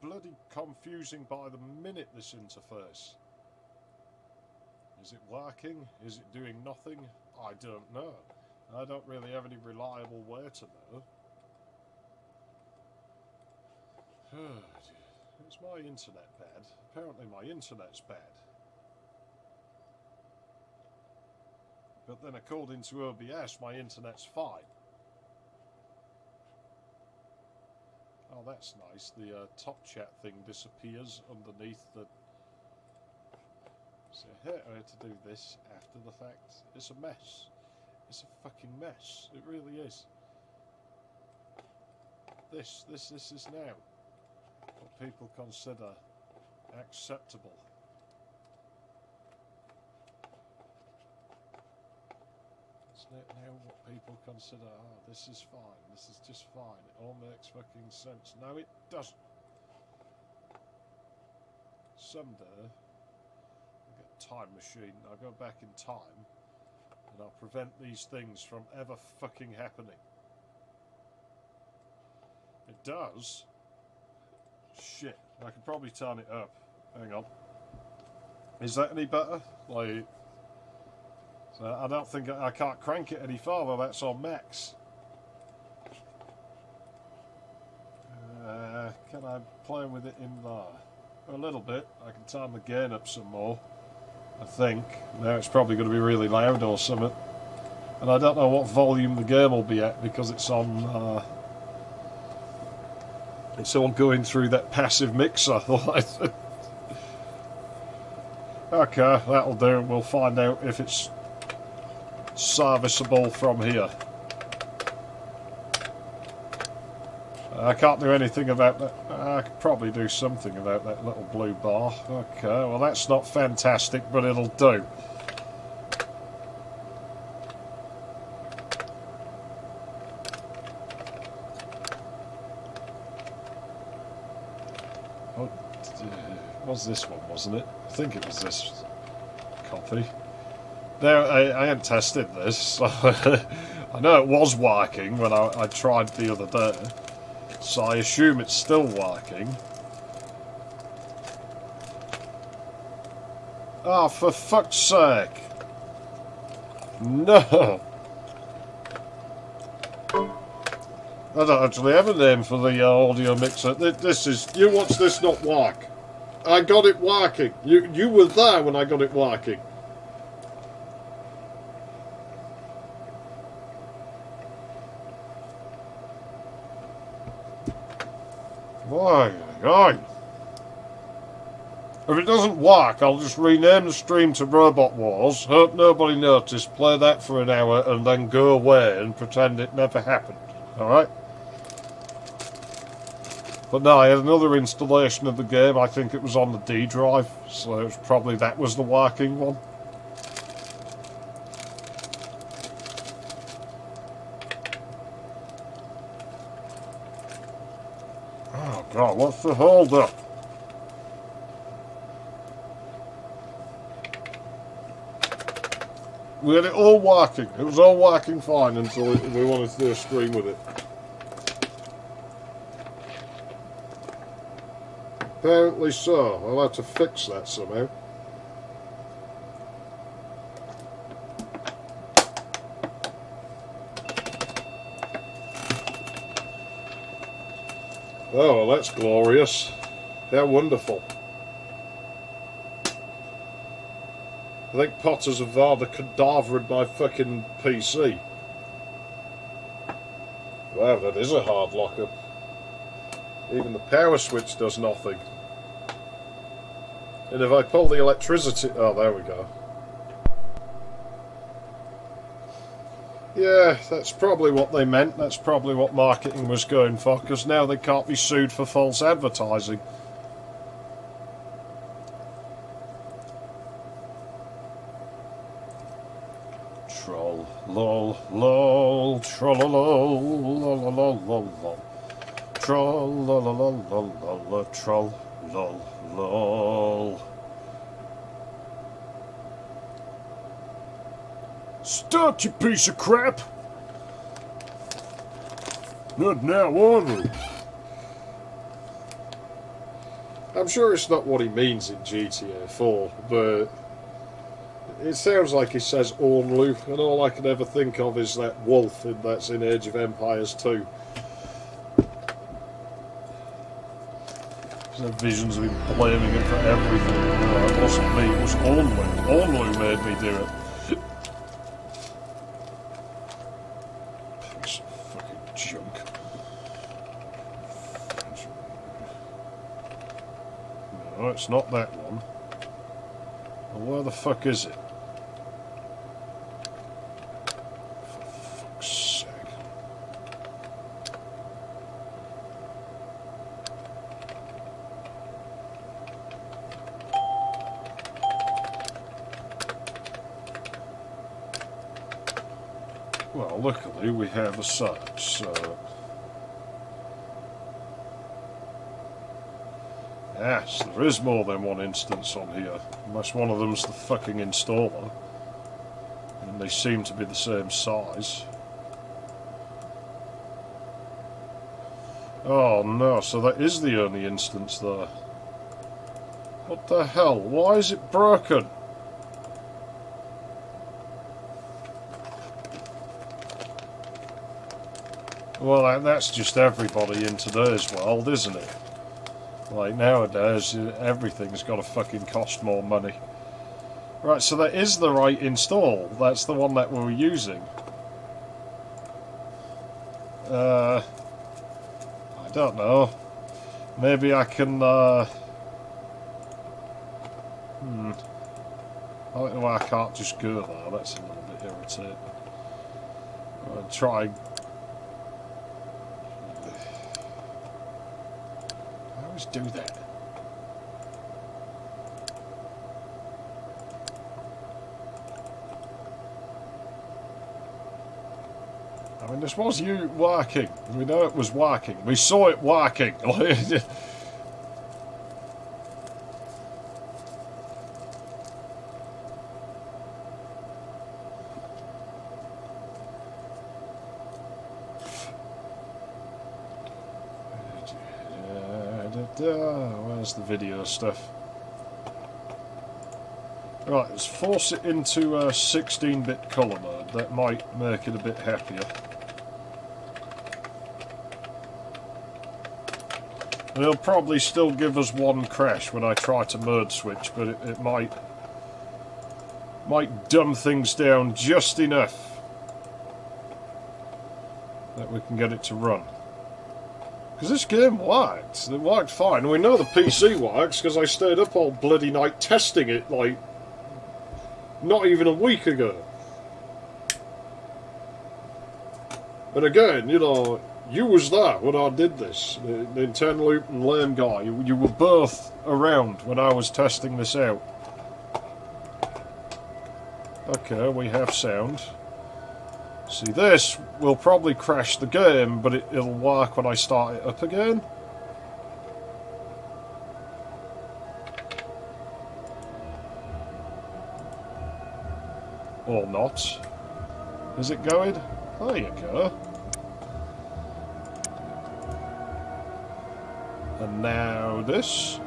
bloody confusing by the minute, this interface. Is it working? Is it doing nothing? I don't know. I don't really have any reliable way to know. Is my internet bad? Apparently my internet's bad. But then according to OBS, my internet's fine. Oh, that's nice. The top chat thing disappears underneath the... So here I had to do this after the fact. It's a mess. It's a fucking mess. It really is. This is now what people consider acceptable. It's now what people consider, oh, this is fine, this is just fine, it all makes fucking sense. No, it doesn't. Someday, I'll get a time machine, I'll go back in time, and I'll prevent these things from ever fucking happening. It does. Shit, I can probably turn it up. Hang on. Is that any better? Like, so I don't think I can't crank it any farther. That's on max. Can I play with it in there? A little bit. I can turn the gain up some more. I think. Now it's probably going to be really loud or something. And I don't know what volume the game will be at because it's on. It's all going through that passive mixer. Okay, that'll do. We'll find out if it's serviceable from here. I can't do anything about that. I could probably do something about that little blue bar. Okay, well that's not fantastic, but it'll do. Was this one, wasn't it? I think it was this copy. Now, I hadn't tested this, so I know it was working when I tried the other day, so I assume it's still working. Oh, for fuck's sake! No! I don't actually have a name for the audio mixer. This is... You watch this not work. I got it working. You were there when I got it working. Why? If it doesn't work, I'll just rename the stream to Robot Wars, hope nobody noticed, play that for an hour, and then go away and pretend it never happened. Alright? But no, I had another installation of the game. I think it was on the D drive, so it was probably that was the working one. Oh god, what's the hold up? We had it all working. It was all working fine until we wanted to do a stream with it. Apparently so. I'll have to fix that somehow. Oh, well, that's glorious. How wonderful. I think Potters have rather cadavered my fucking PC. Wow, that is a hard lockup. Even the power switch does nothing. And if I pull the electricity... Oh, there we go. Yeah, that's probably what they meant. That's probably what marketing was going for, because now they can't be sued for false advertising. Troll, lol, lol, troll, lol, lol, lol, lol, lol. Troll, lol, lol, lol, lol, lol, troll, lol, lol. Start, you piece of crap! Not now, onward. I'm sure it's not what he means in GTA 4, but it sounds like he says Ornlu, and all I can ever think of is that wolf that's in Age of Empires 2. There's visions of him blaming it for everything. No, it wasn't me, it was Ornlu. Ornlu made me do it. Piece of fucking junk. No, it's not that one. Well, where the fuck is it? For fuck's sake. Well, luckily we have a search, so... Yes, there is more than one instance on here, unless one of them's the fucking installer. And they seem to be the same size. Oh no, so that is the only instance there. What the hell? Why is it broken? Well, that's just everybody in today's world, isn't it? Like, nowadays, everything's got to fucking cost more money. Right, so that is the right install. That's the one that we were using. I don't know. Maybe I can, I don't know why I can't just go there. That's a little bit irritating. I'll try... do that. I mean, this was you working. We know it was working. We saw it working. Where's the video stuff? Right, let's force it into a 16-bit colour mode. That might make it a bit happier. And it'll probably still give us one crash when I try to mode switch, but it might dumb things down just enough that we can get it to run. Because this game worked. It worked fine. We know the PC works because I stayed up all bloody night testing it, like, not even a week ago. And again, you know, you was there when I did this. The Nintendo and Lame Guy. You were both around when I was testing this out. Okay, we have sound. See, this will probably crash the game, but it'll work when I start it up again. Or not. Is it going? There you go. And now this.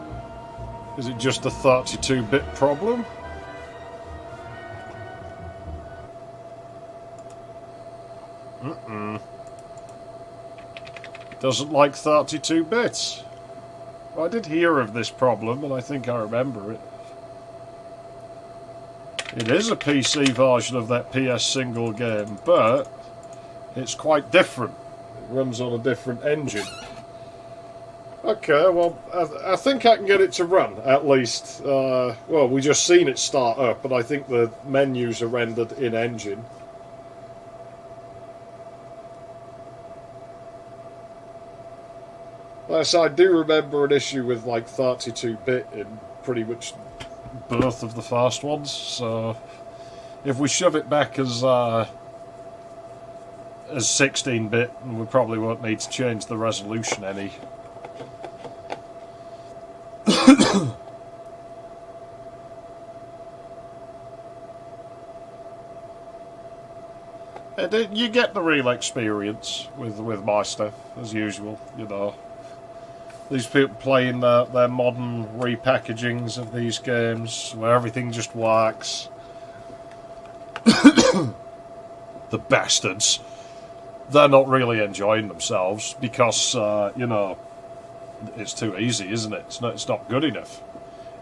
Is it just a 32-bit problem? Doesn't like 32 bits. I did hear of this problem, and I think I remember it. It is a PC version of that PS single game, but it's quite different. It runs on a different engine. Okay, well, I think I can get it to run, at least. Well, we just seen it start up, but I think the menus are rendered in-engine. Yes, I do remember an issue with like 32-bit in pretty much both of the first ones, so if we shove it back as 16-bit, we probably won't need to change the resolution any. You get the real experience with my stuff, as usual, you know. These people playing their modern repackagings of these games where everything just works. The bastards. They're not really enjoying themselves because, you know, it's too easy, isn't it? It's not good enough.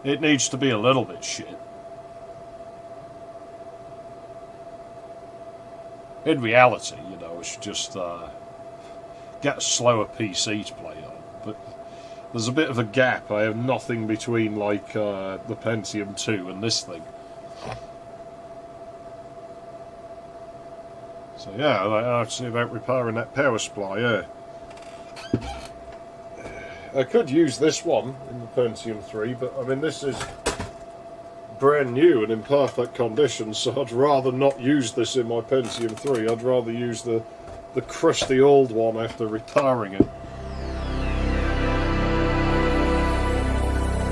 It needs to be a little bit shit. In reality, you know, we should just get a slower PC to play on. But there's a bit of a gap. I have nothing between, like, the Pentium 2 and this thing. So yeah, I have to see about repairing that power supply, yeah. I could use this one in the Pentium 3, but I mean this is brand new and in perfect condition, so I'd rather not use this in my Pentium 3. I'd rather use the crusty old one after repairing it.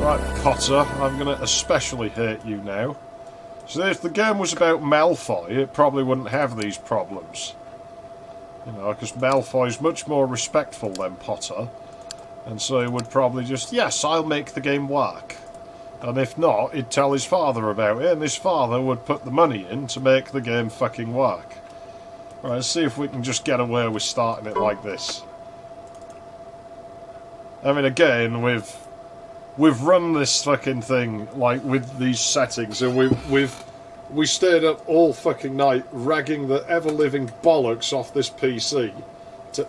Right, Potter, I'm going to especially hate you now. So if the game was about Malfoy, it probably wouldn't have these problems. You know, because Malfoy's much more respectful than Potter. And so he would probably just, yes, I'll make the game work. And if not, he'd tell his father about it, and his father would put the money in to make the game fucking work. Right, let's see if we can just get away with starting it like this. I mean, again, we've run this fucking thing, like, with these settings, and we stayed up all fucking night ragging the ever-living bollocks off this PC to...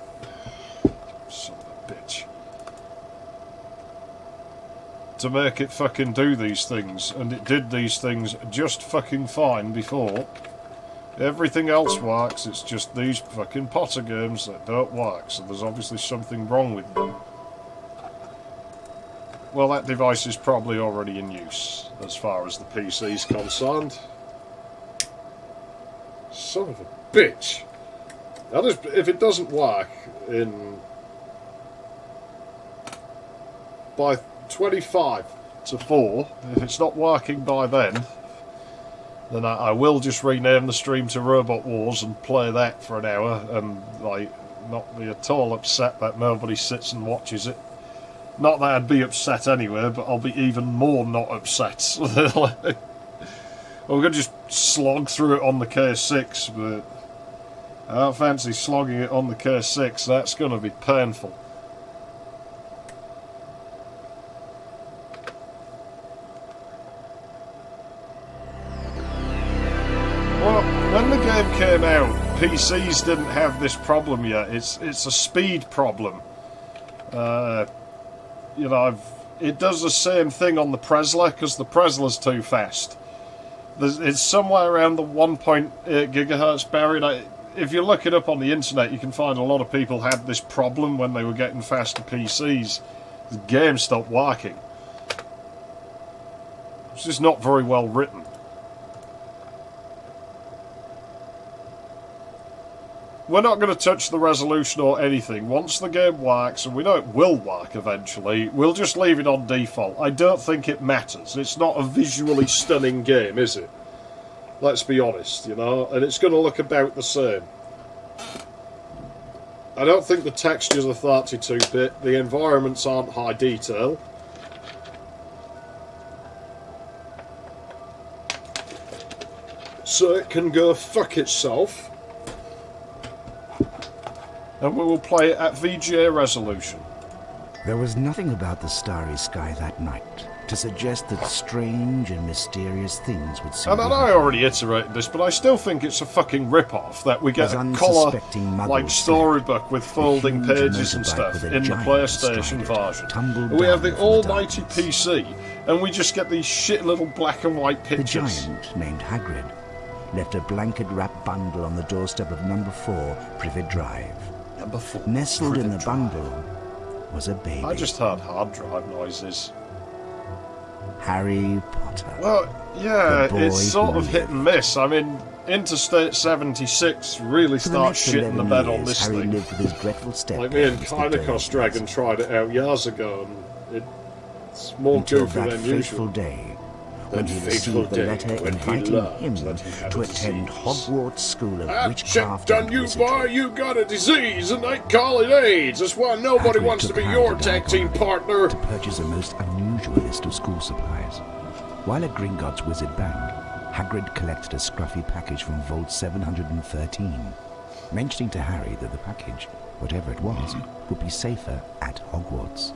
Son of a bitch. To make it fucking do these things, and it did these things just fucking fine before. Everything else works, it's just these fucking Potter games that don't work, so there's obviously something wrong with them. Well, that device is probably already in use, as far as the PC's concerned. Son of a bitch! That is, if it doesn't work by 25 to 4, if it's not working by then I will just rename the stream to Robot Wars and play that for an hour and, like, not be at all upset that nobody sits and watches it. Not that I'd be upset anyway, but I'll be even more not upset. We're going to just slog through it on the K6, but I don't fancy slogging it on the K6. That's going to be painful. Well, when the game came out, PCs didn't have this problem yet. It's a speed problem. You know, it does the same thing on the Presler, because the Presler's too fast. It's somewhere around the 1.8 gigahertz barrier. If you look it up on the internet, you can find a lot of people had this problem when they were getting faster PCs. The game stopped working. It's just not very well written. We're not going to touch the resolution or anything. Once the game works, and we know it will work eventually, we'll just leave it on default. I don't think it matters. It's not a visually stunning game, is it? Let's be honest, you know? And it's going to look about the same. I don't think the textures are 32-bit. The environments aren't high detail. So it can go fuck itself. And we will play it at VGA resolution. There was nothing about the starry sky that night to suggest that strange and mysterious things would soon And I already iterated this, but I still think it's a fucking rip-off that we get a colour, like, storybook with folding pages and stuff in the PlayStation version. We have the almighty PC, and we just get these shit little black and white pictures. The giant, named Hagrid, left a blanket-wrapped bundle on the doorstep of number 4, Privet Drive. Number 4. Nestled in the bundle was a baby. I just heard hard drive noises. Harry Potter. Well, yeah, it's sort of hit and miss. I mean, Interstate 76 really starts shitting the bed on this Harry thing. lived with his dreadful stepdad. Like me and Kynakos Dragon tried it out years ago, and it's more until goofy that than fateful usual. day when he received the letter inviting him to attend Hogwarts School of Witchcraft and you, Wizardry. boy. You got a disease, and they call it AIDS. That's why nobody Hagrid wants to took be Harry your to tag team Diagon partner. to purchase a most unusual list of school supplies. While at Gringotts Wizard Bank, Hagrid collected a scruffy package from Vault 713, mentioning to Harry that the package, whatever it was, would be safer at Hogwarts.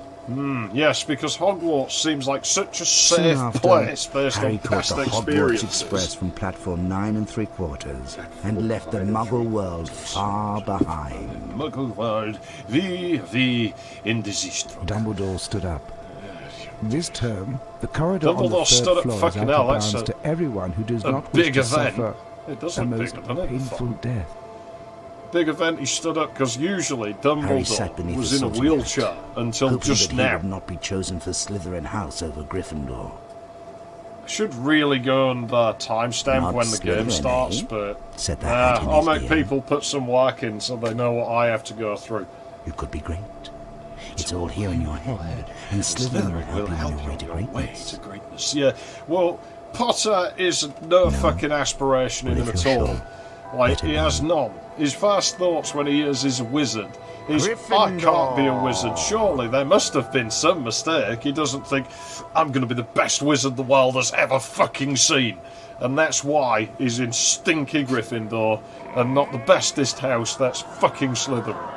Yes, because Hogwarts seems like such a Soon safe after, place based Harry on caught past the Hogwarts experiences. Express from platform 9 3/4 and left the Muggle world far behind. Muggle world, the indesistro. Dumbledore stood up. This term, the corridor on the Dumbledore stood third up. floor is Fucking out hell, of that's bounds to everyone who does a not wish big to event. suffer It a doesn't most big event. painful death. Big event. He stood up because usually Harry sat Dumbledore beneath was the in a sorting wheelchair hat, until hoping just that now. he would not be chosen for Slytherin House over Gryffindor. I should really go and timestamp Not when the game Slytherin, starts, eh? but Said the hat in I'll his make beard. people put some work in so they know what I have to go through. You could be great. It's all here in your head, and Slytherin will help you on your way to greatness. Yeah, well, Potter is no fucking aspiration in Well, him if at you're all. sure, Like, let it he has know. none. His first thoughts when he hears a wizard is, I Gryffindor. can't be a wizard. Surely there must have been some mistake. He doesn't think, I'm going to be the best wizard the world has ever fucking seen. And that's why he's in stinky Gryffindor and not the bestest house, that's fucking Slytherin.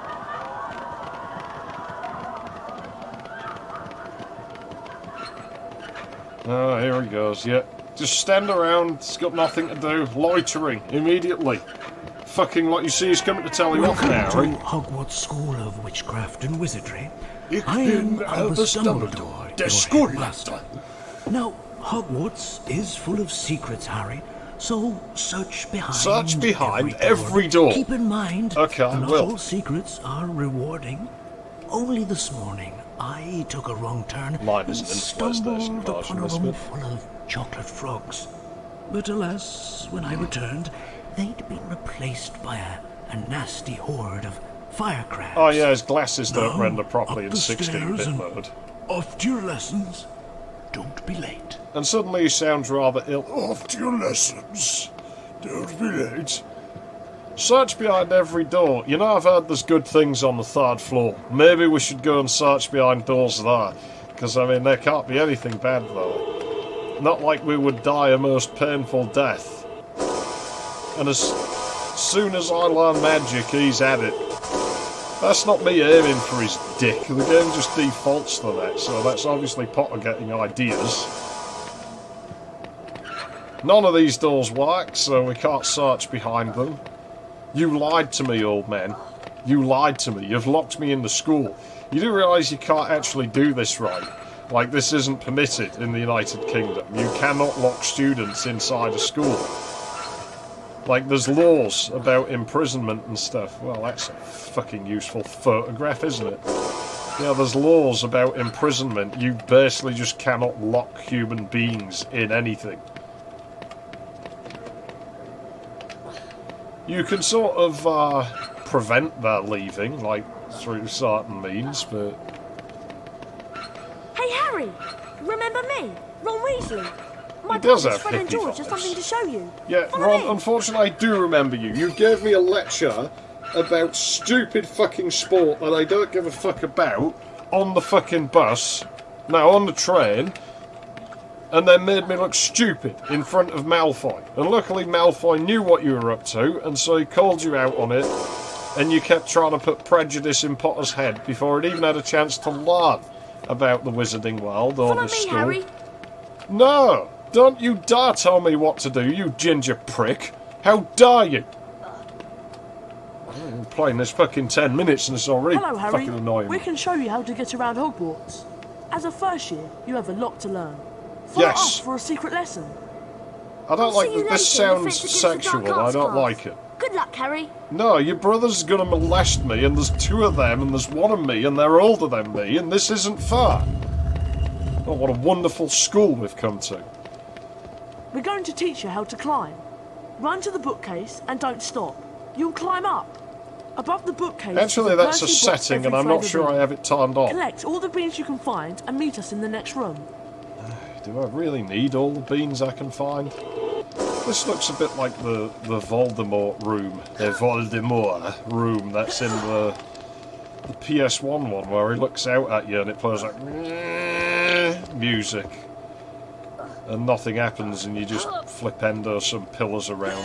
Oh, here he goes, yeah. Just stand around, he's got nothing to do, loitering immediately. Fucking like you see he's coming to tell you off now, Welcome right? to Hogwarts School of Witchcraft and Wizardry. Ich I am bin Albus Albus Dumbledore, der your Schoolmaster. headmaster. Now, Hogwarts is full of secrets, Harry, so search behind Search behind every door. Keep in mind, Okay, I not will. all secrets are rewarding. Only this morning, I took a wrong turn Mine and isn't in the PlayStation stumbled upon version, a is room it? full of chocolate frogs. But alas, when I returned, they'd been replaced by a nasty horde of fire crabs. Oh yeah, his glasses don't Now, render properly up in the stairs 16-bit and mode. Off to your lessons. Don't be late. And suddenly he sounds rather ill. Off to your lessons. Don't be late. Search behind every door. You know, I've heard there's good things on the third floor. Maybe we should go and search behind doors there. Because, I mean, there can't be anything bad, though. Not like we would die a most painful death. And as soon as I learn magic, he's at it. That's not me aiming for his dick. The game just defaults to that, so that's obviously Potter getting ideas. None of these doors work, so we can't search behind them. You lied to me, old man. You lied to me. You've locked me in the school. You do realise you can't actually do this right. Like, this isn't permitted in the United Kingdom. You cannot lock students inside a school. Like, there's laws about imprisonment and stuff. Well, that's a fucking useful photograph, isn't it? Yeah, there's laws about imprisonment. You basically just cannot lock human beings in anything. You can sort of prevent their leaving, like through certain means, but Hey, Harry! Remember me? Ron Weasley? My He does brothers have Fred and hippie George have vibes. something to show you. yeah, Follow Ron. me. Unfortunately, I do remember you. You gave me a lecture about stupid fucking sport that I don't give a fuck about on the fucking bus, no, on the train, and then made me look stupid in front of Malfoy. And luckily, Malfoy knew what you were up to, and so he called you out on it. And you kept trying to put prejudice in Potter's head before he'd even had a chance to learn about the wizarding world or Follow the me, school. Harry. No! Don't you dare tell me what to do, you ginger prick! How dare you! I'm playing this fucking 10 minutes and it's already Hello, Harry. fucking annoying. We can show you how to get around Hogwarts. As a first year, you have a lot to learn. Follow Yes. us for a secret lesson. I don't I'll like see you that this later in the sounds Defence Against the sexual, Dark I Arts don't class. like it. Good luck, Harry. No, your brother's gonna molest me and there's two of them and there's one of me and they're older than me and this isn't fair. Oh, what a wonderful school we've come to. We're going to teach you how to climb. Run to the bookcase and don't stop. You'll climb up. Above the bookcase. Actually, is a that's a Percy book setting and every I'm not flavour sure bean. I have it turned on. Collect all the beans you can find and meet us in the next room. Do I really need all the beans I can find? This looks a bit like the Voldemort room. The Voldemort room that's in the PS1 one where he looks out at you and it plays like music. And nothing happens and you just Flippendo some pillars around.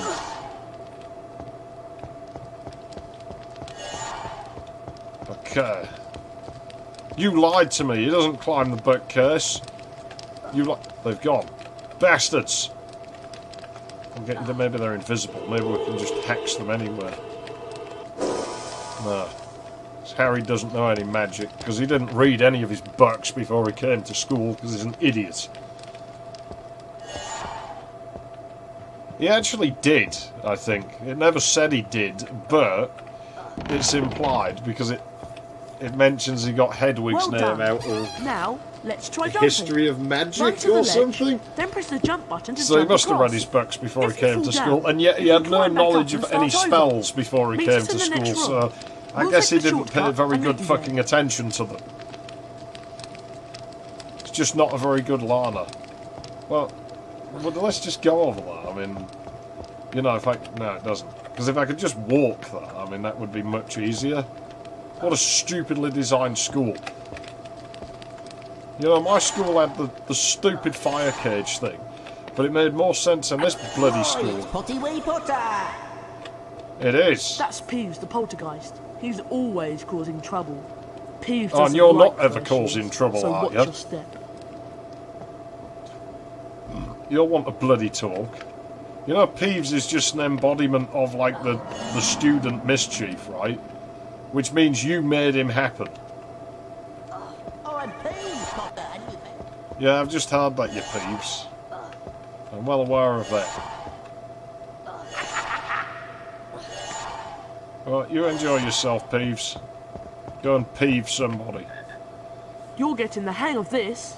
Okay. You lied to me. He doesn't climb the bookcase. They've gone. Bastards! Maybe they're invisible. Maybe we can just hex them anywhere. No. Harry doesn't know any magic, because he didn't read any of his books before he came to school, because he's an idiot. He actually did, I think. It never said he did, but it's implied, because it mentions he got Hedwig's Well name out of Now, let's try the jumping. history of Run magic to the or ledge, something. Then press the jump button to So he jump must have read across. his books before If he you came fall to down, school, and yet he you had can no climb back up knowledge and of any start over. spells before he Meet came us to in the school, next so room. I We'll guess he take the didn't pay shortcut very and good meet you fucking there. attention to them. It's just not a very good learner. Well, let's just go over there. I mean, you know, no, it doesn't. Because if I could just walk there, I mean, that would be much easier. What a stupidly designed school. You know, my school had the stupid fire cage thing, but it made more sense in this bloody school. Potty way Potter! It is. That's Peeves, the poltergeist. He's always causing trouble. Peeves Oh, doesn't and you're like not ever first causing years, trouble, so are watch you? your step. You'll want a bloody talk. You know, Peeves is just an embodiment of, like, the student mischief, right? Which means you made him happen. Oh, I'm Peeves, Potter, and you Yeah, I've just heard that, you Peeves. I'm well aware of that. Well, you enjoy yourself, Peeves. Go and peeve somebody. You're getting the hang of this.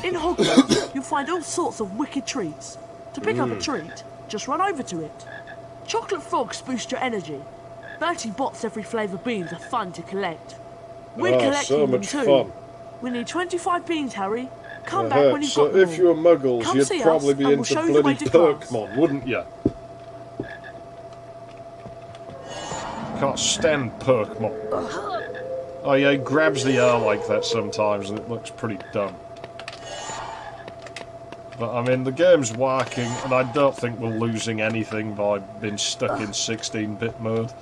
In Hogwarts, you'll find all sorts of wicked treats. To pick up a treat, just run over to it. Chocolate frogs boost your energy. 30 bots every flavour beans are fun to collect. We're collecting so them much too. fun. We need 25 beans, Harry. Come back when you've So got them if you were all. muggles, Come you'd see probably us be and we'll into show you the way bloody to class. Pokemon, wouldn't you? Can't stand Pokemon. Oh yeah, he grabs the air like that sometimes and it looks pretty dumb. But I mean, the game's working and I don't think we're losing anything by being stuck in 16-bit mode.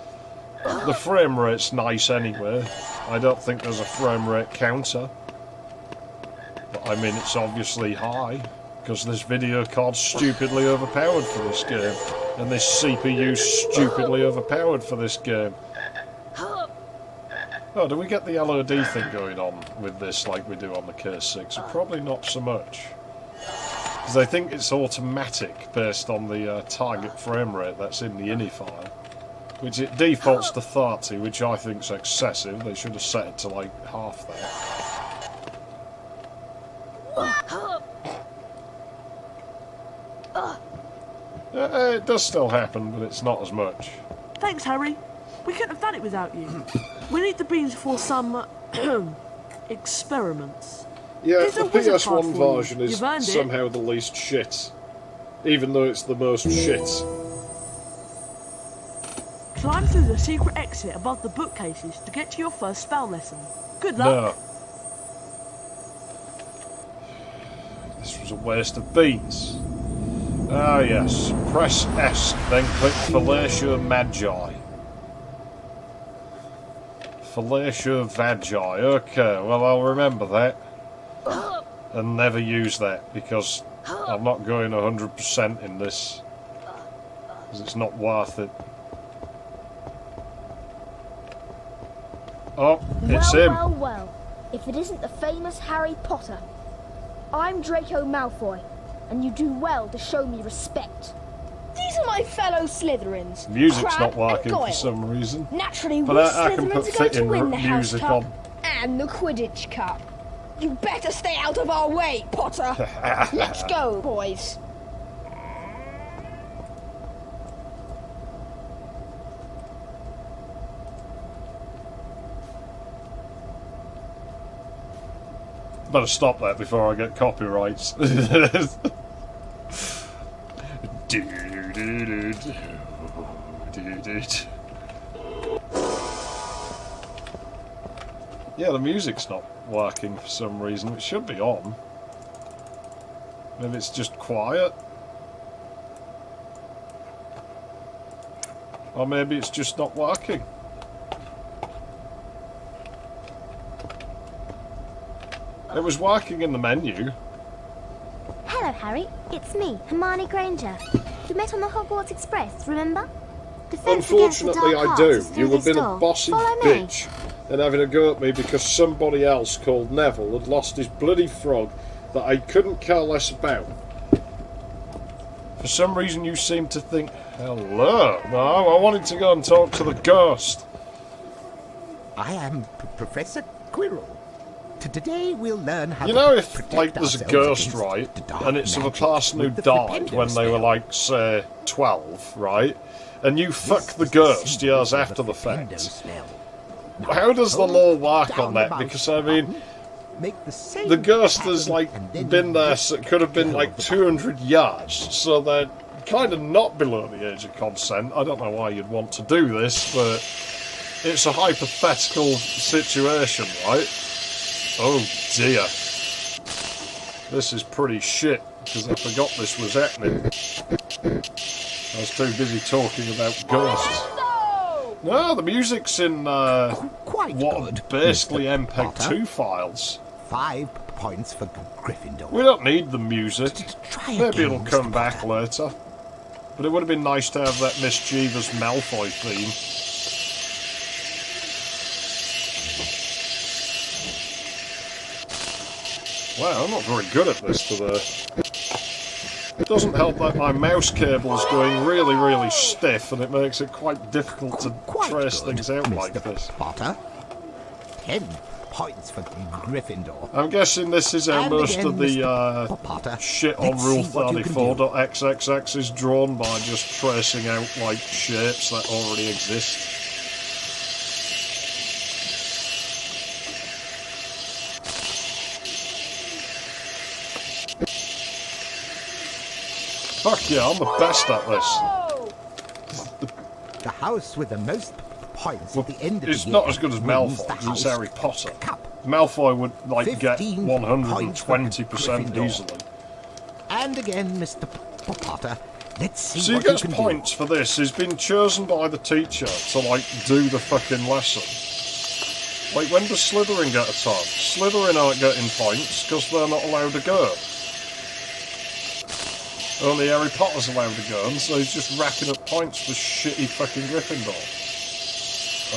The frame rate's nice anyway. I don't think there's a frame rate counter. But I mean, it's obviously high, because this video card's stupidly overpowered for this game. And this CPU's stupidly overpowered for this game. Oh, do we get the LOD thing going on with this like we do on the K6? Probably not so much. Because I think it's automatic based on the target frame rate that's in the ini file. Which it defaults to 30, which I think's excessive. They should have set it to like half that. It does still happen, but it's not as much. Thanks, Harry. We couldn't have done it without you. We need the beans for some experiments. Yeah, Here's the a wizard card PS1 for you. version is You've earned it. somehow the least shit. Even though it's the most shit. Climb through the secret exit above the bookcases to get to your first spell lesson. Good No. luck. This was a waste of beans. Ah yes, press S, then click Fellatio Magi. Fellatio Vagi, okay, well I'll remember that. And never use that, because I'm not going 100% in this. Because it's not worth it. Oh, it's him. Well. If it isn't the famous Harry Potter. I'm Draco Malfoy, and you do well to show me respect. These are my fellow Slytherins. Music's Crabbe not working and for Goyle. some reason. Naturally, But we I can put Slytherins are going to fitting win the House music Cup on. and the Quidditch Cup. You better stay out of our way, Potter. Let's go, boys. Better stop that before I get copyrights. Yeah, the music's not working for some reason. It should be on. Maybe it's just quiet. Or maybe it's just not working. It was working in the menu. Hello, Harry. It's me, Hermione Granger. We met on the Hogwarts Express, remember? Defense against the Unfortunately, dark I arts do. is through You were this being a door. bossy Follow me. bitch and having a go at me because somebody else called Neville had lost his bloody frog that I couldn't care less about. For some reason you seem to think, hello, no, I wanted to go and talk to the ghost. I am Professor Quirrell. Today we'll learn how You know, to if, protect like, there's a ourselves ghost, against right, the dark and it's of a magic person who with the died Flippendo when they were, spell. like, say, 12, right, and you fuck This the is ghost symbol years of after the Flippendo fact. spell. Now, How does the hold law work down on the that? mouse Because, I mean, button, make the same the ghost has, pattern, like, and then been you there, let so it could have been, go like, of the 200 yards, so they're kind of not below the age of consent. I don't know why you'd want to do this, but it's a hypothetical situation, right? Oh, dear. This is pretty shit, because I forgot this was happening. I was too busy talking about ghosts. No, the music's in, Quite what, good, basically Mr. MPEG Potter. 2 files. 5 points for Gryffindor. We don't need the music. Try Maybe again, it'll Mr. come back Potter. later. But it would have been nice to have that mischievous Malfoy theme. Wow, I'm not very good at this today. It doesn't help that my mouse cable's going really, really stiff, and it makes it quite difficult to Quite trace good, things out Mr. like this. Potter. 10 points for Gryffindor. I'm guessing this is how And most again, of the Mr. Potter. shit on Let's Rule see what you can do. 34.xxx is drawn by just tracing out, like, shapes that already exist. Fuck yeah, I'm the best at this. The house with the most points Well, at the end of it's the not year as good as wins the Malfoy, 'cause it's house Harry Potter. Cup. Malfoy would, like, get 15 120% points for easily. And again, Mr. Potter. Let's see So he what you gets can points for this. He's been chosen by the teacher to, like, do the fucking lesson. Like, when does Slytherin get a turn? Slytherin aren't getting points because they're not allowed to go. Only Harry Potter's allowed to go, and so he's just racking up points for shitty fucking Gryffindor.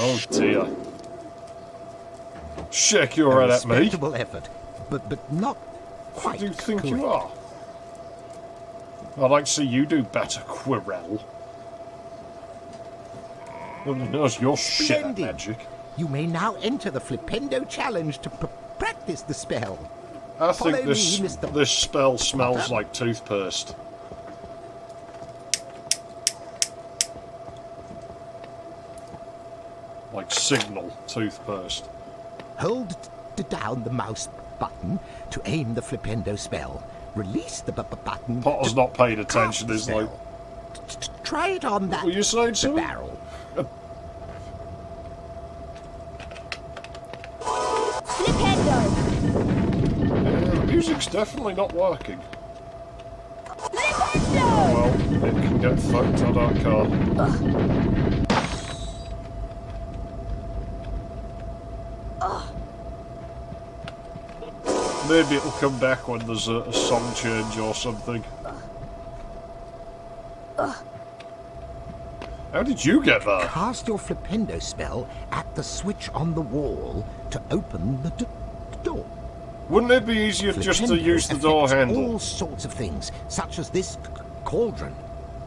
Oh dear. Shake do. your A head at me. respectable effort, but not What quite do you think correct. you are? I'd like to see you do better, Quirrell. Nobody knows you're shit at Splendid. magic. You may now enter the Flippendo challenge to practice the spell. I Follow think me, this Mr. this spell smells Potter. like toothpaste. Like signal toothpaste. Hold down the mouse button to aim the Flippendo spell. Release the button. Potter's to not paid cast attention, the he's like, spell. Try it on that were you saying the something? barrel. Flippendo! Yeah, the music's definitely not working. Flippendo! Well, it can get fucked, I don't care. Maybe it'll come back when there's a song change or something. How did you get there? Cast your Flippendo spell at the switch on the wall to open the door. Wouldn't it be easier just to Flippendo use the door affects handle? all sorts of things, such as this cauldron.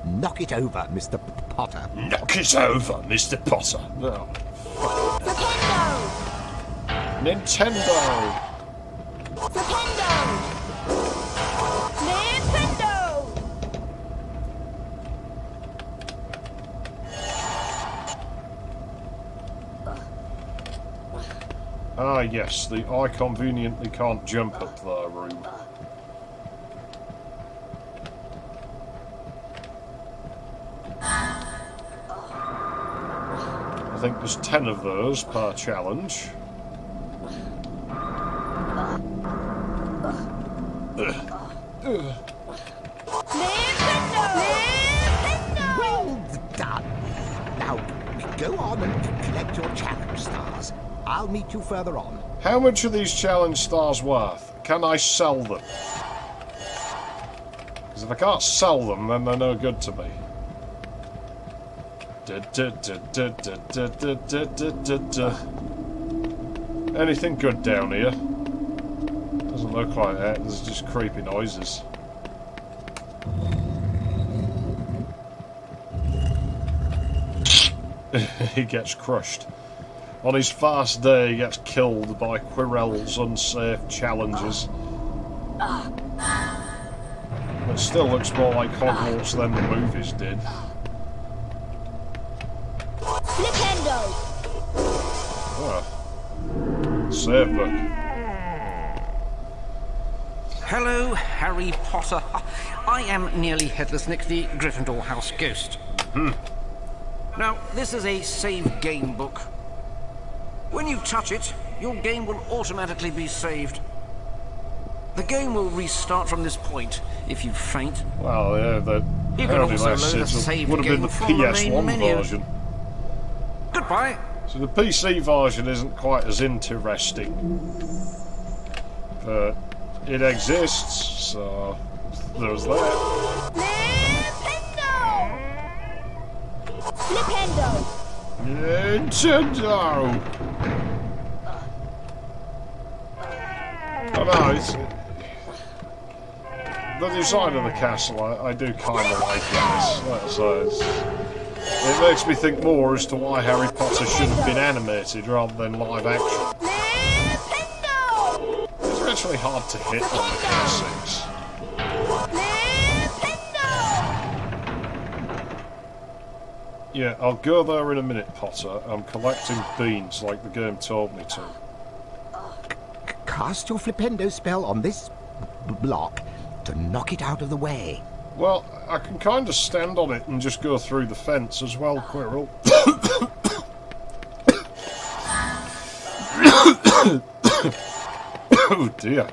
Knock it over, Mr. Potter. Knock it over, Mr. Potter. No. Flippendo! Nintendo! Flippendo! Nintendo! Ah, yes, the I conveniently can't jump up there room. I think there's 10 of those per challenge. Well done. Now, go on and collect your challenge stars. I'll meet you further on. How much are these challenge stars worth? Can I sell them? Because if I can't sell them, then they're no good to me. Anything good down here? Doesn't look like that. There's just creepy noises. He gets crushed. On his fast day, he gets killed by Quirrell's unsafe challenges. It still looks more like Hogwarts than the movies did. Flippendo! Ah. Save book. Hello, Harry Potter. I am Nearly Headless Nick, the Gryffindor House Ghost. Now, this is a save game book. When you touch it, your game will automatically be saved. The game will restart from this point if you faint. Well, yeah, the You can also load the save would have been game the from the main PS1 menu. version. Goodbye. So the PC version isn't quite as interesting. But it exists, so there's that. Flippendo! Nintendo! I know, it's... The design of the castle, I do kind of like this. Like I say, it makes me think more as to why Harry Potter should have been animated rather than live action. It's actually hard to hit on the classics. Yeah, I'll go there in a minute, Potter. I'm collecting beans like the game told me to. Cast your Flippendo spell on this block to knock it out of the way. Well, I can kind of stand on it and just go through the fence as well, Quirrell. Oh dear.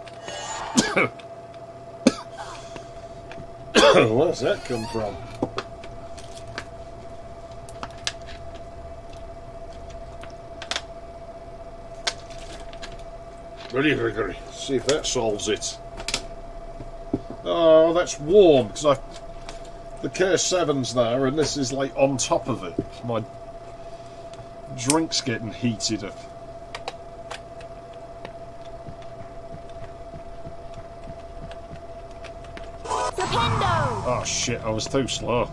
Where's that come from? Really, see if that solves it. Oh, that's warm because the K7's there, and this is like on top of it. My drink's getting heated up. Flippendo! Oh shit! I was too slow.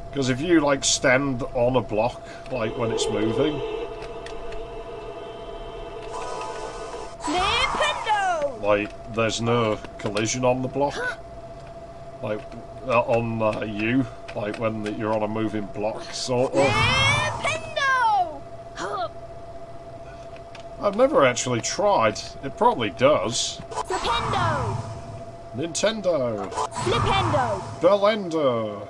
Because if you like stand on a block, like when it's moving. Like, there's no collision on the block. Like, on you. Like, when you're on a moving block, sort of. I've never actually tried. It probably does. Flippendo! Nintendo! Flippendo! Belendo!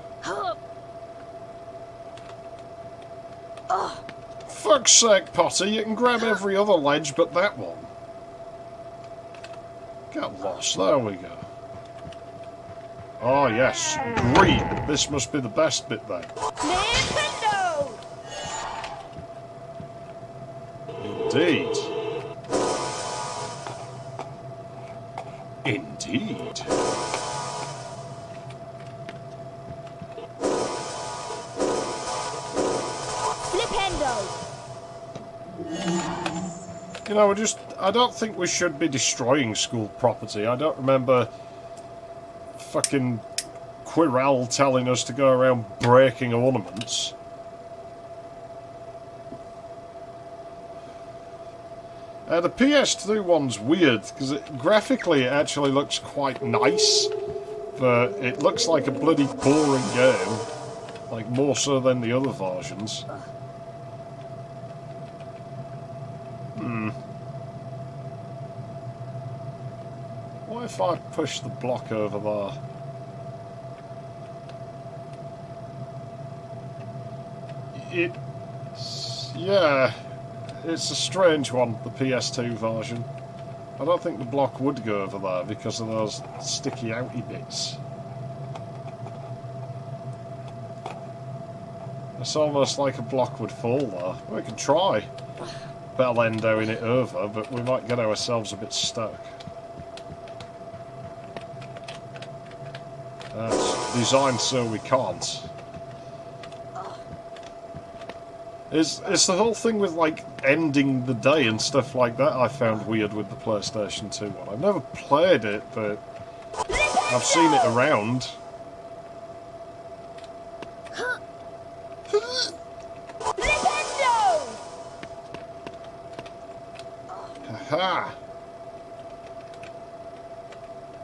Fuck's sake, Potter, you can grab every other ledge but that one. Get lost, there we go. Oh yes, green. This must be the best bit then. Nintendo! Indeed. Indeed. Flippendo! You know, I don't think we should be destroying school property. I don't remember fucking Quirrell telling us to go around breaking ornaments. The PS2 one's weird, because graphically it actually looks quite nice, but it looks like a bloody boring game. Like, more so than the other versions. What if I push the block over there? Yeah, it's a strange one, the PS2 version. I don't think the block would go over there because of those sticky outy bits. It's almost like a block would fall there. We could try Bellendowing it over, but we might get ourselves a bit stuck. It's designed so we can't. It's the whole thing with, like, ending the day and stuff like that I found weird with the PlayStation 2 one. I've never played it, but I've seen it around. Haha!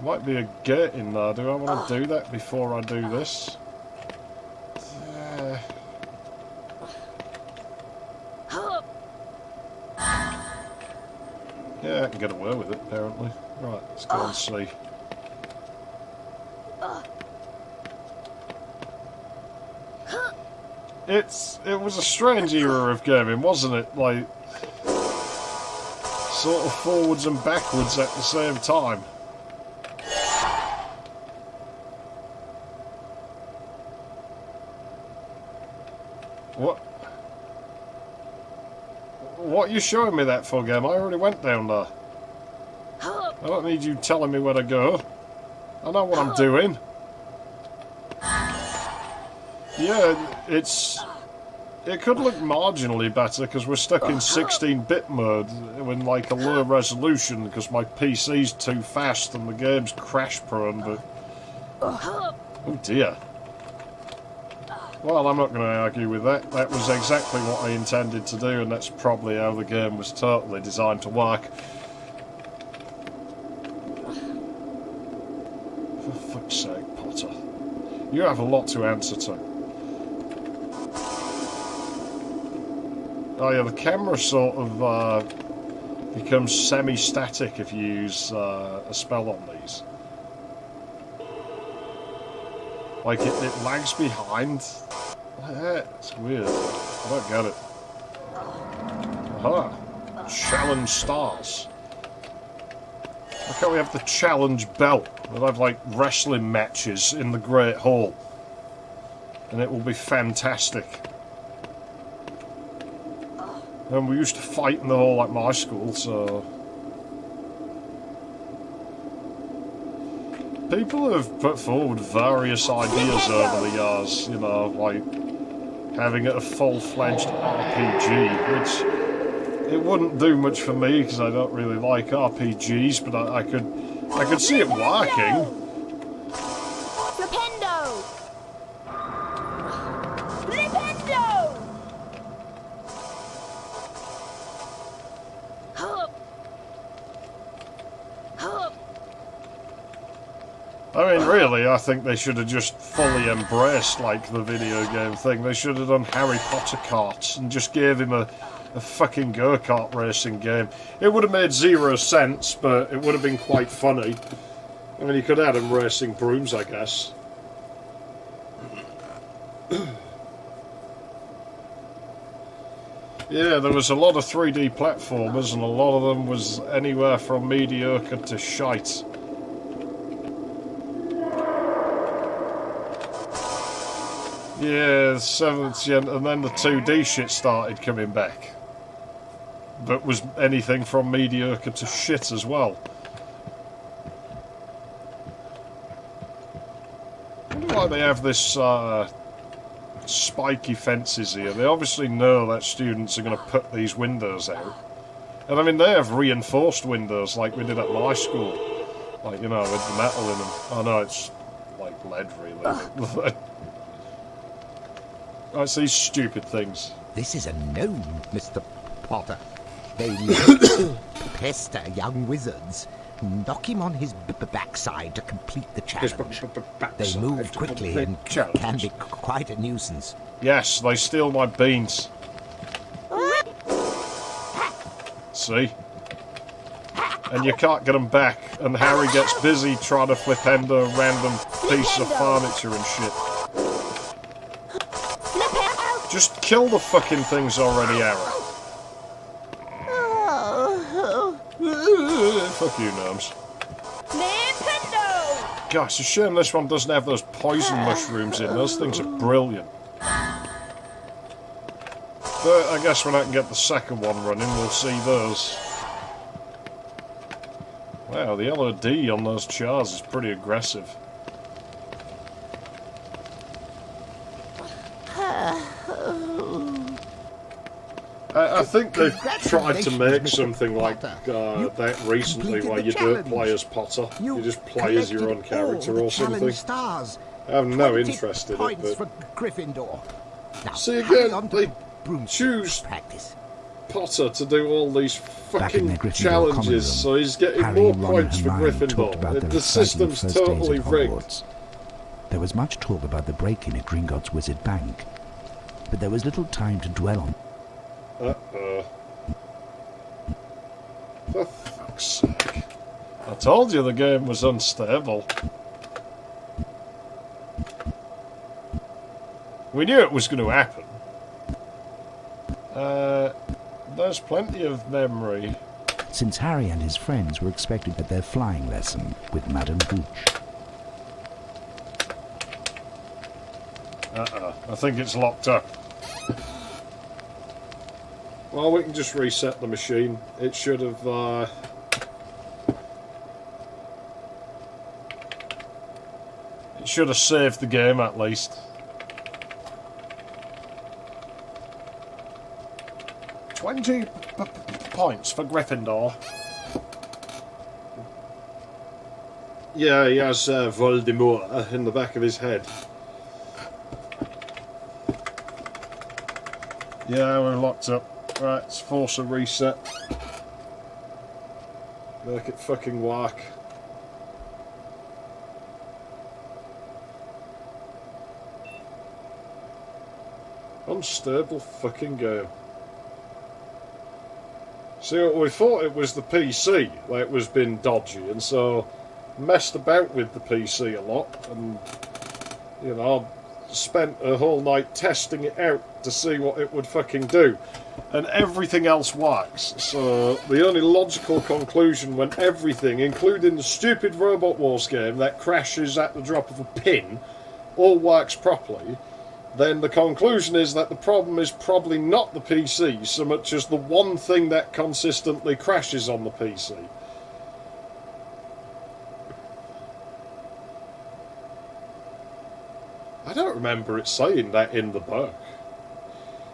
Might be a gate in there. Do I want to do that before I do this? Yeah, I can get away with it, apparently. Right, let's go and see. It was a strange era of gaming, wasn't it? Like, sort of forwards and backwards at the same time. What? What are you showing me that for, game? I already went down there. I don't need you telling me where to go. I know what I'm doing. Yeah, it could look marginally better because we're stuck in 16-bit mode in like a low resolution because my PC's too fast and the game's crash prone, but... Oh dear. Well, I'm not going to argue with that. That was exactly what I intended to do, and that's probably how the game was totally designed to work. For fuck's sake, Potter. You have a lot to answer to. Oh yeah, the camera sort of becomes semi-static if you use a spell on these. Like, it lags behind. It's weird. I don't get it. Aha! Challenge stars. Why can't we have the challenge belt? We'll have, like, wrestling matches in the Great Hall. And it will be fantastic. And we used to fight in the hall at my school, so... People have put forward various ideas over the years, you know, like having a full-fledged RPG, which it wouldn't do much for me because I don't really like RPGs, but I could see it working. Flippendo! Flippendo! I mean, really, I think they should have just fully embraced, like, the video game thing. They should have done Harry Potter karts and just gave him a fucking go-kart racing game. It would have made zero sense, but it would have been quite funny. I mean, you could add him racing brooms, I guess. Yeah, there was a lot of 3D platformers, and a lot of them was anywhere from mediocre to shite. Yeah, the 7th gen, and then the 2D shit started coming back. But was anything from mediocre to shit as well. I wonder why they have this spiky fences here. They obviously know that students are going to put these windows out. And I mean, they have reinforced windows like we did at my school. Like, you know, with the metal in them. Oh no, it's like lead, really. It's these stupid things. This is a gnome, Mr. Potter. They love to pester young wizards. Knock him on his backside to complete the challenge. They move quickly and can be quite a nuisance. Yes, they steal my beans. See? and you can't get them back, and Harry gets busy trying to Flippendo random pieces of furniture and shit. Just kill the fucking things already, Harry. Fuck you, Gnomes. Flippendo! Gosh, it's a shame this one doesn't have those poison mushrooms in. Those things are brilliant. But I guess when I can get the second one running, we'll see those. Wow, the LOD on those chars is pretty aggressive. I think they've tried to make something like that recently, where you don't play as Potter, you just play as your own character or something. Stars. I have no interest in it, but... For Gryffindor. Now, see, again, they choose Potter to do all these fucking challenges, so he's getting Harry, more Ron, points for and Hermione talked about Gryffindor. their The system's exciting first days totally at rigged. Hogwarts. There was much talk about the break-in at Gringotts Wizard Bank, but there was little time to dwell on. For fuck's sake. I told you the game was unstable. We knew it was going to happen. There's plenty of memory. Since Harry and his friends were expected at their flying lesson with Madame Hooch. I think it's locked up. Well, we can just reset the machine. It should have... It should have saved the game, at least. 20 points for Gryffindor. Yeah, he has Voldemort in the back of his head. Yeah, we're locked up. Right, let's force a reset. Make it fucking work. Unstable fucking game. See, we thought it was the PC that was been dodgy, and so messed about with the PC a lot, and you know, spent a whole night testing it out to see what it would fucking do, and everything else works. So the only logical conclusion, when everything, including the stupid Robot Wars game that crashes at the drop of a pin, all works properly, then the conclusion is that the problem is probably not the PC so much as the one thing that consistently crashes on the PC. I don't remember it saying that in the book.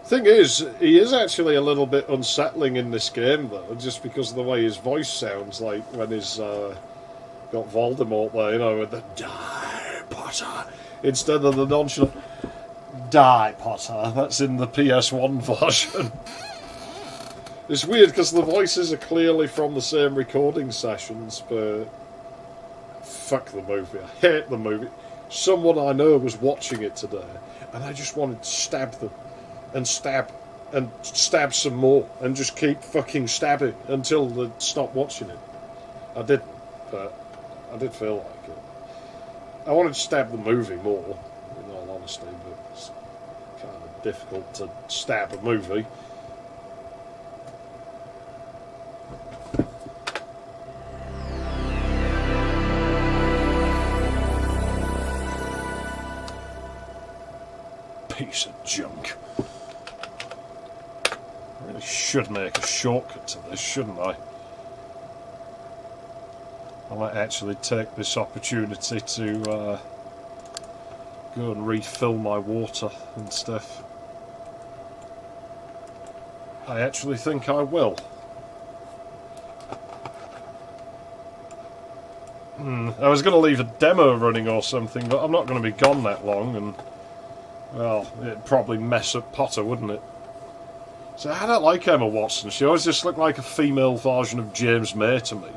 Thing is, he is actually a little bit unsettling in this game, though, just because of the way his voice sounds, like when he's got Voldemort there, you know, with the "Die, Potter," instead of the nonchalant "Die, Potter." That's in the PS1 version. It's weird because the voices are clearly from the same recording sessions, but fuck the movie. I hate the movie. Someone I know was watching it today, and I just wanted to stab them, and stab some more, and just keep fucking stabbing until they stop watching it. I didn't, but I did feel like it. I wanted to stab the movie more, in all honesty, but it's kind of difficult to stab a movie. Piece of junk. I really should make a shortcut to this, shouldn't I? I might actually take this opportunity to go and refill my water and stuff. I actually think I will. I was going to leave a demo running or something, but I'm not going to be gone that long, and well, it'd probably mess up Potter, wouldn't it? So I don't like Emma Watson. She always just looked like a female version of James May to me.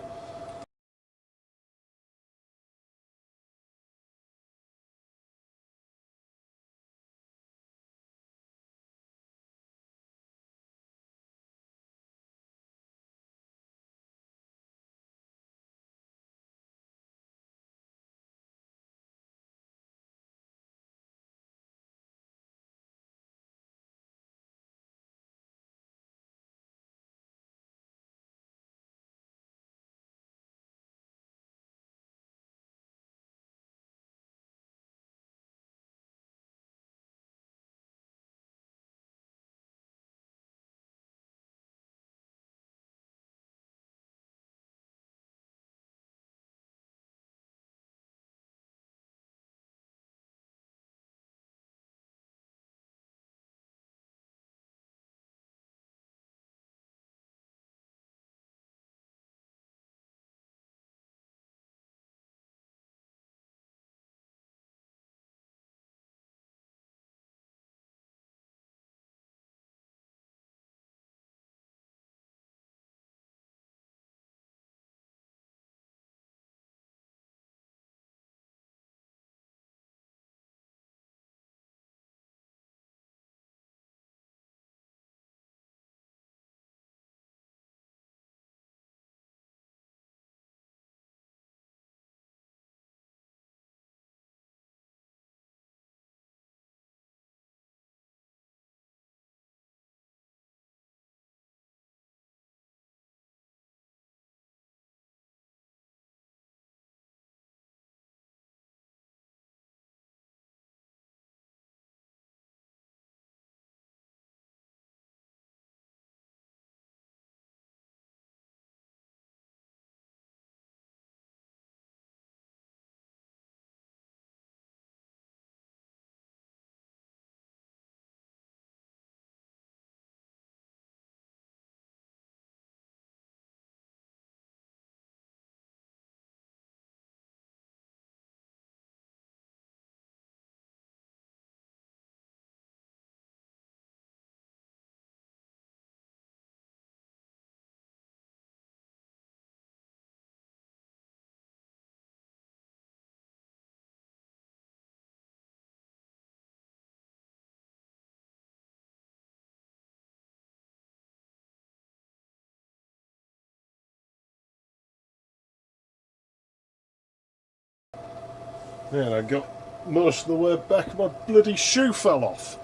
Yeah, and I got most of the way back, my bloody shoe fell off.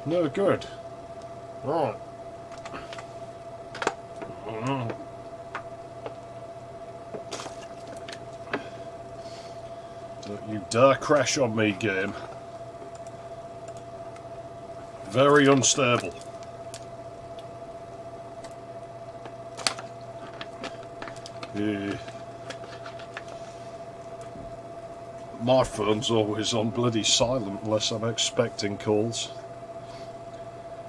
No good. Right. Don't you dare crash on me, game. Very unstable. My phone's always on bloody silent unless I'm expecting calls.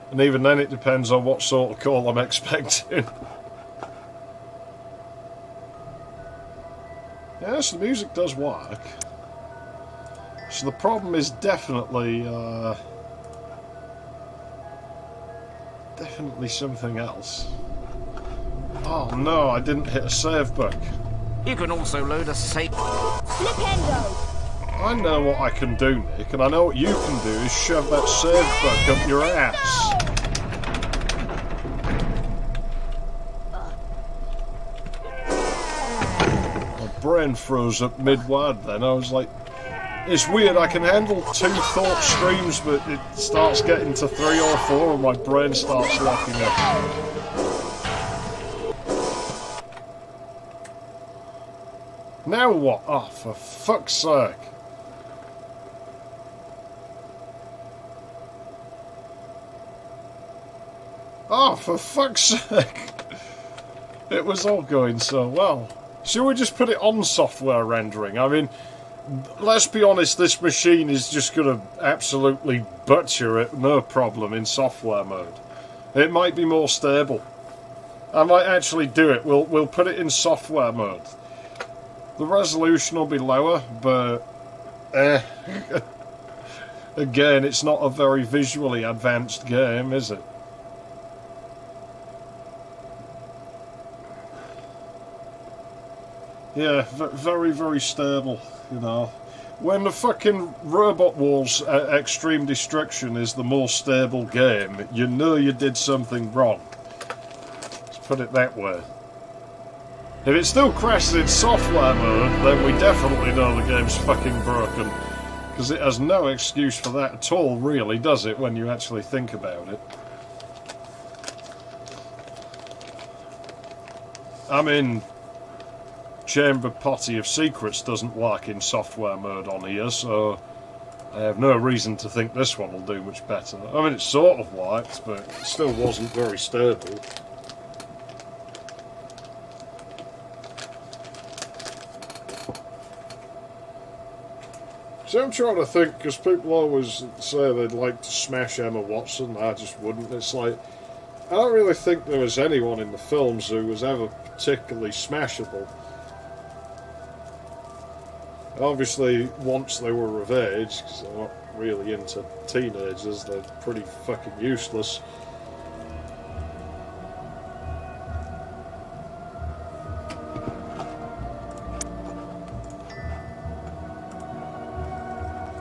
And even then it depends on what sort of call I'm expecting. Yes, the music does work. So the problem is definitely something else. Oh no, I didn't hit a save button. You can also load a save. Flippendo! I know what I can do, Nick, and I know what you can do is shove that save button up your ass. My brain froze up mid-word then. I was like, it's weird, I can handle 2 thought streams, but it starts getting to 3 or 4 and my brain starts locking up. Now what? Oh, for fuck's sake. Oh, for fuck's sake. It was all going so well. Should we just put it on software rendering? I mean, let's be honest, this machine is just going to absolutely butcher it, no problem, in software mode. It might be more stable. I might actually do it. We'll put it in software mode. The resolution will be lower, but again, it's not a very visually advanced game, is it? Yeah, very, very stable, you know. When the fucking Robot Wars Extreme Destruction is the more stable game, you know you did something wrong. Let's put it that way. If it still crashes in software mode, then we definitely know the game's fucking broken. Because it has no excuse for that at all, really, does it, when you actually think about it? I mean, Chamber Potty of Secrets doesn't work in software mode on here, so I have no reason to think this one will do much better. I mean, it sort of worked, but it still wasn't very stable. So I'm trying to think, because people always say they'd like to smash Emma Watson, I just wouldn't. It's like, I don't really think there was anyone in the films who was ever particularly smashable. Obviously, once they were of age, because they're not really into teenagers, they're pretty fucking useless.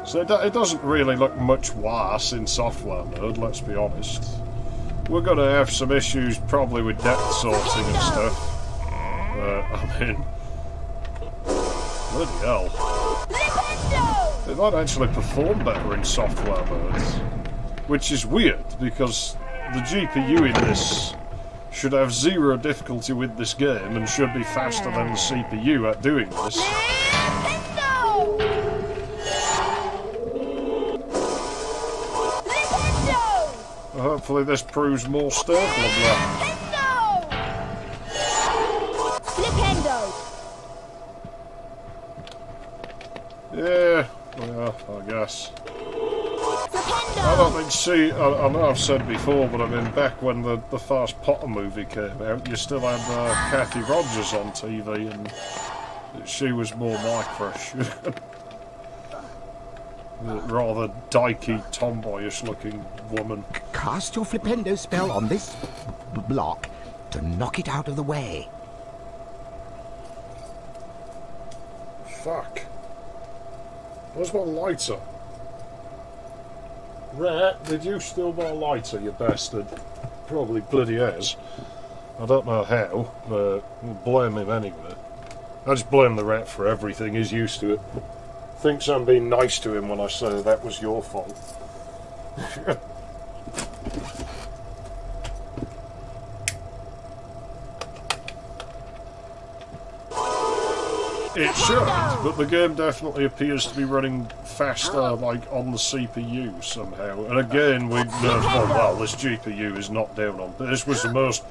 So it doesn't really look much worse in software mode, let's be honest. We're going to have some issues probably with depth sorting and stuff. I mean, bloody hell. It might actually perform better in software modes. Which is weird, because the GPU in this should have 0 difficulty with this game and should be faster than the CPU at doing this. Hopefully this proves more stable than that. Yeah, I guess. I don't think, see, I know I've said before, but I mean, back when the first Potter movie came out, you still had Kathy Rogers on TV, and she was more my crush. Rather dykey, tomboyish looking woman. Cast your Flippendo spell on this block to knock it out of the way. Fuck. Where's my lighter? Rat, did you steal my lighter, you bastard? Probably bloody has. I don't know how, but we'll blame him anyway. I just blame the rat for everything. He's used to it. Thinks I'm being nice to him when I say that was your fault. It should, but the game definitely appears to be running faster, like, on the CPU somehow. And again, we know full well this GPU is not down on. But this was the most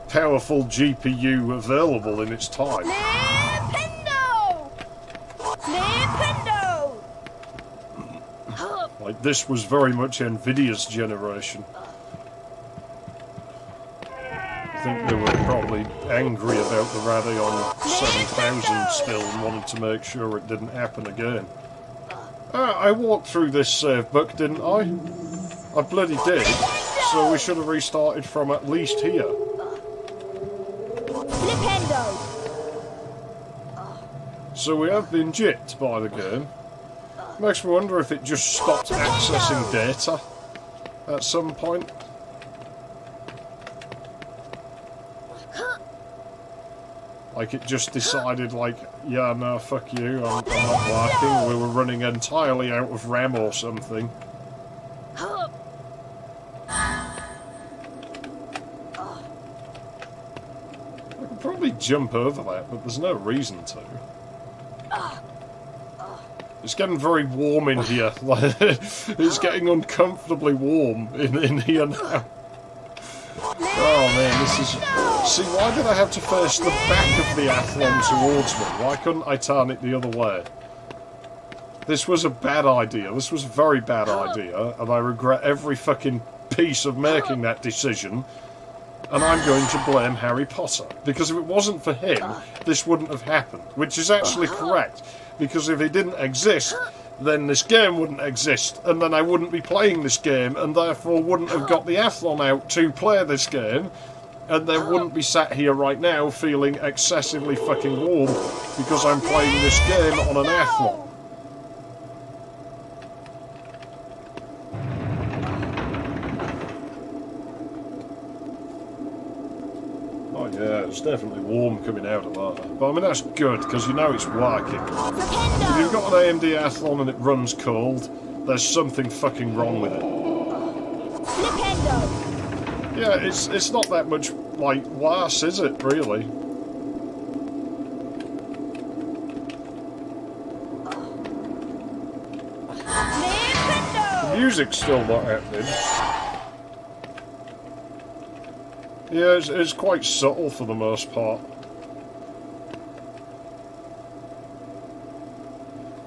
powerful GPU available in its time. Flippendo! Flippendo! Like, this was very much Nvidia's generation. I think they were probably angry about the Radeon 7000 still and wanted to make sure it didn't happen again. I walked through this save book, didn't I? I bloody did. So we should have restarted from at least here. Flippendo! So we have been gypped by the game. Makes me wonder if it just stopped accessing data at some point. Like, it just decided, like, yeah, no, fuck you, I'm not working. We were running entirely out of RAM or something. I could probably jump over that, but there's no reason to. It's getting very warm in here. It's getting uncomfortably warm in here now. Oh man, this is... See, why did I have to face the back of the athlon towards me? Why couldn't I turn it the other way? This was a bad idea. This was a very bad idea, and I regret every fucking piece of making that decision. And I'm going to blame Harry Potter. Because if it wasn't for him, this wouldn't have happened. Which is actually correct. Because if he didn't exist, then this game wouldn't exist. And then I wouldn't be playing this game, and therefore wouldn't have got the athlon out to play this game. And then wouldn't be sat here right now feeling excessively fucking warm because I'm playing this game on an athlon. Oh yeah, it's definitely warm coming out of that. But I mean, that's good, because you know it's working. If you've got an AMD Athlon and it runs cold, there's something fucking wrong with it. Yeah, it's not that much, like, worse, is it, really? The music's still not happening. Yeah, it's quite subtle for the most part.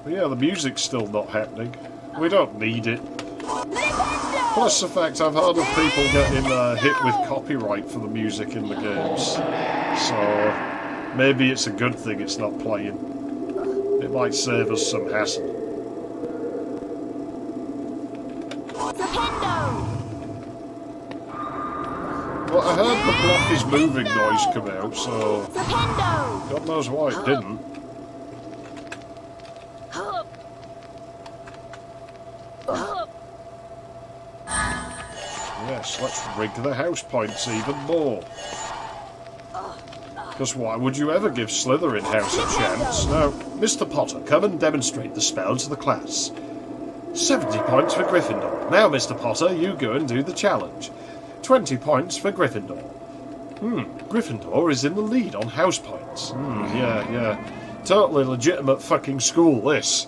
But yeah, the music's still not happening. We don't need it. Plus the fact I've heard of people getting hit with copyright for the music in the games. So maybe it's a good thing it's not playing. It might save us some hassle. Well, I heard the block is moving noise come out, so God knows why it didn't. Yes, let's rig the house points even more. Because why would you ever give Slytherin House a chance? Now, Mr. Potter, come and demonstrate the spell to the class. 70 points for Gryffindor. Now, Mr. Potter, you go and do the challenge. 20 points for Gryffindor. Gryffindor is in the lead on house points. Yeah. Totally legitimate fucking school, this.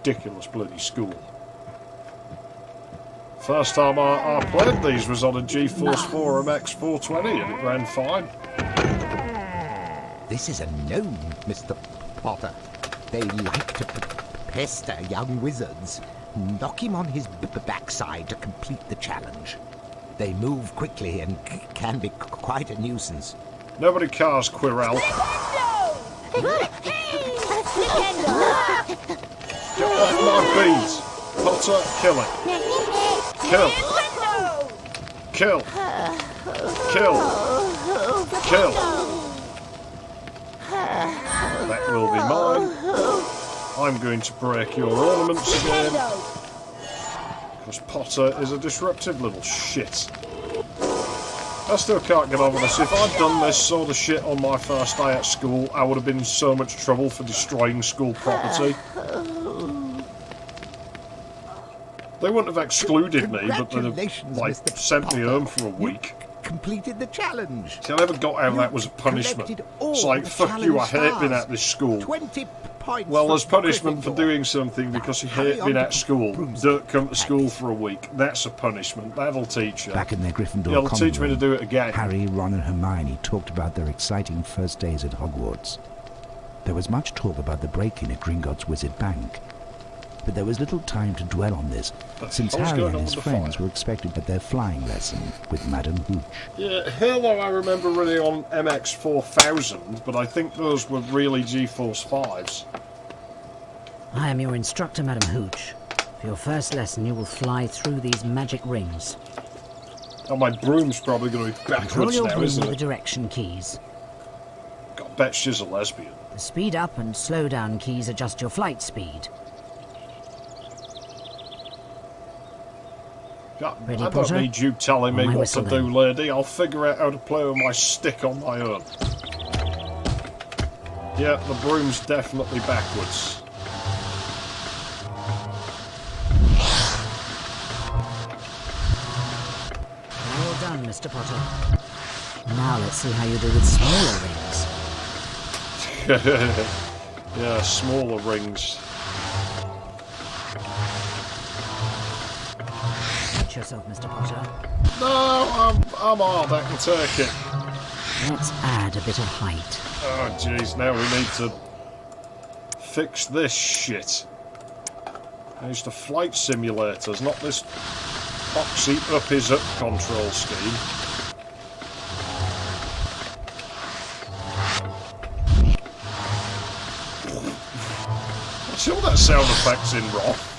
Ridiculous bloody school. First time I played these was on a GeForce 4 MX 420 and it ran fine. This is a gnome, Mr. Potter. They like to pester young wizards, knock him on his backside to complete the challenge. They move quickly and can be quite a nuisance. Nobody cares, Quirrell. Get off my bees! Potter, kill it. Kill. Kill. Kill. Kill. That will be mine. I'm going to break your ornaments again. Because Potter is a disruptive little shit. I still can't get over this. If I'd done this sort of shit on my first day at school, I would have been in so much trouble for destroying school property. They wouldn't have excluded me, but they'd have, like, sent me home for a week. Completed the challenge. See, I never got how that was a punishment. It's like, fuck you, I hate being at this school. 20 points. Well, as punishment for doing something because you hate being at school, don't come to school for a week. That's a punishment. That'll teach you. Back in their Gryffindor It'll common teach me to room, do it again. Harry, Ron and Hermione talked about their exciting first days at Hogwarts. There was much talk about the break-in at Gringotts Wizard Bank. But there was little time to dwell on this, since Harry and his friends were expected at their flying lesson with Madame Hooch. Yeah, Halo I remember running on MX4000, but I think those were really G-Force 5s. I am your instructor, Madame Hooch. For your first lesson, you will fly through these magic rings. Oh, my broom's probably going to be Control backwards your now, broom isn't with the it? direction keys. God, bet she's a lesbian. The speed up and slow down keys adjust your flight speed. God, Ready, I Potter? don't need you telling me On my what whistle, to do, then. lady. I'll figure out how to play with my stick on my own. Yeah, the broom's definitely backwards. Well done, Mr. Potter. Now let's see how you do with smaller rings. Yeah, smaller rings. Watch yourself, Mr. Potter. No, I'm hard. I can take it. Let's add a bit of height. Oh, jeez. Now we need to fix this shit. I used to flight simulators, not this Foxy up is up control scheme. See all that sound effects in Roth?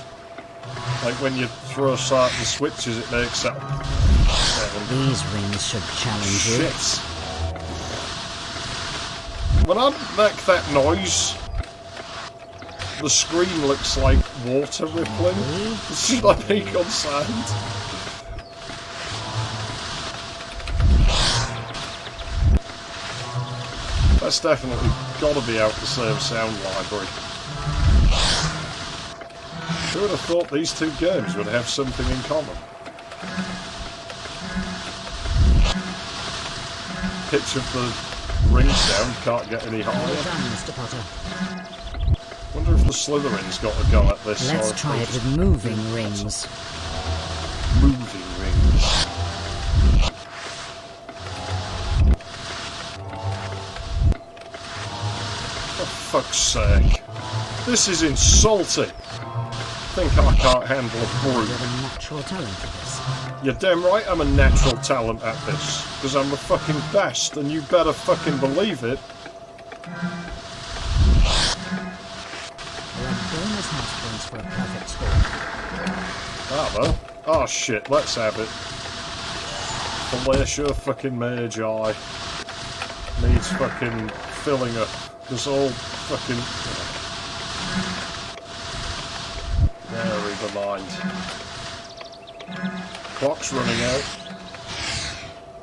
Like when you throw certain switches, it makes that sound. These rings should challenge you. Shit. When I make that noise, the screen looks like water rippling. Should I make on sound? That's definitely got to be out the same sound library. Who would have thought these two games would have something in common? Pitch of the ring sound can't get any higher. Well done, Mr. Potter. Wonder if the Slytherins got a go at this. Let's try it with moving rings. Moving rings. For fuck's sake. This is insulting. I think I can't handle a broom. You have a natural talent for this. You're damn right I'm a natural talent at this. Because I'm the fucking best, and you better fucking believe it. You'll have bonus house points for a perfect score. Ah, well. Oh shit, let's have it. Felicia fucking Magi needs fucking filling up. There's all fucking... Never mind. Clock's running out.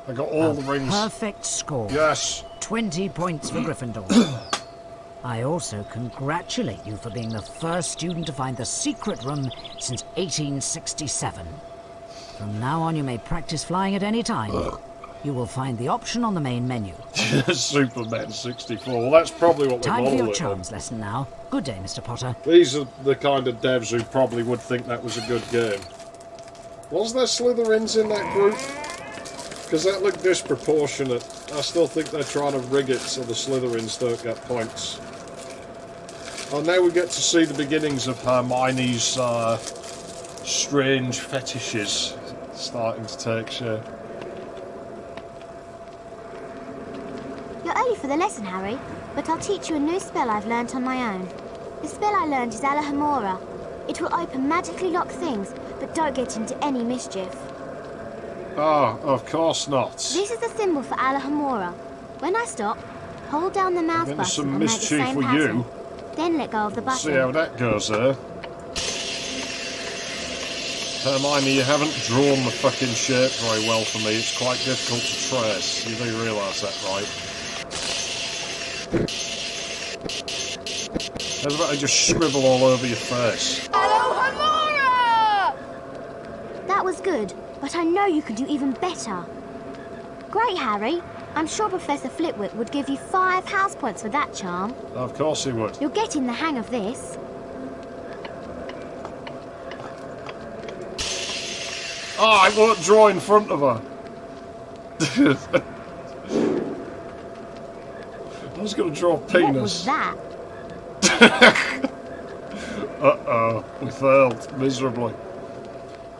I got all the rings. Perfect score. Yes. 20 points for Gryffindor. I also congratulate you for being the first student to find the secret room since 1867. From now on, you may practice flying at any time. You will find the option on the main menu. Superman 64. Well, that's probably what they Time for your modeled it on. charms lesson now. Good day, Mr. Potter. These are the kind of devs who probably would think that was a good game. Was there Slytherins in that group? Because that looked disproportionate. I still think they're trying to rig it so the Slytherins don't get points. Oh, now we get to see the beginnings of Hermione's strange fetishes starting to take shape. You're early for the lesson, Harry, but I'll teach you a new spell I've learnt on my own. The spell I learned is Alohomora. It will open magically locked things, but don't get into any mischief. Oh, of course not. This is the symbol for Alohomora. When I stop, hold down the mouse Into button some and make the mischief same with pattern. you. Then let go of the button. See how that goes there. Hermione, you haven't drawn the fucking shape very well for me. It's quite difficult to trace. You do realise that, right? How's about I just scribble all over your face? Alohomora! That was good, but I know you can do even better. Great, Harry. I'm sure Professor Flitwick would give you 5 house points for that charm. Of course he would. You're getting the hang of this. Oh, I won't draw in front of her. I was going to draw a penis. What was that? Uh-oh, we failed miserably.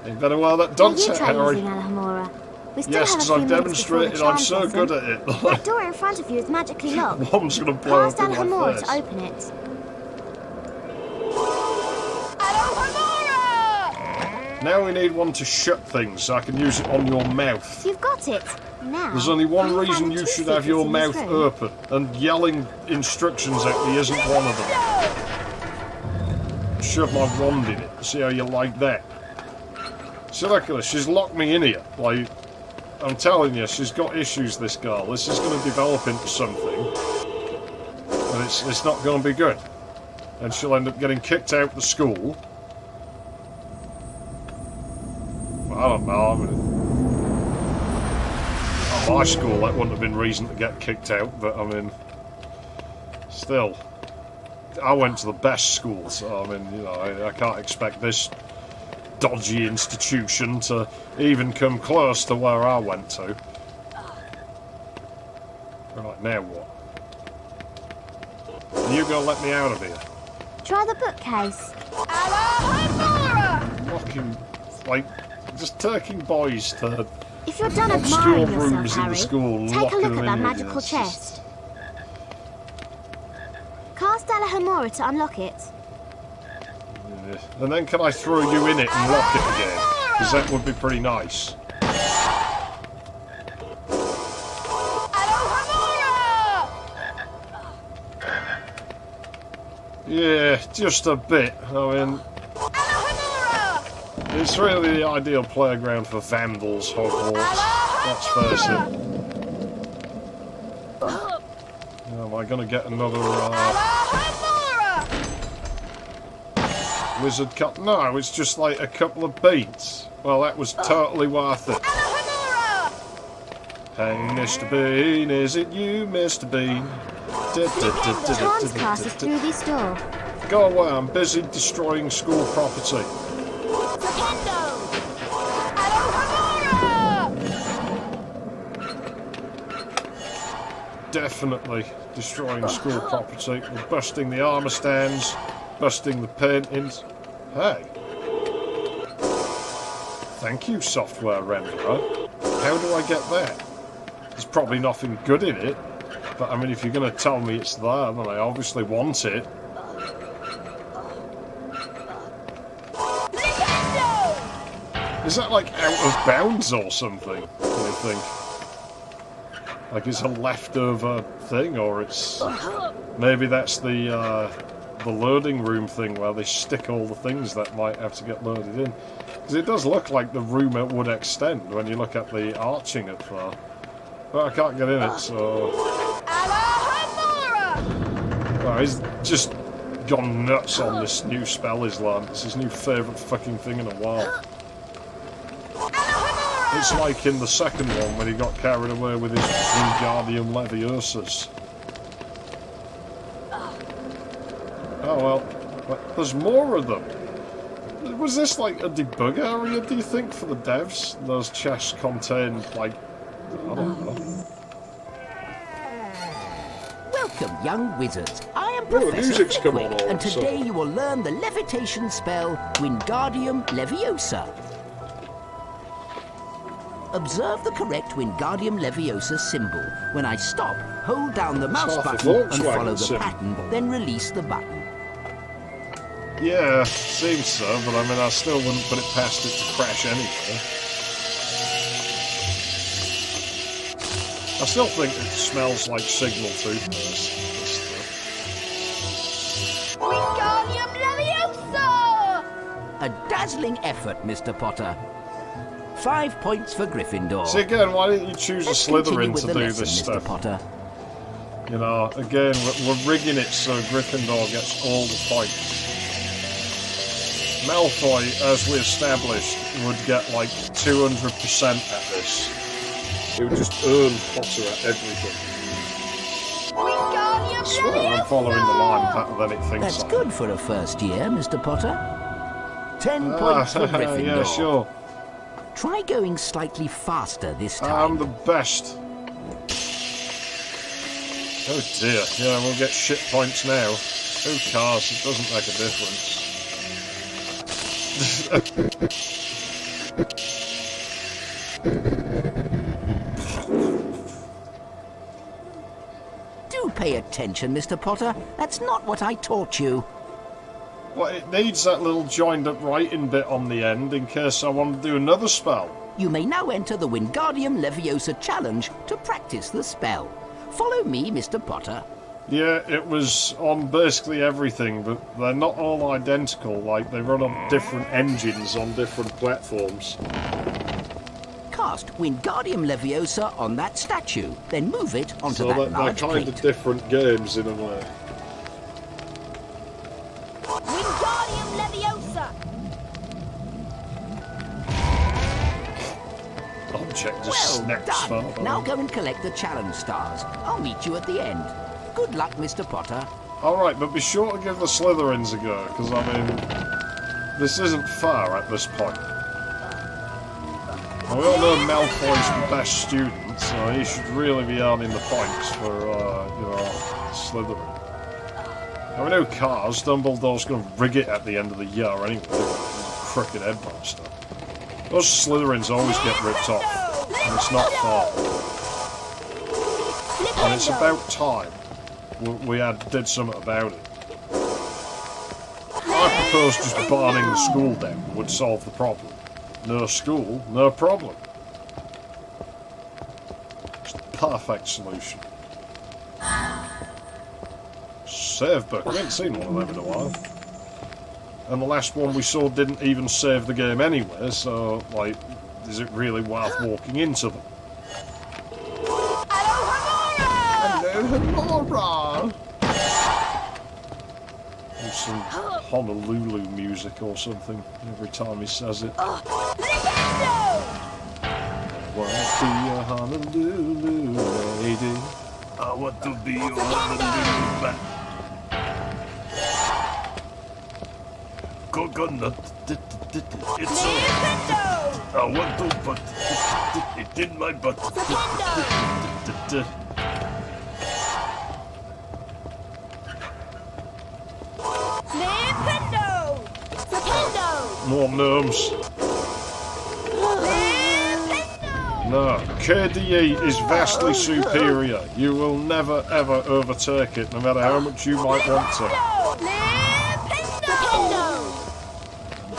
You better wear that dunce hat, Harry. Alohomora. We still Yes, have because a few I've minutes before the demonstrated I'm charm so lesson. good at it. That door in front of you is magically locked. One's going to blow Cast up in my Alohomora face. to open it. Now we need one to shut things so I can use it on your mouth. You've got it. Now. There's only one can you reason find the you two should have your secrets in mouth this room? open, and yelling instructions at me isn't one of them. Shove my wand in it. See how you like that? See, look at her. She's locked me in here. Like, I'm telling you, she's got issues, this girl. This is going to develop into something, and it's not going to be good. And she'll end up getting kicked out of school. I don't know. I mean, at my school, that wouldn't have been reason to get kicked out, but I mean, still, I went to the best school, so I mean, you know, I can't expect this dodgy institution to even come close to where I went to. Right, now what? Are you gonna let me out of here? Try the bookcase. Fucking, like, just taking boys to If you're done obscure admiring yourself, rooms in Harry, the school and take a locking look them at that in. magical It's just- chest. Cast Alohomora to unlock it. Yeah. And then can I throw you in it and lock it again? Because that would be pretty nice. Yeah, just a bit. I mean, it's really the ideal playground for vandals, Hogwarts. Let's face it. Am I going to get another wizard cut? No, it's just like a couple of beats. Well, that was totally worth it. Hey, Mr. Bean, is it you, Mr. Bean? Charms cast is through this door. Go away, I'm busy destroying school property. Definitely destroying school property. We're busting the armour stands, busting the paintings. Hey. Thank you, software renderer. How do I get that? There's probably nothing good in it. But I mean, if you're going to tell me it's there, then I obviously want it. Is that like out of bounds or something, do you think? Like it's a leftover thing, or it's... Maybe that's the loading room thing where they stick all the things that might have to get loaded in. Because it does look like the room would extend when you look at the arching up there. But I can't get in it, so... Oh, he's just gone nuts on this new spell he's learned. It's his new favourite fucking thing in a while. It's like in the second one when he got carried away with his Wingardium Leviosas. Oh well, but there's more of them. Was this like a debug area, do you think, for the devs? Those chests contain, like, I don't know. Welcome, young wizards. I am Oh, the Professor music's come on Flitwick, all and of a today sudden. you will learn the levitation spell Wingardium Leviosa. Observe the correct Wingardium Leviosa symbol. When I stop, hold down the mouse half a button and Volkswagen follow the symbol. pattern, then release the button. Yeah, seems so, but I mean, I still wouldn't put it past it to crash anyway. I still think it smells like signal toothpaste. Wingardium Leviosa! A A dazzling effort, Mr. Potter. 5 points for Gryffindor. See, again, why didn't you choose a Slytherin to do lesson, this Mr. stuff? Potter. You know, again, we're rigging it so Gryffindor gets all the points. Malfoy, as we established, would get like 200% at this. He would just earn Potter at everything. I swear I'm following the line better than it thinks That's I am. good for a first year, Mr. Potter. 10 points for Gryffindor. Yeah, sure. Try going slightly faster this time. I'm the best. Oh dear, yeah, we'll get shit points now. Who cares? It doesn't make a difference. Do pay attention, Mr. Potter. That's not what I taught you. Well, it needs that little joined up writing bit on the end in case I want to do another spell. You may now enter the Wingardium Leviosa challenge to practice the spell. Follow me, Mr. Potter. Yeah, it was on basically everything, but they're not all identical. Like, they run on different engines on different platforms. Cast Wingardium Leviosa on that statue, then move it onto So that they're large kind plate. of different games in a way. Wingardium Leviosa! Object just Well snaps done. far Now below. go and collect the challenge stars. I'll meet you at the end. Good luck, Mr. Potter. Alright, but be sure to give the Slytherins a go, because, I mean, this isn't fair at this point. Now, we all know Malfoy's the best student, so he should really be earning the points for, you know, Slytherin. Now, we know cars, Dumbledore's going to rig it at the end of the year anyway. He's a crooked headmaster. Those Slytherins always get ripped off, and it's not fair. And it's about time we did something about it. I propose just barring the school down would solve the problem. No school, no problem. It's the perfect solution. Save book. We haven't seen one of them in a while. And the last one we saw didn't even save the game anyway, so, like, is it really worth walking into them? Hello, Hamora! There's some Honolulu music or something every time he says it. I want to be a Honolulu lady. I want to be a Honolulu man. Coconut. It's so. I want to put it in my butt. More gnomes. No, KDE is vastly superior. You will never ever overtake it, no matter how much you might want to.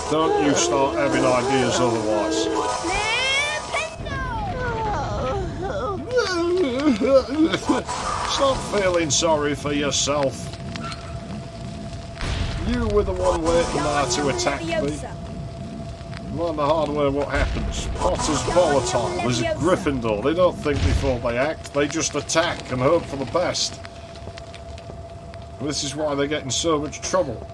Don't you start having ideas otherwise. Stop feeling sorry for yourself. You were the one waiting there to attack me. Learn the hard way what happens. Potter's volatile. There's a Gryffindor. They don't think before they act. They just attack and hope for the best. This is why they get in so much trouble.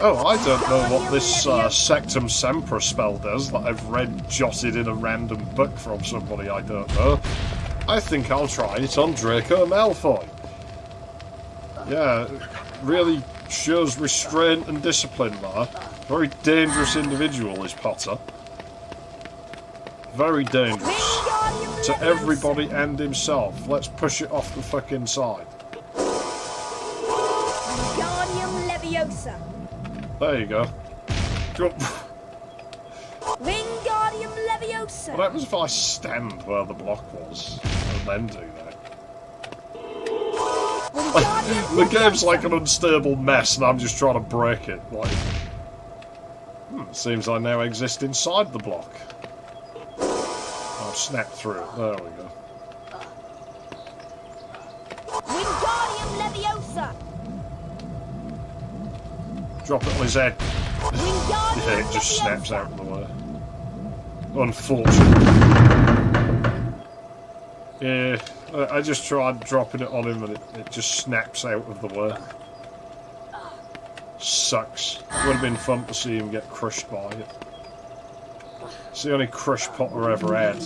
Oh, I don't know what this Sectum Sempra spell does that I've read jotted in a random book from somebody I don't know. I think I'll try it on Draco Malfoy. Yeah, really shows restraint and discipline there. Very dangerous individual is Potter. Very dangerous. To everybody and himself. Let's push it off the fucking side. Wingardium Leviosa. There you go. Wingardium Leviosa. What happens if I stand where the block was and then do that? The game's like an unstable mess and I'm just trying to break it. Like, seems I now exist inside the block. I've snapped through it. There we go. Wingardium Leviosa. Drop it on his head. Yeah, it just snaps out of the way. Unfortunately. Yeah, I just tried dropping it on him and it just snaps out of the way. Sucks. Would have been fun to see him get crushed by it. It's the only crush Potter ever had.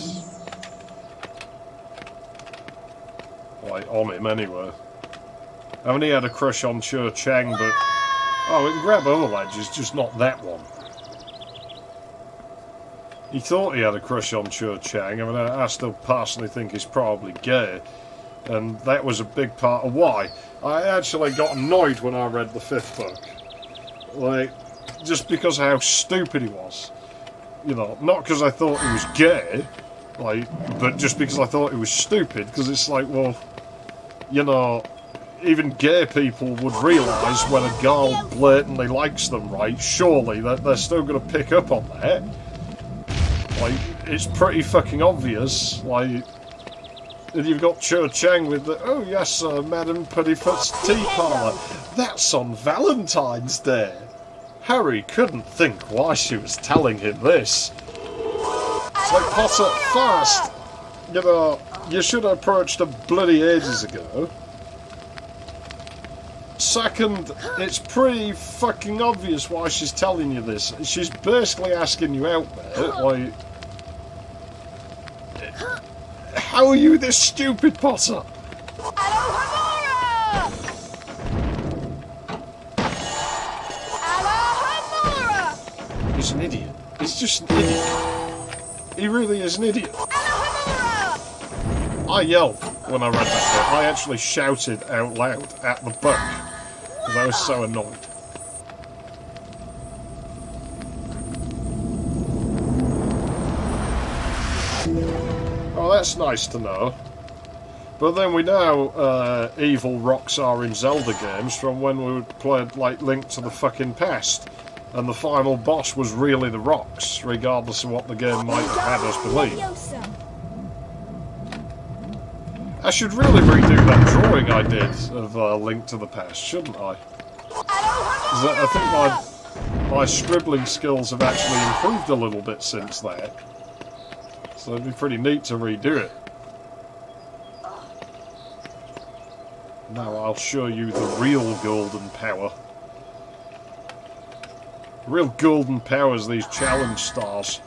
Like, on him anyway. I mean, he had a crush on Cho Chang, but... Oh, we can grab other ledges, just not that one. He thought he had a crush on Cho Chang. I mean, I still personally think he's probably gay. And that was a big part of why. I actually got annoyed when I read the 5th book. Like, just because of how stupid he was. You know, not because I thought he was gay, like, but just because I thought he was stupid, because it's like, well, you know, even gay people would realise when a girl blatantly likes them, right? Surely they're still going to pick up on that. Like, it's pretty fucking obvious, like, and you've got Cho Chang with the, oh yes, Madam Puddifoot's tea parlour. That's on Valentine's Day. Harry couldn't think why she was telling him this. It's like, Potter, first, you know, you should have approached her bloody ages ago. Second, it's pretty fucking obvious why she's telling you this. She's basically asking you out there, like... How are you this stupid, Potter? He's an idiot. He's just an idiot. He really is an idiot. I yelled when I read that bit. I actually shouted out loud at the book because I was so annoyed. Oh, that's nice to know. But then we know evil rocks are in Zelda games from when we played like Link to the fucking Past. And the final boss was really the rocks, regardless of what the game might have had us believe. I should really redo that drawing I did of Link to the Past, shouldn't I? I think my scribbling skills have actually improved a little bit since that. So it'd be pretty neat to redo it. Now I'll show you the real golden power. Real golden powers, these challenge stars.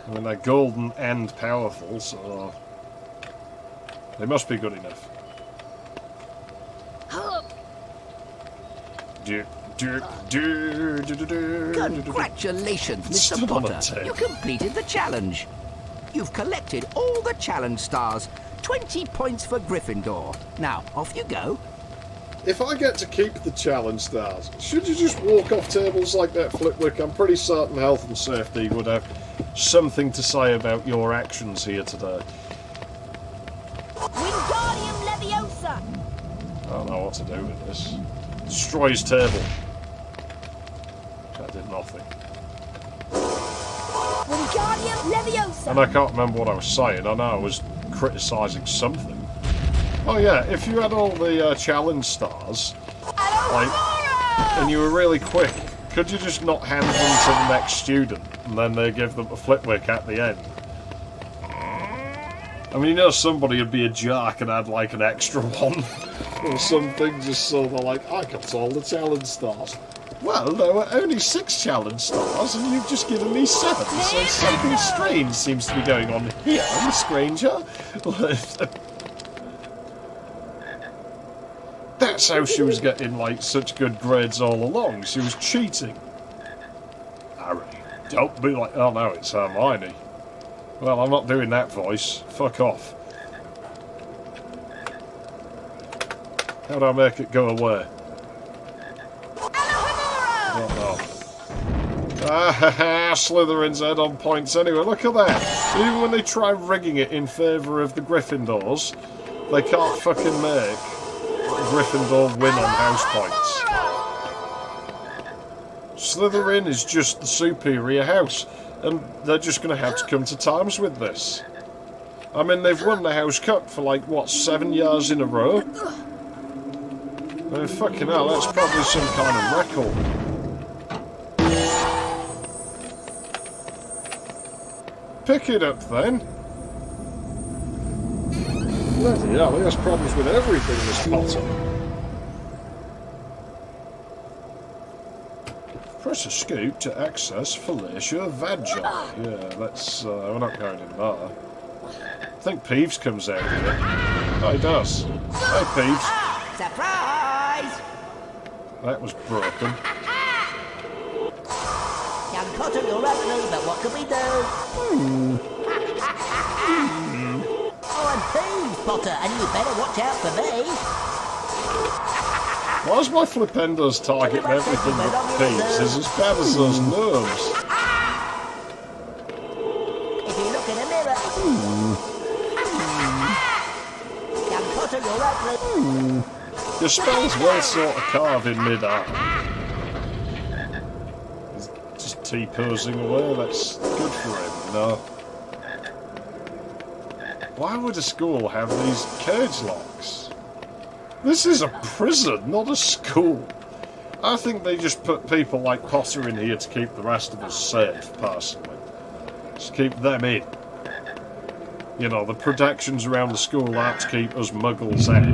I mean, they're golden and powerful, so they must be good enough. Congratulations, Mr. Potter. You completed the challenge. You've collected all the challenge stars. 20 points for Gryffindor. Now, off you go. If I get to keep the challenge stars, should you just walk off tables like that, Flipwick? I'm pretty certain health and safety would have something to say about your actions here today. Wingardium Leviosa! I don't know what to do with this. Destroy his table. That did nothing. Wingardium Leviosa! And I can't remember what I was saying. I know I was criticising something. Oh yeah, if you had all the challenge stars, like, and you were really quick, could you just not hand them to the next student, and then they give them a Flipwick at the end? I mean, you know somebody would be a jerk and add, like, an extra one, or something, just so they're like, I got all the challenge stars. Well, there were only 6 challenge stars, and you've just given me 7, so something strange seems to be going on here, Miss Granger. That's how she was getting, like, such good grades all along. She was cheating. Harry, don't be like... Oh, no, it's Hermione. Well, I'm not doing that voice. Fuck off. How do I make it go away? I don't know. Ah, Slytherin's head on points anyway. Look at that. Even when they try rigging it in favour of the Gryffindors, they can't fucking make Gryffindor win on house points. Slytherin is just the superior house, and they're just going to have to come to terms with this. I mean, they've won the House Cup for, like, what, 7 years in a row? I mean, fucking hell, that's probably some kind of record. Pick it up then. Bloody hell, he has problems with everything, this Potter. Press escape to access Felicia Vagi. Yeah, that's... we're not going in there. I think Peeves comes out here. Oh, he does. Hey, Peeves. Surprise! That was broken. Young Potter, you're ugly, but what can we do? Oh, I'm Peeves, Potter, and you better watch out for me. Why's my Flippendo's targeting everything but Peeves? Is as bad as those gnomes. If you look in a mirror... Young Potter, you're ugly. Your spell's well sort of carved in mid-air. He's just T-posing away, that's good for him, you know. Why would a school have these cage locks? This is a prison, not a school. I think they just put people like Potter in here to keep the rest of us safe, personally. Just keep them in. You know, the protections around the school aren't to keep us muggles out.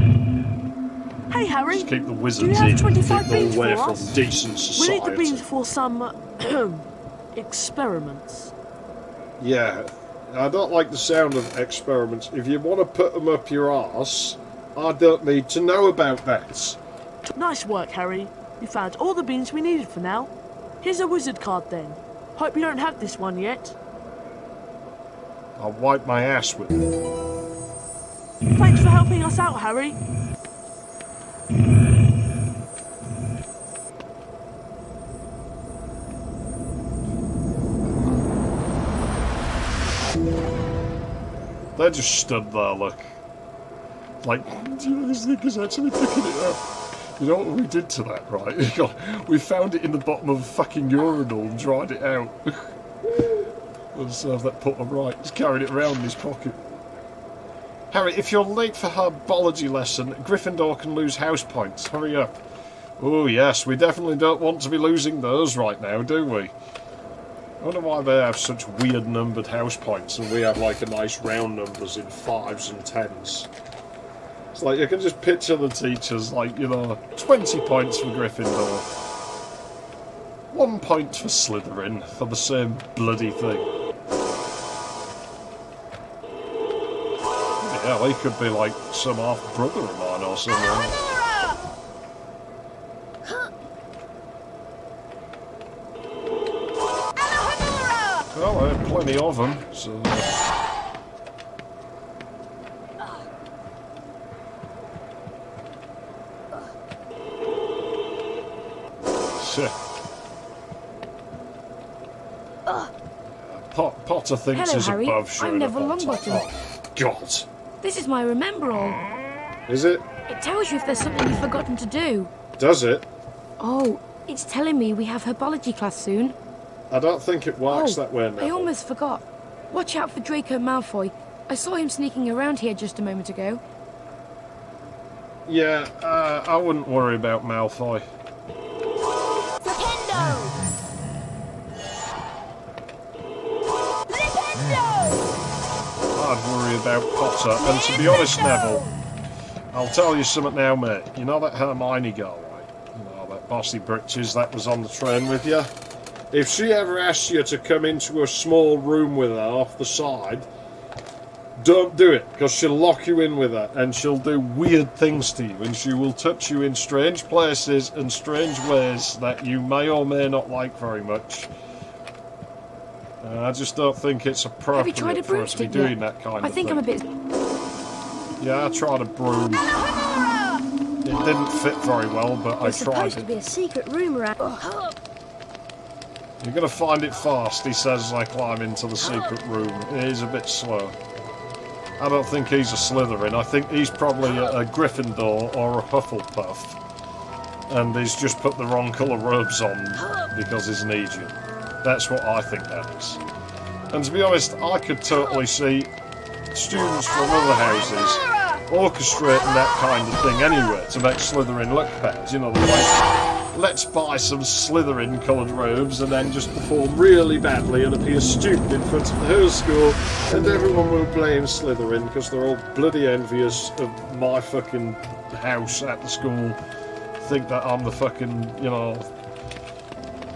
Hey, Harry. Just keep the Do you wizards have in. 25 Keep beans them away for from us? decent We society. need the beans for some experiments. Yeah, I don't like the sound of experiments. If you want to put them up your arse, I don't need to know about that. Nice work, Harry. We found all the beans we needed for now. Here's a wizard card then. Hope you don't have this one yet. I'll wipe my ass with it. Thanks for helping us out, Harry. They just stood there, look. Like, do you know this thing is actually picking it up? You know what we did to that, right? We found it in the bottom of a fucking urinal and dried it out. Let's have that put on right. He's carried it around in his pocket. Harry, if you're late for Herbology Lesson, Gryffindor can lose house points. Hurry up. Oh, yes, we definitely don't want to be losing those right now, do we? I wonder why they have such weird numbered house points and we have like a nice round numbers in 5s and 10s. It's like you can just picture the teachers like, you know, 20 points for Gryffindor. 1 point for Slytherin for the same bloody thing. Yeah, he could be like some half-brother of mine or something. Well, I have plenty of them, so... Potter thinks Hello, he's Harry. above showing I'm Neville up on top. Longbottom. Oh, God. This is my remember-all. Is it? It tells you if there's something you've forgotten to do. Does it? Oh, it's telling me we have herbology class soon. I don't think it works that way now. I almost forgot. Watch out for Draco Malfoy. I saw him sneaking around here just a moment ago. Yeah, I wouldn't worry about Malfoy. Flippendo! I'd worry about Potter, and to be honest, Neville, I'll tell you something now, mate. You know that Hermione girl, right? You know, that bossy britches that was on the train with you? If she ever asks you to come into a small room with her off the side, don't do it, because she'll lock you in with her, and she'll do weird things to you, and she will touch you in strange places and strange ways that you may or may not like very much. I just don't think it's appropriate Have you tried a for us to be broomstick doing yet? that kind I of think thing. I'm a bit... Yeah, I tried a broom. It didn't fit very well, but There's I tried supposed to it. be a secret room around... You're going to find it fast, he says as I climb into the secret room. It is a bit slow. I don't think he's a Slytherin. I think he's probably a Gryffindor or a Hufflepuff. And he's just put the wrong colour robes on because he's an idiot. That's what I think that is. And to be honest, I could totally see students from other houses orchestrating that kind of thing anyway to make Slytherin look bad. You know, the way let's buy some Slytherin-coloured robes and then just perform really badly and appear stupid in front of the whole school, and everyone will blame Slytherin because they're all bloody envious of my fucking house at the school, think that I'm the fucking, you know...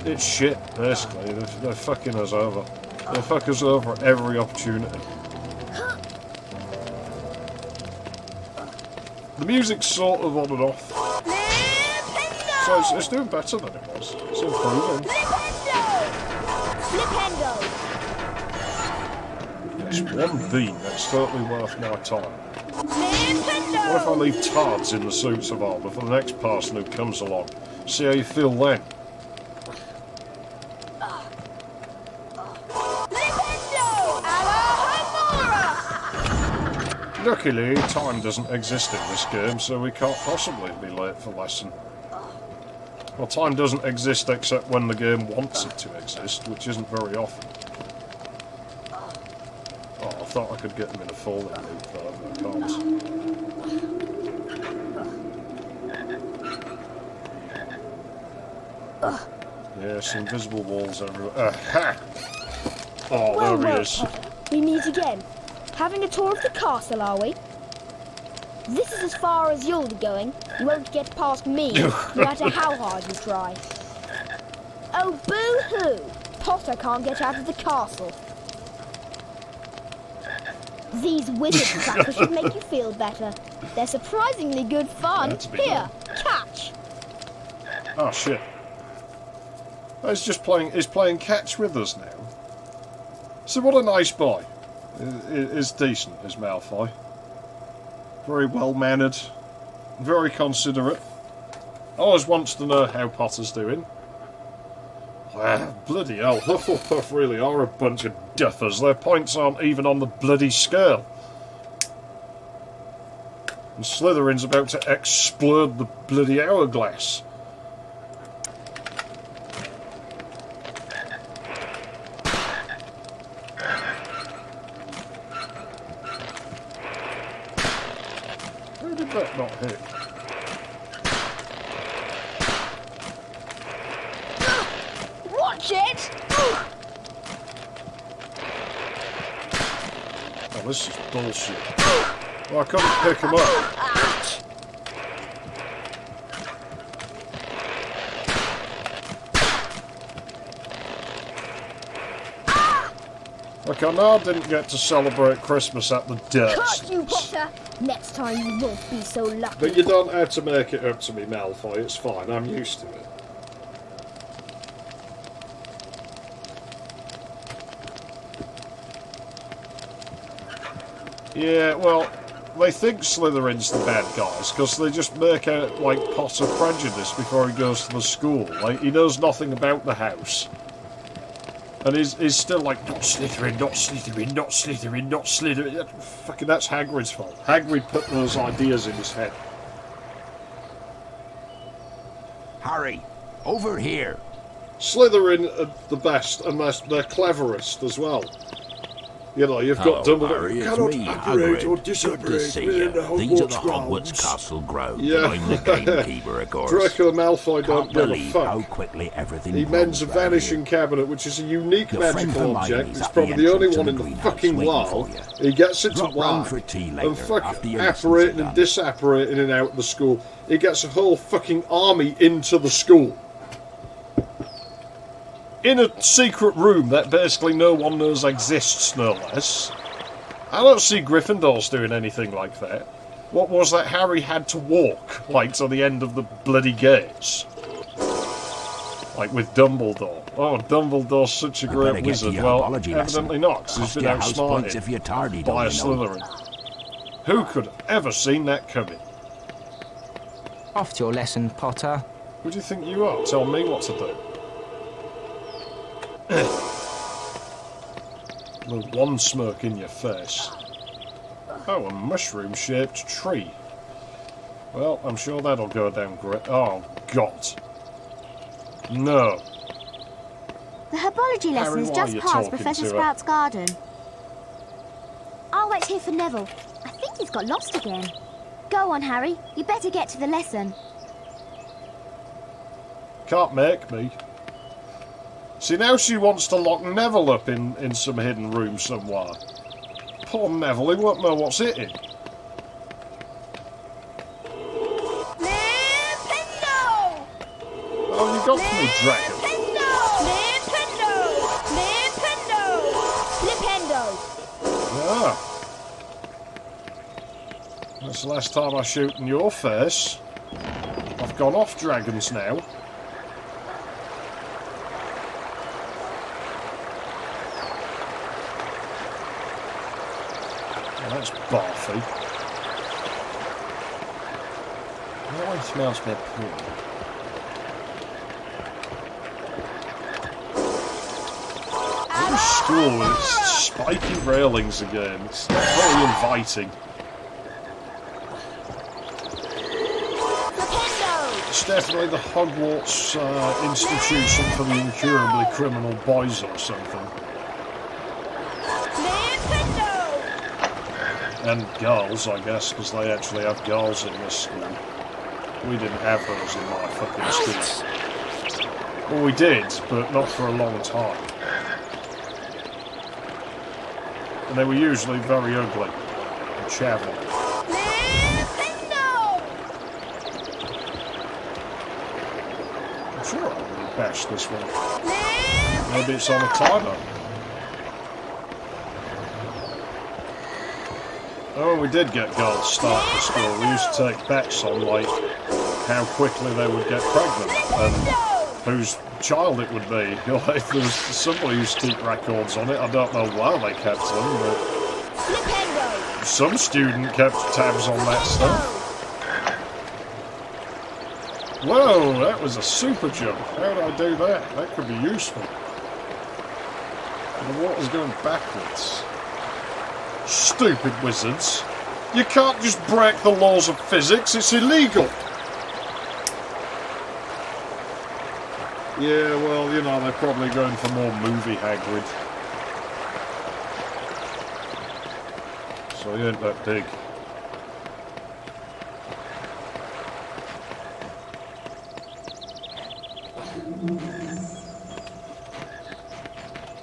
It's shit, basically. They're fucking us over. They fuck us over at every opportunity. The music's sort of on and off. So it's doing better than it was. It's improving. Flippendo! It's one bean that's totally worth my time. What if I leave tards in the suits of armour for the next person who comes along? See how you feel then. Luckily, time doesn't exist in this game, so we can't possibly be late for lesson. Well, time doesn't exist except when the game wants it to exist, which isn't very often. Oh, I thought I could get them in a falling loop, but I can't. Yes, invisible walls everywhere. Aha! Oh, Well, there he is. We meet again. Having a tour of the castle, are we? This is as far as you'll be going. You won't get past me, no matter how hard you try. Oh, boo-hoo! Potter can't get out of the castle. These wizard crackers should make you feel better. They're surprisingly good fun. Here, catch! Oh, shit. He's just playing. He's playing catch with us now. So what a nice boy. Is decent, is Malfoy. Very well mannered, very considerate. Always wants to know how Potter's doing. Wow, bloody hell, Hufflepuff really are a bunch of duffers. Their points aren't even on the bloody scale. And Slytherin's about to explode the bloody hourglass. Where did that not hit? Watch it! Oh, this is bullshit. Well, I couldn't pick him up. Look, I know I didn't get to celebrate Christmas at the Durst. Cut you, Potter! Next time you won't be so lucky. But you don't have to make it up to me, Malfoy. It's fine. I'm used to it. Yeah, well, they think Slytherin's the bad guys because they just make out like Potter prejudice before he goes to the school. Like, he knows nothing about the house. And he's still like, not Slytherin, not Slytherin, not Slytherin, not Slytherin. Fucking, that's Hagrid's fault. Hagrid put those ideas in his head. Harry, over here. Slytherin are the best, and they're cleverest as well. You know, you've got Dumbledore. Harry, You it's cannot me, operate or Hagrid. disoperate Good to see within you. the Hogwarts These are the grounds. Hogwarts Castle grounds. Yeah. I'm the gamekeeper, of course. Draco Malfoy don't Can't give a believe fuck. how quickly everything He mends a grows round vanishing cabinet, which is a unique Your friend magical Hermione object. is It's at the probably the only entrance one of in the the greenhouse fucking waiting world. for you. He gets it to Drop round work for tea and later, fucking after your lessons are apparating and done. disapparating in and out of the school. He gets a whole fucking army into the school. In a secret room that basically no one knows exists, no less. I don't see Gryffindors doing anything like that. What was that Harry had to walk, like, to the end of the bloody gates? Like with Dumbledore. Oh, Dumbledore's such a I better great get to wizard. your Well, Herbology evidently lesson. not, 'cause he's Cost been you house points if you're outsmarted tardy, by a don't you know? Slytherin. Who could have ever seen that coming? Off to your lesson, Potter. Who do you think you are? Tell me what to do. With one smirk in your face. Oh, a mushroom-shaped tree. Well, I'm sure that'll go down great. Oh, God. No. The herbology lesson Harry, is why just are you past talking Professor to her? Sprout's garden. I'll wait here for Neville. I think he's got lost again. Go on, Harry. You better get to the lesson. Can't make me. See, now she wants to lock Neville up in some hidden room somewhere. Poor Neville, he won't know what's hitting. Flippendo! Oh, you got me, Draco. Ah. That's the last time I shoot in your face. I've gone off dragons now. Oh, that's barfy. That one smells a bit poor. School, it's spiky railings again. It's not very inviting. It's definitely the Hogwarts Institution for the Incurably Criminal Boys or something. And girls, I guess, because they actually have girls in this school. We didn't have those in my fucking school. Well, we did, but not for a long time. And they were usually very ugly and chavvy. I'm sure I already bashed this one. Maybe it's on a timer. Oh, we did get girls start the school. We used to take bets on, like, how quickly they would get pregnant and whose child it would be. Like, there was somebody who used to keep records on it. I don't know why they kept them, but some student kept tabs on that stuff. Whoa, that was a super jump. How did I do that? That could be useful. The water's going backwards. Stupid wizards. You can't just break the laws of physics, it's illegal. Yeah, well, you know, they're probably going for more movie Hagrid. So he ain't that big.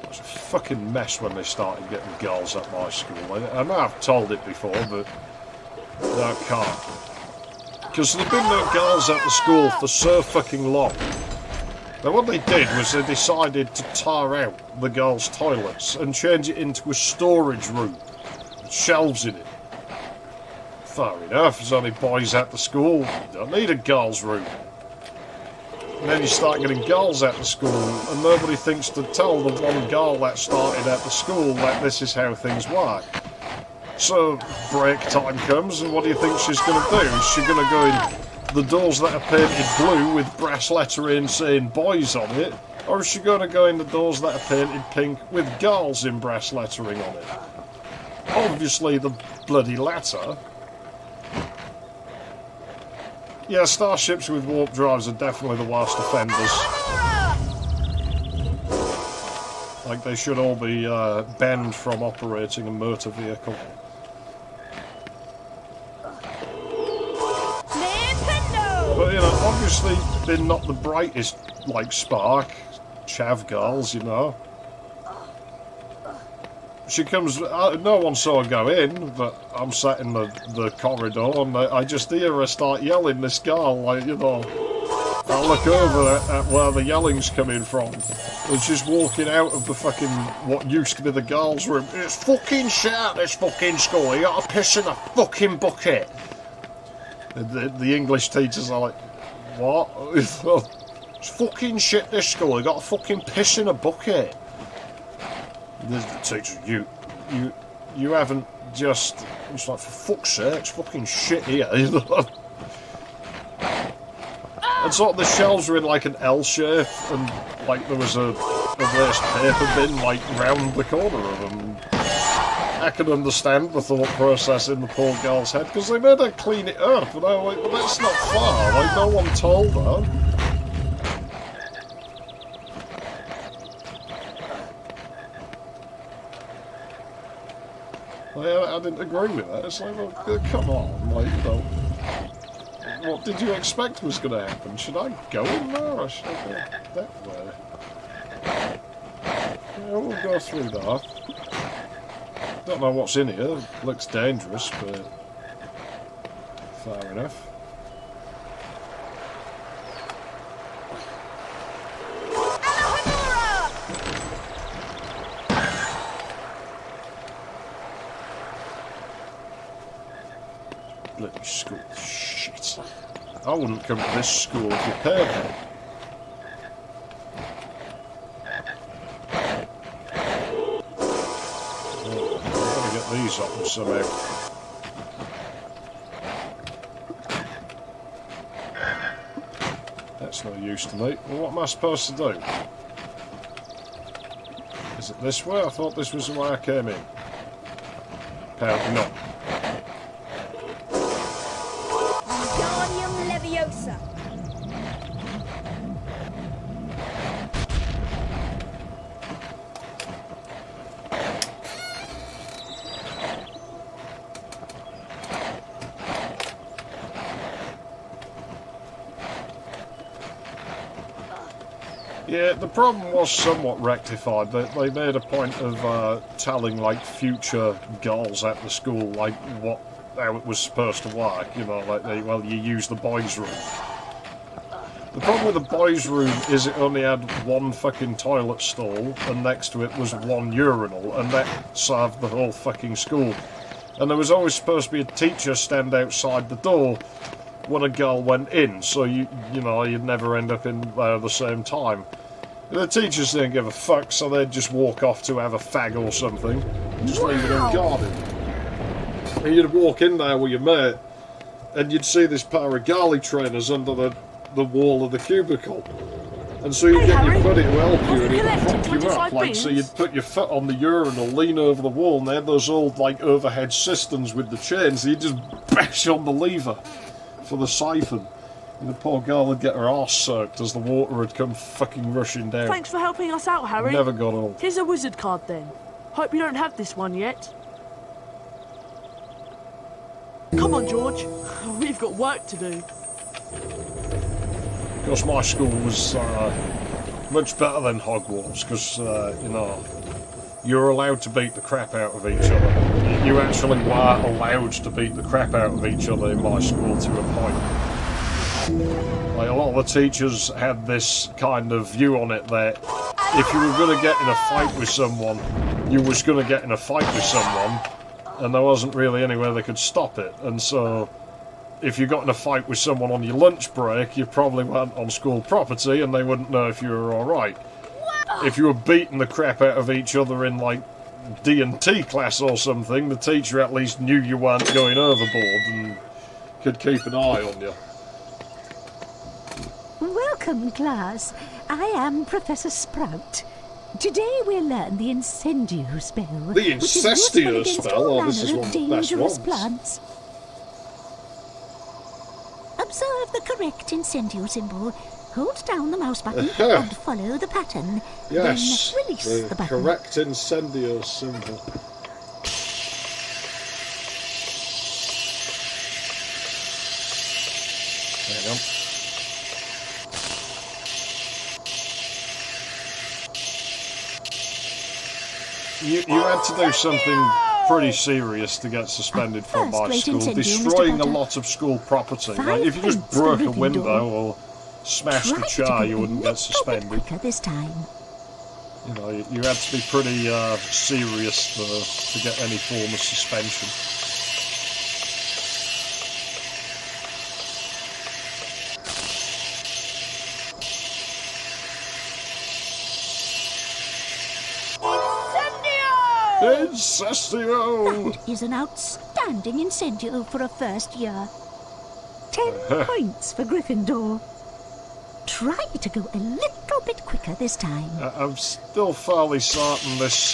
It was a fucking mess when they started getting girls at my school. I know I've told it before, but I can't. Because there've been no girls at the school for so fucking long. Now what they did was they decided to tar out the girls' toilets and change it into a storage room with shelves in it. Fair enough, there's only boys at the school, you don't need a girls' room. And then you start getting girls at the school and nobody thinks to tell the one girl that started at the school that this is how things work. So break time comes and what do you think she's going to do? Is she going to go in the doors that are painted blue with brass lettering saying boys on it, or is she going to go in the doors that are painted pink with girls in brass lettering on it? Obviously the bloody latter. Yeah, starships with warp drives are definitely the worst offenders. Like they should all be banned from operating a motor vehicle. But, you know, obviously they're not the brightest, like, spark, chav girls, you know. She comes, no one saw her go in, but I'm sat in the corridor and I just hear her start yelling, this girl, like, you know. I look over at where the yelling's coming from. And she's walking out of the fucking, what used to be the girls' room. It's fucking shit at this fucking school, you gotta piss in a fucking bucket. The English teachers are like, what? It's fucking shit this school, you got to fucking piss in a bucket. The teacher, you haven't just, it's like, for fuck's sake, it's fucking shit here. And sort of the shelves were in like an L shape and like there was a waste paper bin like round the corner of them. I can understand the thought process in the poor girl's head, because they made her clean it up, and I'm like, well, that's not fair, like, no one told her. I didn't agree with that. It's like, well, come on, like, you know, What did you expect was going to happen? Should I go in there or should I go that way? Yeah, we'll go through that. Don't know what's in here. It looks dangerous, but fair enough. Bloody school shit. I wouldn't come to this school if you paid me. Oh, I've got to get these off somehow. That's no use to me. Well, what am I supposed to do? Is it this way? I thought this was the way I came in. Apparently not. Wingardium Leviosa. Yeah, the problem was somewhat rectified. They made a point of telling like future girls at the school like how it was supposed to work. You know, like you use the boys' room. The problem with the boys' room is it only had one fucking toilet stall, and next to it was one urinal, and that served the whole fucking school. And there was always supposed to be a teacher stand outside the door when a girl went in, so you know you'd never end up in there at the same time. The teachers didn't give a fuck, so they'd just walk off to have a fag or something, just leave it unguarded. And you'd walk in there with your mate, and you'd see this pair of garly trainers under the wall of the cubicle. And so you'd get your buddy to help you, and he'd prop you up, like, so you'd put your foot on the urinal, lean over the wall, and they had those old, like, overhead cisterns with the chains, so you'd just bash on the lever for the siphon. And the poor girl would get her arse soaked as the water would come fucking rushing down. Thanks for helping us out, Harry. Never got old. Here's a wizard card then. Hope you don't have this one yet. Come on, George. We've got work to do. Of course, my school was much better than Hogwarts, because, you know, you were allowed to beat the crap out of each other. You actually were allowed to beat the crap out of each other in my school to a point. Like, a lot of the teachers had this kind of view on it that if you were going to get in a fight with someone, you was going to get in a fight with someone, and there wasn't really anywhere they could stop it. And so, if you got in a fight with someone on your lunch break, you probably weren't on school property, and they wouldn't know if you were alright. If you were beating the crap out of each other in, like, D&T class or something, the teacher at least knew you weren't going overboard and could keep an eye on you. Welcome, class. I am Professor Sprout. Today we'll learn the Incendio spell. The Incendio spell? Oh, this is one of the best ones. Plants. Observe the correct Incendio symbol. Hold down the mouse button and follow the pattern. Yes, then release the button. Correct Incendio symbol. There you go. You had to do something pretty serious to get suspended from my school. Destroying a lot of school property. Like, if you just broke a window or smashed a chair, you wouldn't get suspended. This time. You know, you had to be pretty serious to get any form of suspension. Incendio! That is an outstanding Incendio for a first year. 10 points for Gryffindor. Try to go a little bit quicker this time. I'm still fairly certain this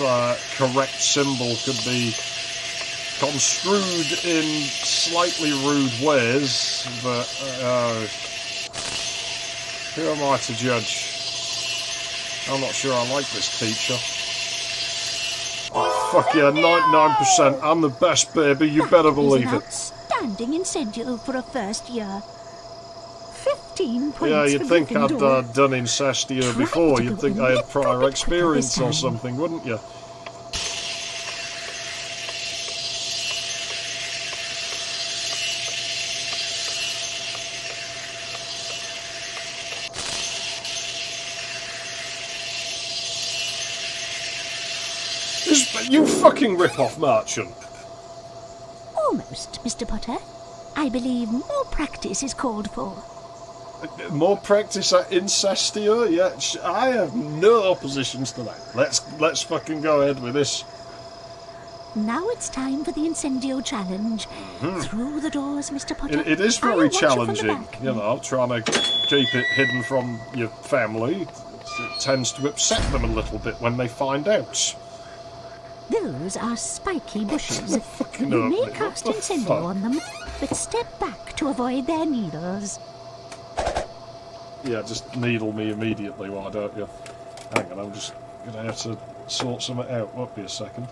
correct symbol could be construed in slightly rude ways, but who am I to judge? I'm not sure I like this teacher. Oh, fuck yeah, 99%. I'm the best, baby. You better believe it. Outstanding Incendio for a first year. 15 points Yeah, you'd for think I'd Gryffindor. done Incestia before. You'd think I had prior experience or something, wouldn't you? You fucking rip-off merchant. Almost, Mr. Potter. I believe more practice is called for. More practice at Incestia? Yeah, I have no oppositions to that. Let's fucking go ahead with this. Now it's time for the Incendio challenge. Through the doors, Mr. Potter. It is I'll very watch you from the challenging, back. you know, trying to keep it hidden from your family. It tends to upset them a little bit when they find out. Those are spiky bushes. Fucking You up, may mate. cast What the Incendio fuck? on them, but step back to avoid their needles. Yeah, just needle me immediately, why don't you? Hang on, I'm just going to have to sort something out. Won't be a second.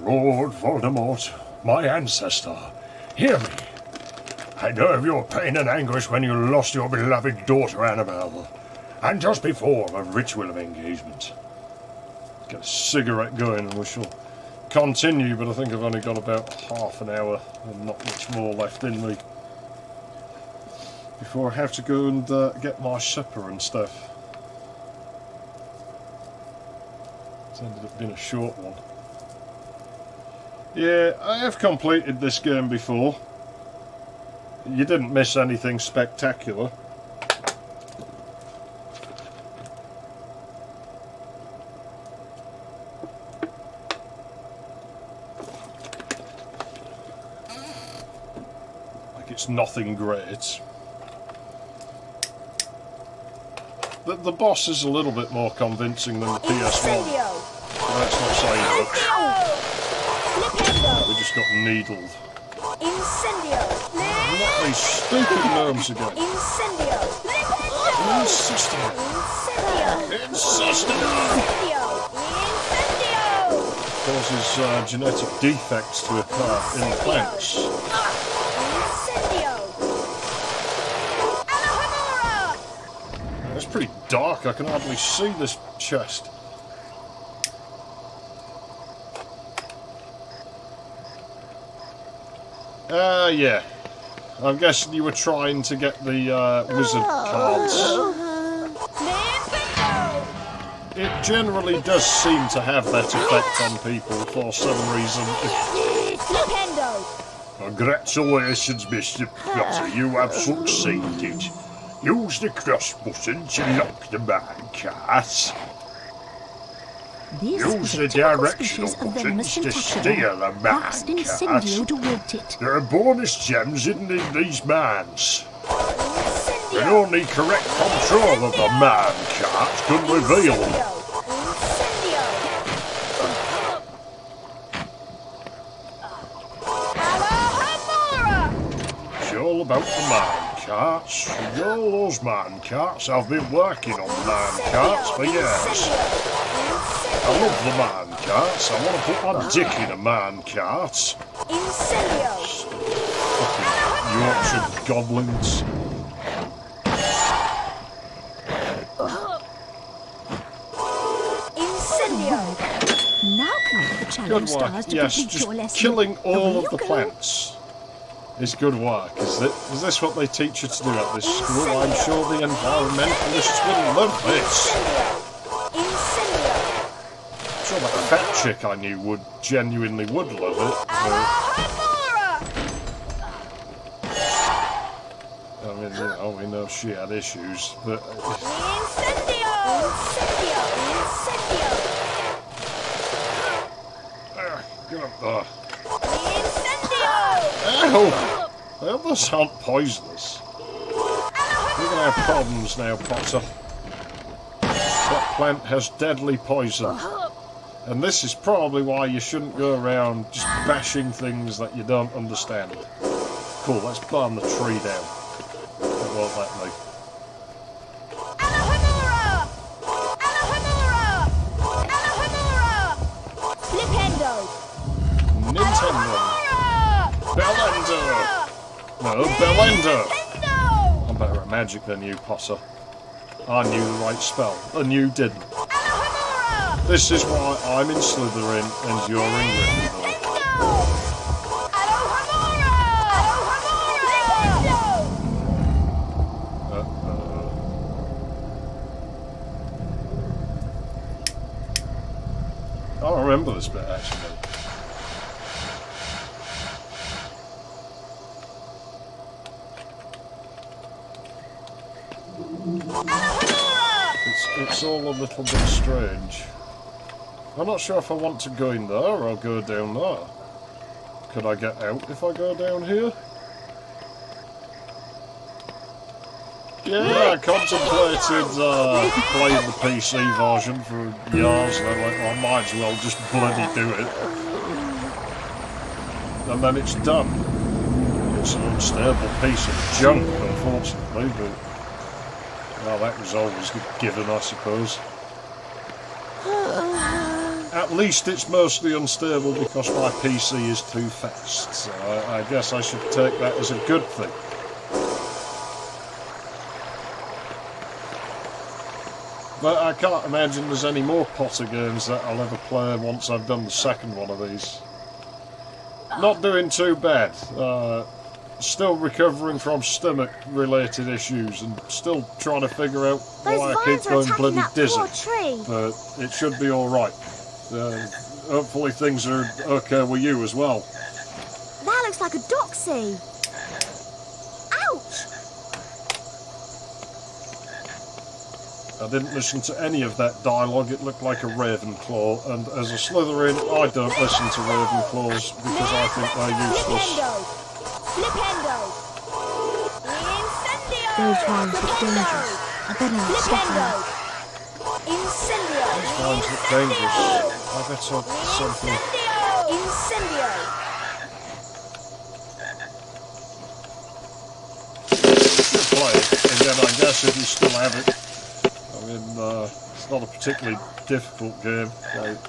Lord Voldemort, my ancestor, hear me. I know of your pain and anguish when you lost your beloved daughter Annabelle, and just before the ritual of engagement. Get a cigarette going and we shall continue, but I think I've only got about half an hour and not much more left in me before I have to go and get my supper and stuff. It's ended up being a short one. Yeah, I have completed this game before. You didn't miss anything spectacular. Like it's nothing great. The boss is a little bit more convincing than the PS1. That's not saying much. We just got needled. Incendio! Not these stupid gnomes again. Incendio! Incendio! Incendio! Causes genetic defects to occur in the plants. It's pretty dark, I can hardly see this chest. Yeah. I'm guessing you were trying to get the wizard cards. It generally does seem to have that effect on people for some reason. Flippendo! Congratulations, Mr. Potter, you have succeeded. Use the cross button to lock the minecart. Use the directional buttons to steer the minecart. There are bonus gems hidden in these mines. And only correct control of the minecart can reveal them. It's all about the minecarts. And all those minecarts, I've been working on minecarts for years. I love the minecarts. I want to put my dick in a minecart. Fucking Yorkshire goblins. Now come the challenge stars to Yes, complete just your lesson. killing all Away of you the go. plants is good work, is it? Is this what they teach you to do at this school? I'm sure the environmentalists would love this. I'm sure that fat chick I knew genuinely would love it. I mean, you know, we know she had issues, but... Get up there. Ow! Well, those aren't poisonous. You're going to have problems now, Potter. That plant has deadly poison. And this is probably why you shouldn't go around just bashing things that you don't understand. Cool, let's burn the tree down. It won't let me. Nintendo! Bellender! No, Bellender! I'm better at magic than you, Potter. I knew the right spell, and you didn't. This is why I'm in Slytherin and you're in Gryffindor. I remember this bit, actually. It's all a little bit strange. I'm not sure if I want to go in there or go down there. Could I get out if I go down here? Yeah, I contemplated playing the PC version for years, and I'm like, I might as well just bloody do it. And then it's done. It's an unstable piece of junk, unfortunately, but well, that was always given, I suppose. At least it's mostly unstable because my PC is too fast, so I guess I should take that as a good thing. But I can't imagine there's any more Potter games that I'll ever play once I've done the second one of these. Not doing too bad. Still recovering from stomach-related issues and still trying to figure out why I keep going bloody dizzy. But it should be alright. Hopefully things are okay with you as well. That looks like a doxy. Ouch! I didn't listen to any of that dialogue. It looked like a Ravenclaw, and as a Slytherin, I don't listen to Ravenclaws because I think they're useless. Those ones look dangerous. I better not stop them. Those ones look dangerous. I better something. Good play. Again, I guess if you still have it. I mean, it's not a particularly difficult game. Like,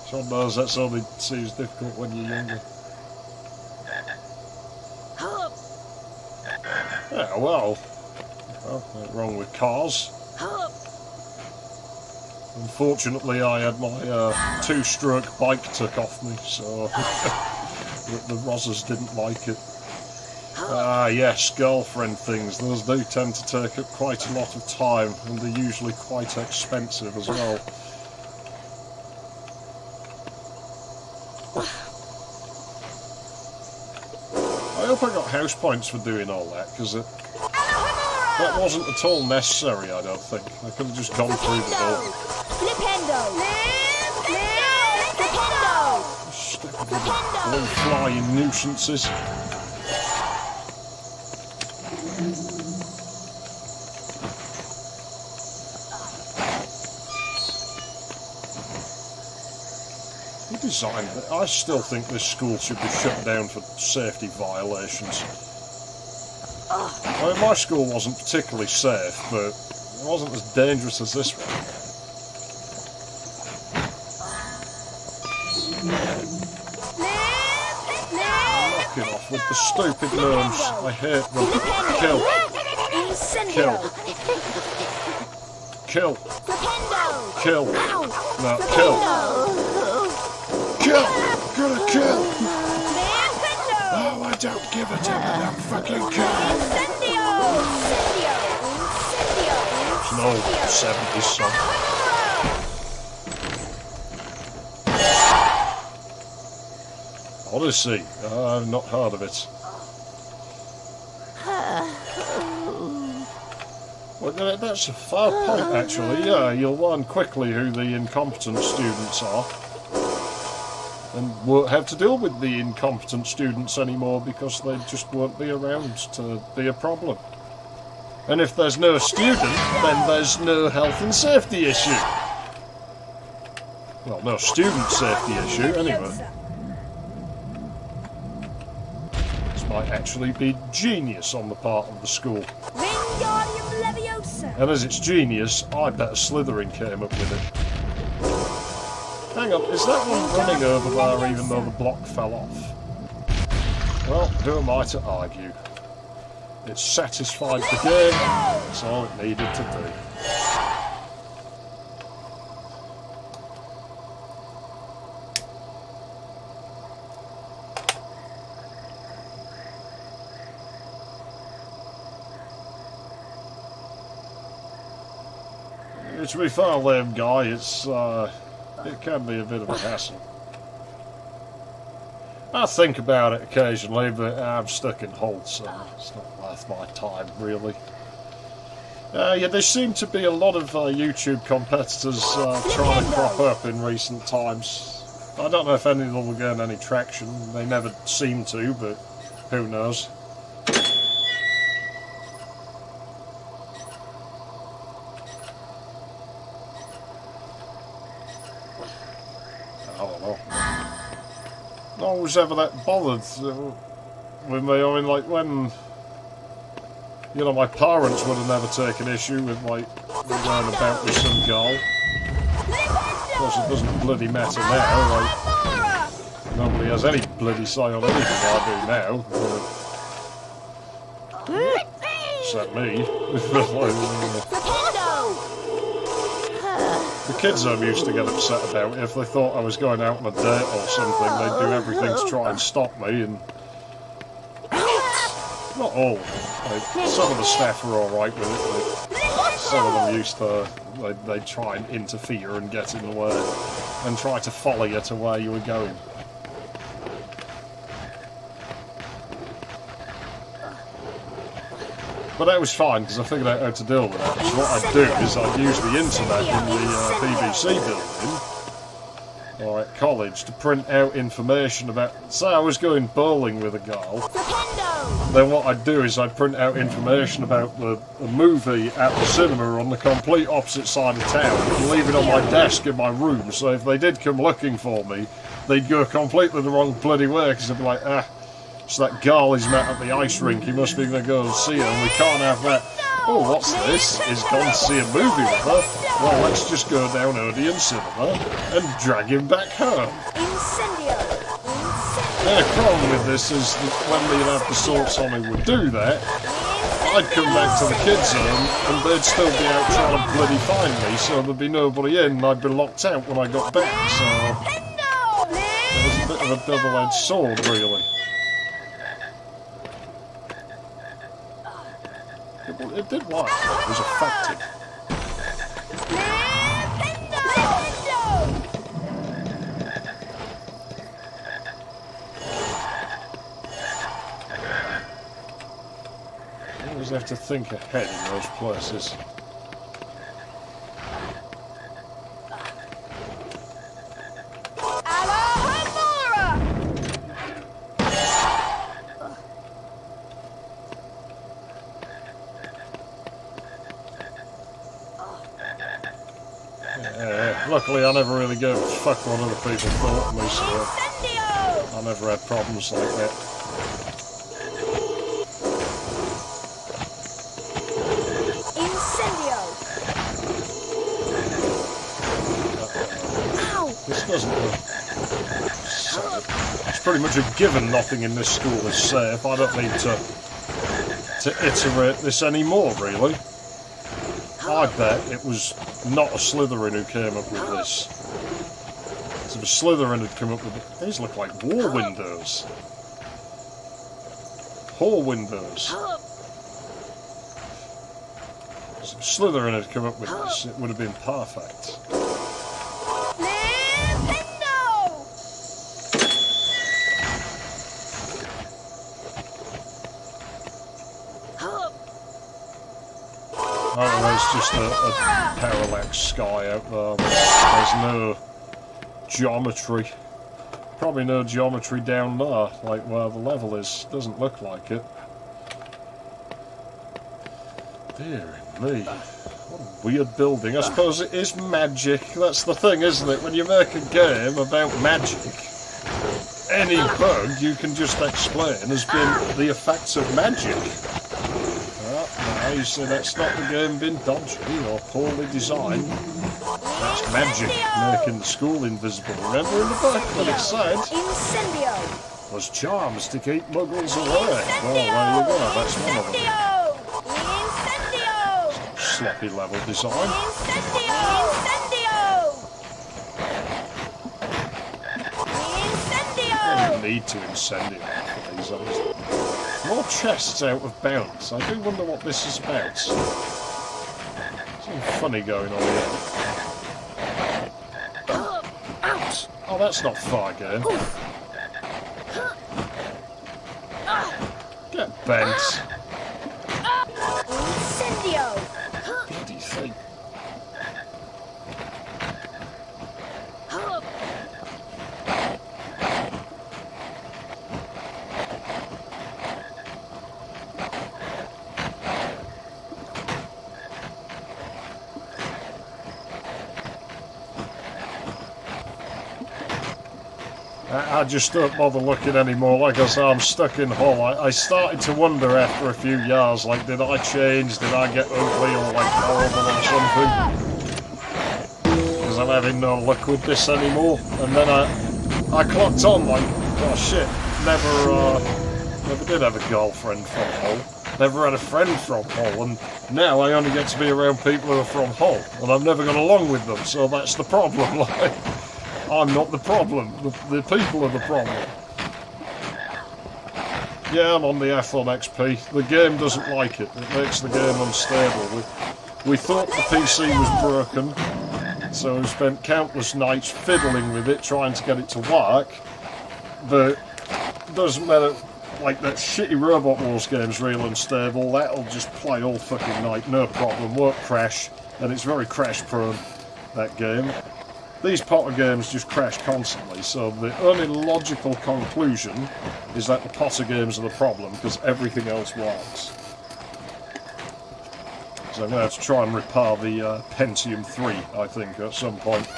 Sean knows that's only seems difficult when you're younger. Yeah, well, nothing wrong with cars. Unfortunately, I had my two-stroke bike took off me, so the Rozzers didn't like it. Ah, yes, girlfriend things. Those do tend to take up quite a lot of time, and they're usually quite expensive as well. I hope I got house points for doing all that, because that wasn't at all necessary, I don't think. I could have just gone through the door. Flippendo! Stupid blue flying nuisances. Who designed it? I still think this school should be shut down for safety violations. I mean, my school wasn't particularly safe, but it wasn't as dangerous as this one. Knock it off with the stupid gnomes. I hate them. Kill. Kill. Kill. Kill. No, kill. Kill. Gonna kill. Oh, I don't give a damn about fucking kill. It's an old 70s song. Odyssey. I've not heard of it. Well, that's a fair point, actually. Yeah, you'll learn quickly who the incompetent students are. And won't have to deal with the incompetent students anymore because they just won't be around to be a problem. And if there's no student, then there's no health and safety issue. Well, no student safety issue, anyway. This might actually be genius on the part of the school. Wingardium Leviosa! And as it's genius, I bet Slytherin came up with it. Hang on, is that one running over there even though the block fell off? Well, who am I to argue? It satisfied the game, that's all it needed to do. To be fair, lame guy, it can be a bit of a hassle. I think about it occasionally, but I'm stuck in Hull, so it's not worth my time, really. Yeah, there seem to be a lot of YouTube competitors trying to crop up in recent times. I don't know if any of them will gain any traction. They never seem to, but who knows. No one was ever that bothered with me. I mean, like, when, you know, my parents would have never taken issue with, like, me going about with some girl. Of course, it doesn't bloody matter now. Like, nobody has any bloody say on anything I do now. Except me. The kids home used to get upset about it. If they thought I was going out on a date or something, they'd do everything to try and stop me, and not all. Like, some of the staff were alright with it, but some of them used to, they'd try and interfere and get in the way and try to follow you to where you were going. But that was fine, because I figured out how to deal with it. So what I'd do is I'd use the internet in the BBC building, or at college, to print out information about... Say I was going bowling with a girl, then what I'd do is I'd print out information about the movie at the cinema on the complete opposite side of town, and leave it on my desk in my room, so if they did come looking for me, they'd go completely the wrong bloody way, because they'd be like, it's that girl he's met at the ice rink, he must be going to go and see her, and we can't have that. Oh, what's this? He's gone to see a movie with her? Well, let's just go down Odeon Cinema and drag him back home. The problem with this is that when the the sorts on me would do that, I'd come back to the kids' home and they'd still be out trying to bloody find me, so there'd be nobody in and I'd be locked out when I got back, so it was a bit of a double-edged sword, really. It did work. It was effective. You always have to think ahead in those places. Luckily, I never really gave a fuck what other people thought of me, so I never had problems like that. Incendio! Ow! This doesn't work. It's pretty much a given nothing in this school is safe. I don't need to iterate this anymore, really. I bet it was not a Slytherin who came up with this. So the Slytherin had come up with it. These look like war windows. Hall windows. So if Slytherin had come up with this, it would have been perfect. Oh, there's just a parallax sky out there. There's no geometry. Probably no geometry down there, like where the level is. Doesn't look like it. Dear me. What a weird building. I suppose it is magic. That's the thing, isn't it? When you make a game about magic, any bug you can just explain as being the effects of magic. Now you say that's not the game being dodgy or poorly designed. That's magic, making the school invisible. Remember in the book when it said was charms to keep muggles away. Well, there you go, that's one of them. Sloppy level design. You need to incendio for these others. More chests out of bounds. I do wonder what this is about. Something funny going on here. Ouch! Oh, that's not far game. Get bent. Incendio! Bloody thing. I just don't bother looking anymore. Like I say, I'm stuck in Hull. I started to wonder after a few years, like, did I change? Did I get ugly or like horrible or something? Because I'm having no luck with this anymore. And then I clocked on, like, oh shit, never did have a girlfriend from Hull. Never had a friend from Hull, and now I only get to be around people who are from Hull, and I've never got along with them, so that's the problem. Like, I'm not the problem. The people are the problem. Yeah, I'm on the F1 XP. The game doesn't like it. It makes the game unstable. We thought the PC was broken, so we spent countless nights fiddling with it, trying to get it to work. But it doesn't matter. Like, that shitty Robot Wars game's real unstable. That'll just play all fucking night, no problem. Won't crash, and it's very crash prone, that game. These Potter games just crash constantly, so the only logical conclusion is that the Potter games are the problem, because everything else works. So I'm going to have to try and repair the Pentium 3, I think, at some point.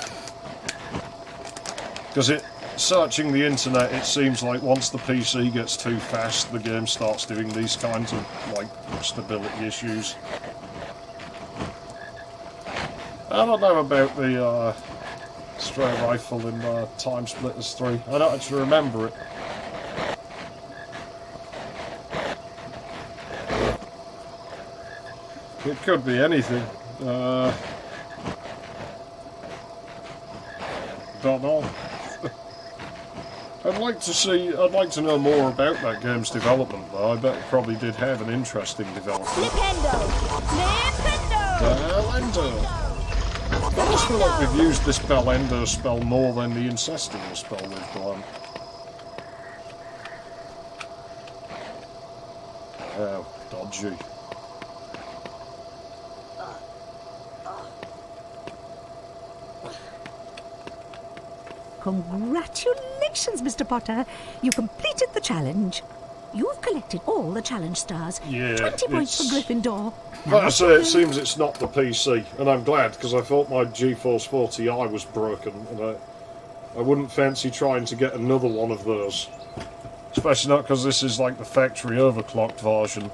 Because searching the internet, it seems like once the PC gets too fast, the game starts doing these kinds of, like, stability issues. I don't know about the stray rifle in Time Splitters 3. I don't actually remember it. It could be anything. Don't know. I'd like to know more about that game's development, though. I bet it probably did have an interesting development. Flippendo! Bellendo! I just feel like we've used this Bellendo spell more than the Incestual spell we've done. Oh, dodgy. Congratulations, Mr. Potter. You completed the challenge. You've collected all the challenge stars. Yeah, 20 points for Gryffindor. Like I say, it seems it's not the PC, and I'm glad, because I thought my GeForce 40i was broken, and I wouldn't fancy trying to get another one of those. Especially not because this is like the factory overclocked version.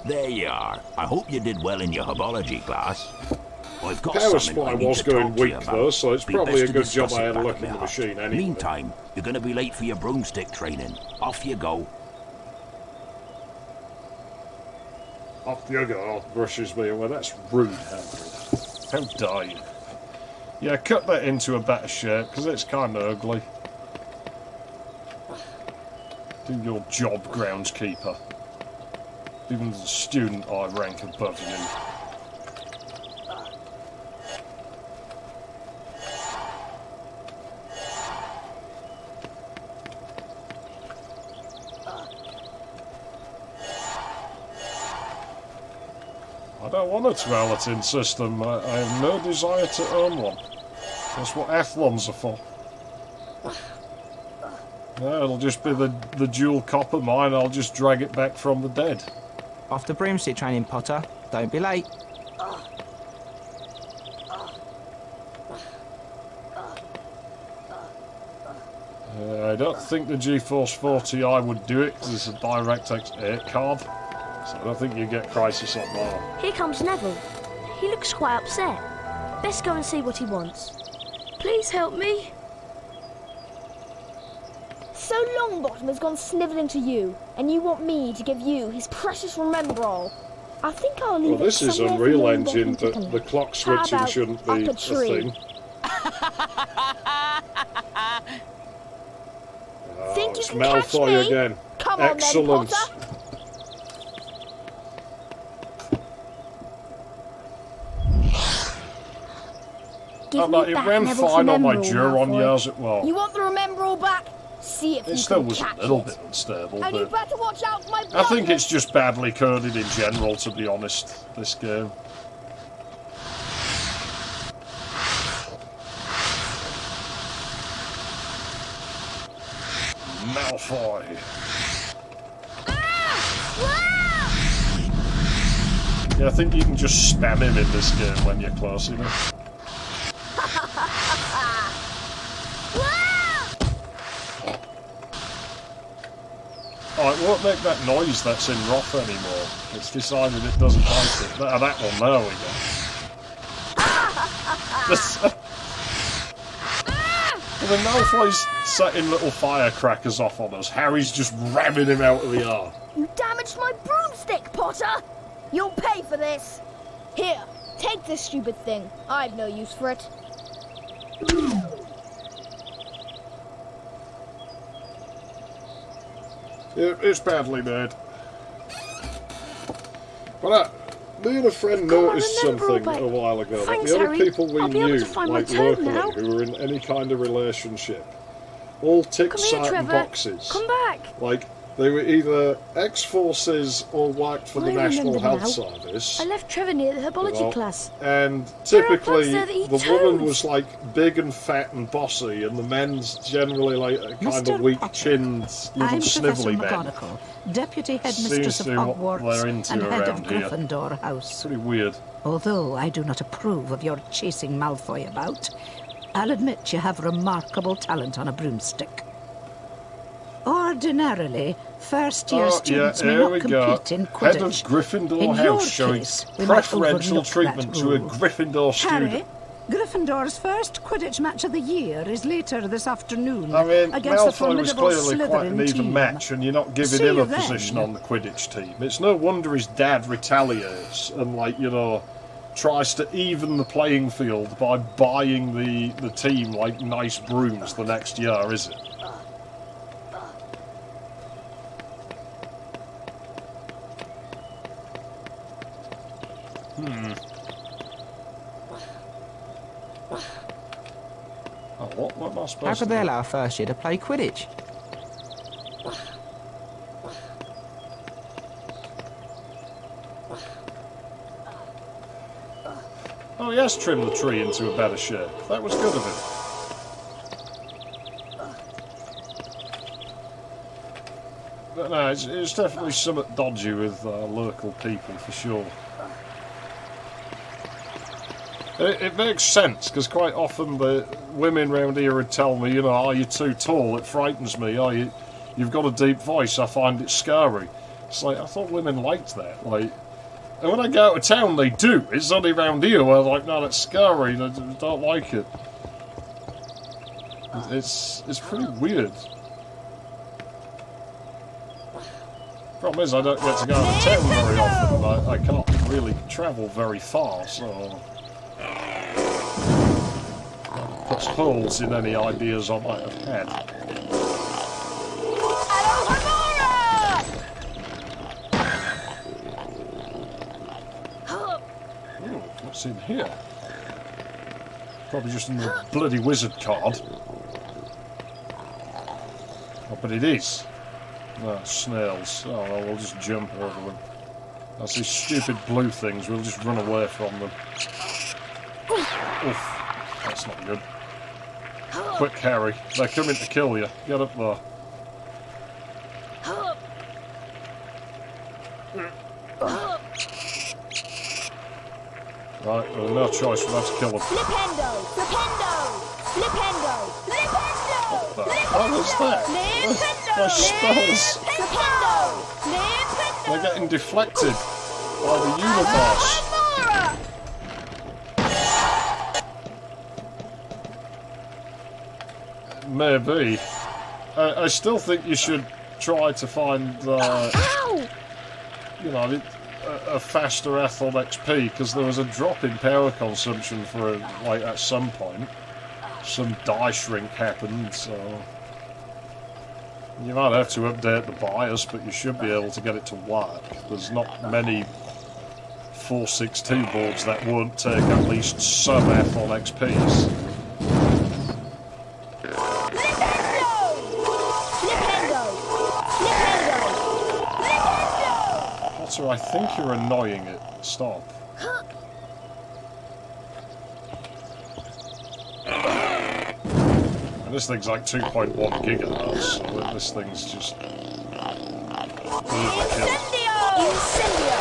There you are. I hope you did well in your herbology class. I've got Power something I supply need was to going talk to you weak about. though, so it's Be probably best a to good job discuss I it had a back look at in the my house. machine anyway. Meantime, you're going to be late for your broomstick training. Off you go. Off you go, brushes me away. That's rude, Hagrid. How dare you? Yeah, cut that into a better shape, because it's kind of ugly. Do your job, groundskeeper. Even as a student, I rank above you. I don't want a Twalatin system. I have no desire to own one. That's what Athlons are for. No, it'll just be the dual copper mine. I'll just drag it back from the dead. Off to broomstick training, Potter. Don't be late. I don't think the GeForce 40i would do it because it's a DirectX 8 card. So I don't think you get Crisis on that. Here comes Neville. He looks quite upset. Best go and see what he wants. Please help me. So Longbottom has gone snivelling to you, and you want me to give you his precious Remembrall. I think I'll leave Well, this it is somewhere for Unreal Longbottom Engine, to but collect. the clock How switching about shouldn't up be a a tree? thing. Oh, Think you it's can catch Malfoy me? again. Come on, Excellent. then, Potter. Give me It back ran Neville's fine on my Remembrall, Duron Malfoy. years it well. You want the Remembrall back? See if It you still can was a catch little it. bit unstable, And you but better watch out for my I think blood. it's just badly coded in general, to be honest, this game. Malfoy. Yeah, I think you can just spam him in this game when you're close enough. Oh, it won't make that noise that's in Roth anymore. It's decided it doesn't like it. That one, there we go. I mean, Malfoy's setting little firecrackers off on us. Harry's just ramming him out of the arm. You damaged my broomstick, Potter! You'll pay for this! Here, take this stupid thing. I've no use for it. Yeah, it's badly made. But me and a friend noticed something a while ago. Thanks, the other Harry. people we I'll be able knew, to find my like turn locally, now. who were in any kind of relationship, all ticked Come here, certain Trevor. boxes. Come back. Like, they were either ex-forces or worked for the I National remember Health now. Service. I left Trevor near the herbology Well, class. And There are typically, bugs there that eat the woman toads. was like big and fat and bossy, and the men's generally like a kind Mr. of weak-chinned, little I'm Professor snivelly men. McGonagall, Deputy Seems Headmistress to of be what Hogwarts they're into and Head of around here. Gryffindor House. Pretty weird. Although I do not approve of your chasing Malfoy about, I'll admit you have remarkable talent on a broomstick. Ordinarily, first-year students may here not we compete go. in Head Quidditch. of Gryffindor In your House showing case, we might preferential overlook treatment that to a rule. Gryffindor Harry, student. Gryffindor's first Quidditch match of the year is later this afternoon I mean, against the Malfoy was formidable clearly quite an Slytherin even team. match, and you're not giving See him a you then. position on the Quidditch team. It's no wonder his dad retaliates and, like, you know, tries to even the playing field by buying the team like nice brooms the next year, is it? Oh, what am I supposed to do? How could they allow a first year to play Quidditch? Oh, he has trimmed the tree into a better shape. That was good of him. But no, it's definitely something dodgy with local people, for sure. It makes sense, because quite often the women round here would tell me, you know, oh, you're too tall, it frightens me. Oh, you've got a deep voice, I find it scary. It's like, I thought women liked that. Like, and when I go out of town, they do. It's only round here where they're like, no, that's scary, I don't like it. It's pretty weird. Problem is, I don't get to go out of town very often. I can't really travel very far, so... that puts holes in any ideas I might have had. What's in here? Probably just another bloody wizard card. Oh, but it is. No, snails. Oh, well, we'll just jump over them. That's these stupid blue things. We'll just run away from them. Oof. That's not good. Quick, Harry. They're coming to kill you. Get up there. Right, well, no choice, we'll have to kill them. Flippendo! Flippendo! Flippendo! Flippendo! What the hell is that? My spells! Flippendo! They're getting deflected by the universe. Maybe. I still think you should try to find, you know, a faster Ethel XP, because there was a drop in power consumption for, like, at some point. Some die shrink happened, so... you might have to update the BIOS, but you should be able to get it to work. There's not many 462 boards that won't take at least some Ethel XPs. Potter, I think you're annoying it. Stop. And this thing's like 2.1 gigahertz, so this thing's just... overkill. Incendio! Incendio!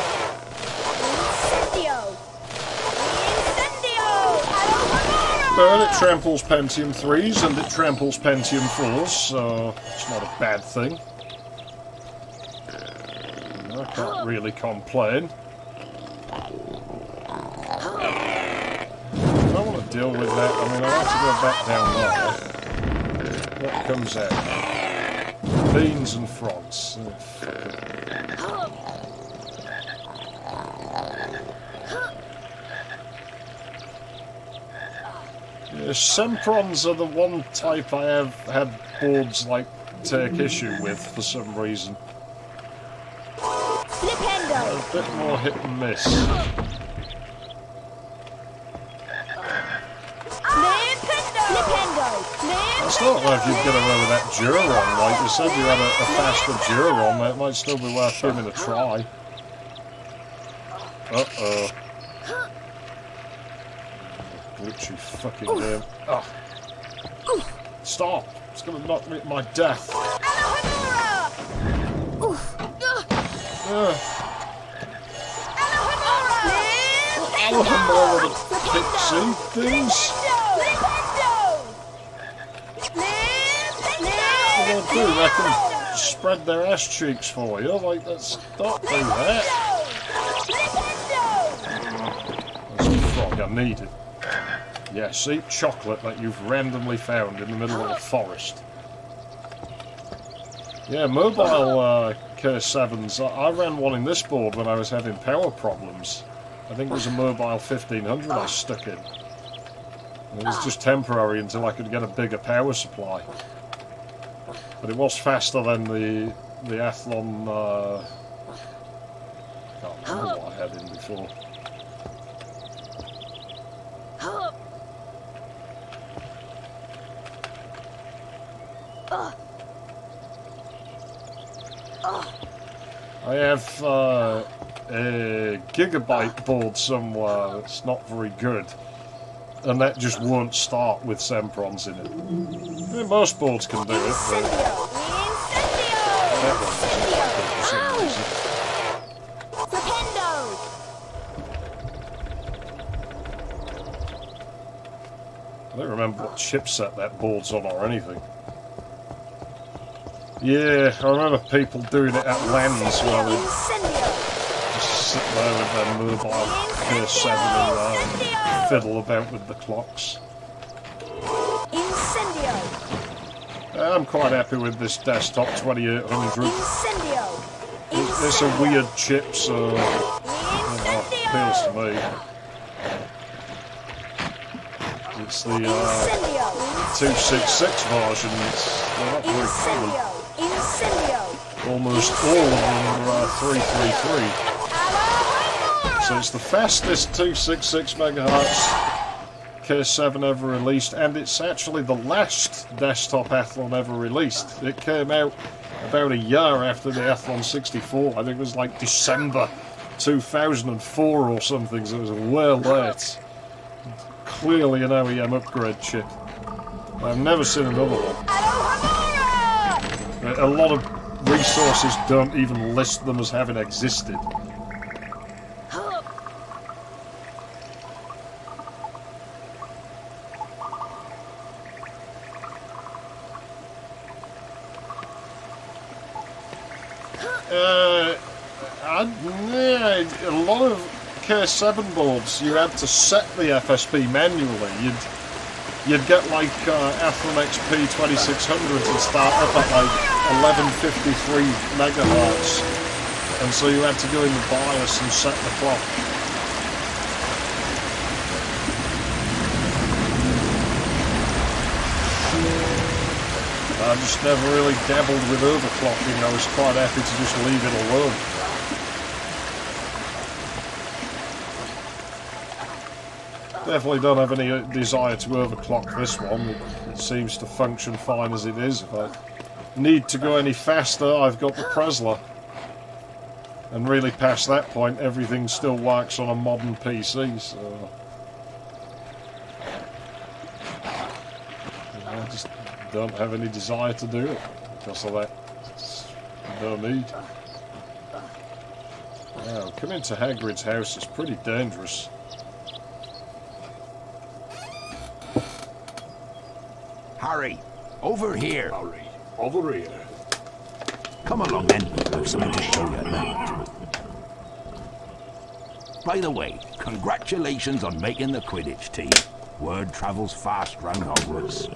Incendio! But it tramples Pentium 3s and it tramples Pentium 4s, so it's not a bad thing. I can't really complain. I don't want to deal with that. I mean, I have to go back down there. What comes out? Beans and frogs. Oh, fuck it. Yeah, Semprons are the one type I have had boards like take issue with for some reason. Flippendo! A bit more hit and miss. I still don't know if you'd get away with that Duron. Like you said, you had a faster Duron. That might still be worth giving a try. Uh-oh. Glitchy fucking game. Oh. Stop! It's gonna knock me to my death. Alohomora, the pixie things? What do they do? They can spread their ass cheeks for you. Like, let's not do that. There's a frog, I need it. Yes, eat chocolate that you've randomly found in the middle of the forest. Yeah, mobile K7s. I ran one in this board when I was having power problems. I think it was a mobile 1500 I stuck in. It was just temporary until I could get a bigger power supply. But it was faster than the Athlon. I can't remember what I had in before. I have a gigabyte board somewhere that's not very good, and that just won't start with Semprons in it. I mean, most boards can do it, but that one doesn't like it for some reason. Flippendo! I don't remember what chipset that board's on or anything. Yeah, I remember people doing it at LANs where they just sit there with their mobile PS7 and fiddle about with the clocks. Incendio! I'm quite happy with this desktop 2800. Incendio! It's a weird chip, so appeals to me. It's the 266 version. They're not very common. Almost all of them are 333. So it's the fastest 266 megahertz K7 ever released, and it's actually the last desktop Athlon ever released. It came out about a year after the Athlon 64. I think it was like December 2004 or something, so it was well late. Clearly an OEM upgrade chip. I've never seen another one. A lot of resources don't even list them as having existed. A lot of K7 boards, you had to set the FSP manually. You'd get like Athlon XP 2600s and start up at like 1153 megahertz, and so you had to go in the BIOS and set the clock. I just never really dabbled with overclocking. I was quite happy to just leave it alone. Definitely don't have any desire to overclock this one. It seems to function fine as it is. If I need to go any faster, I've got the Presler. And really past that point, everything still works on a modern PC, so... I just don't have any desire to do it because of that. It's no need. Now, coming into Hagrid's house is pretty dangerous. Harry, over here. Harry, over here. Come along then. I've something to show you at night. By the way, congratulations on making the Quidditch team. Word travels fast round Hogwarts.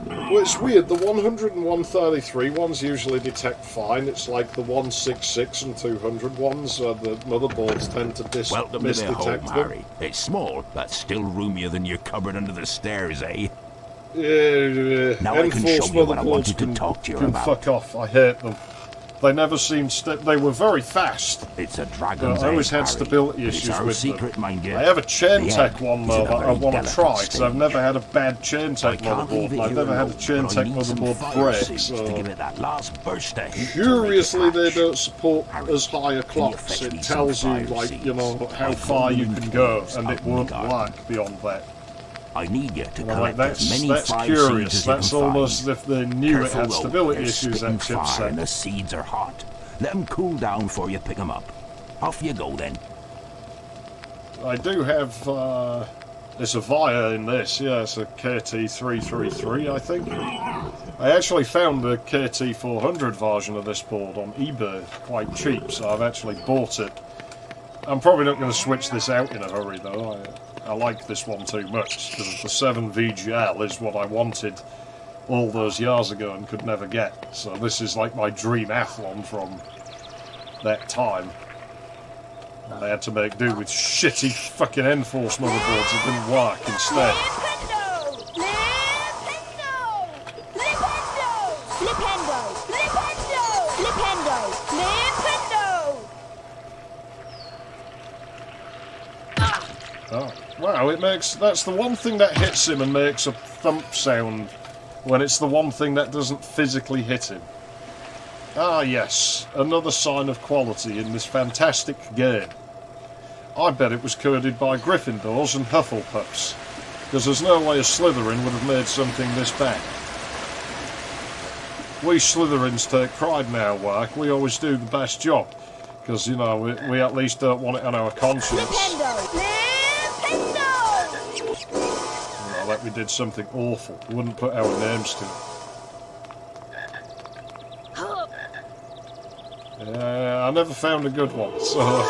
Well, it's weird. The 100 and 133 ones usually detect fine. It's like the 166 and 200 ones. The motherboards tend to Welcome to their home, misdetect them. Harry. It's small, but still roomier than your cupboard under the stairs, eh? Now I can show you what I wanted to talk to you about. Fuck off. I hate them. They never seemed... They were very fast. It's a dragon's I always egg, had Harry. stability It's issues our with secret, them. mind you. I have a chain The tech egg one is though in a that I very want to delicate try because state. I've never had a bad chain tech motherboard and I've never had a chain tech motherboard break. So to give it that last burst of heat. curiously, they don't support as high a clocks. It tells you, like, you know, how far you can go, and it won't work beyond that. I need you to And I'm like, collect as many that's five curious. seeds as you That's can almost as find. if they knew Careful, it had though, stability they're issues, spitting that chip fire and the set. seeds are hot. Let them cool down before you pick them up. Off you go then. I do have, there's a Via in this, yeah, it's a KT333, I think. I actually found the KT400 version of this board on eBay quite cheap, so I've actually bought it. I'm probably not going to switch this out in a hurry, though. I like this one too much, because the 7VGL is what I wanted all those years ago and could never get. So this is like my dream Athlon from that time. And they had to make do with shitty fucking Enforce motherboards that didn't work instead. Oh, wow, it makes... That's the one thing that hits him and makes a thump sound when it's the one thing that doesn't physically hit him. Ah, yes, another sign of quality in this fantastic game. I bet it was coded by Gryffindors and Hufflepuffs, because there's no way a Slytherin would have made something this bad. We Slytherins take pride in our work. We always do the best job, because, you know, we at least don't want it on our conscience. Like we did something awful. We wouldn't put our names to it. I never found a good one, so...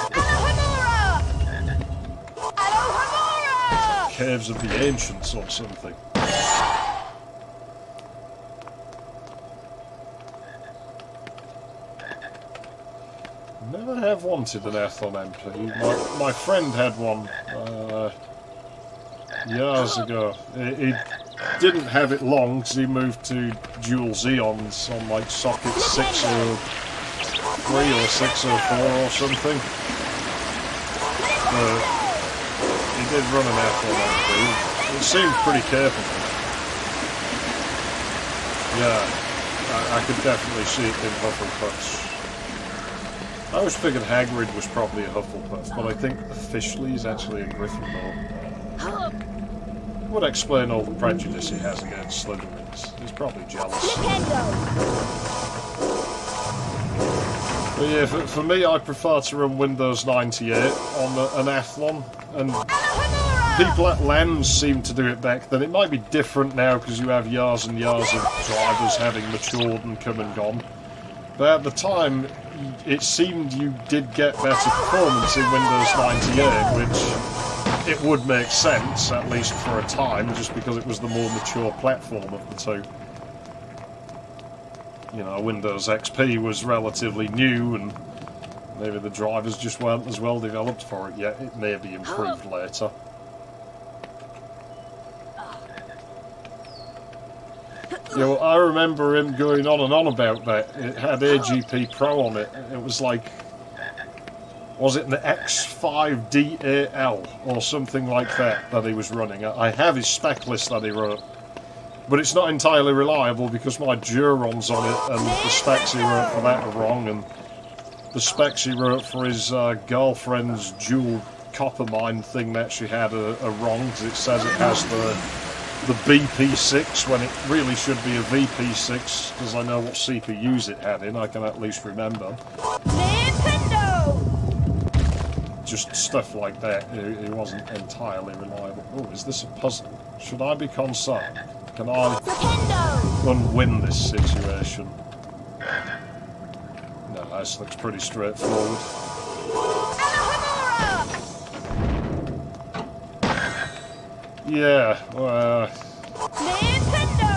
Caves of the Ancients or something. Never have wanted an Athlon MP. My friend had one years ago. He didn't have it long because he moved to dual Xeons on like socket 603 or 604 or something. But he did run an Athlon MP. It seemed pretty capable. Yeah, I could definitely see it in Hufflepuffs. I always figured Hagrid was probably a Hufflepuff, but I think officially he's actually a Gryffindor. Would explain all the prejudice he has against Slytherins. He's probably jealous. But yeah, for me, I prefer to run Windows 98 on an Athlon, and people at LANs seem to do it back then. It might be different now because you have years and years of drivers having matured and come and gone. But at the time, it seemed you did get better performance in Windows 98, which it would make sense, at least for a time, just because it was the more mature platform of the two. You know, Windows XP was relatively new, and maybe the drivers just weren't as well developed for it yet. It may be improved later. You know, I remember him going on and on about that. It had AGP Pro on it. It was like... Was it an X5DAL or something like that he was running? I have his spec list that he wrote. But it's not entirely reliable because my Duron's on it and the specs he wrote for that are wrong, and the specs he wrote for his girlfriend's dual copper mine thing that she had are wrong, because it says it has the BP6 when it really should be a VP6, because I know what CPUs it had in, I can at least remember. Just stuff like that, it wasn't entirely reliable. Oh, is this a puzzle? Should I be concerned? Can I unwin this situation? No, this looks pretty straightforward. Yeah,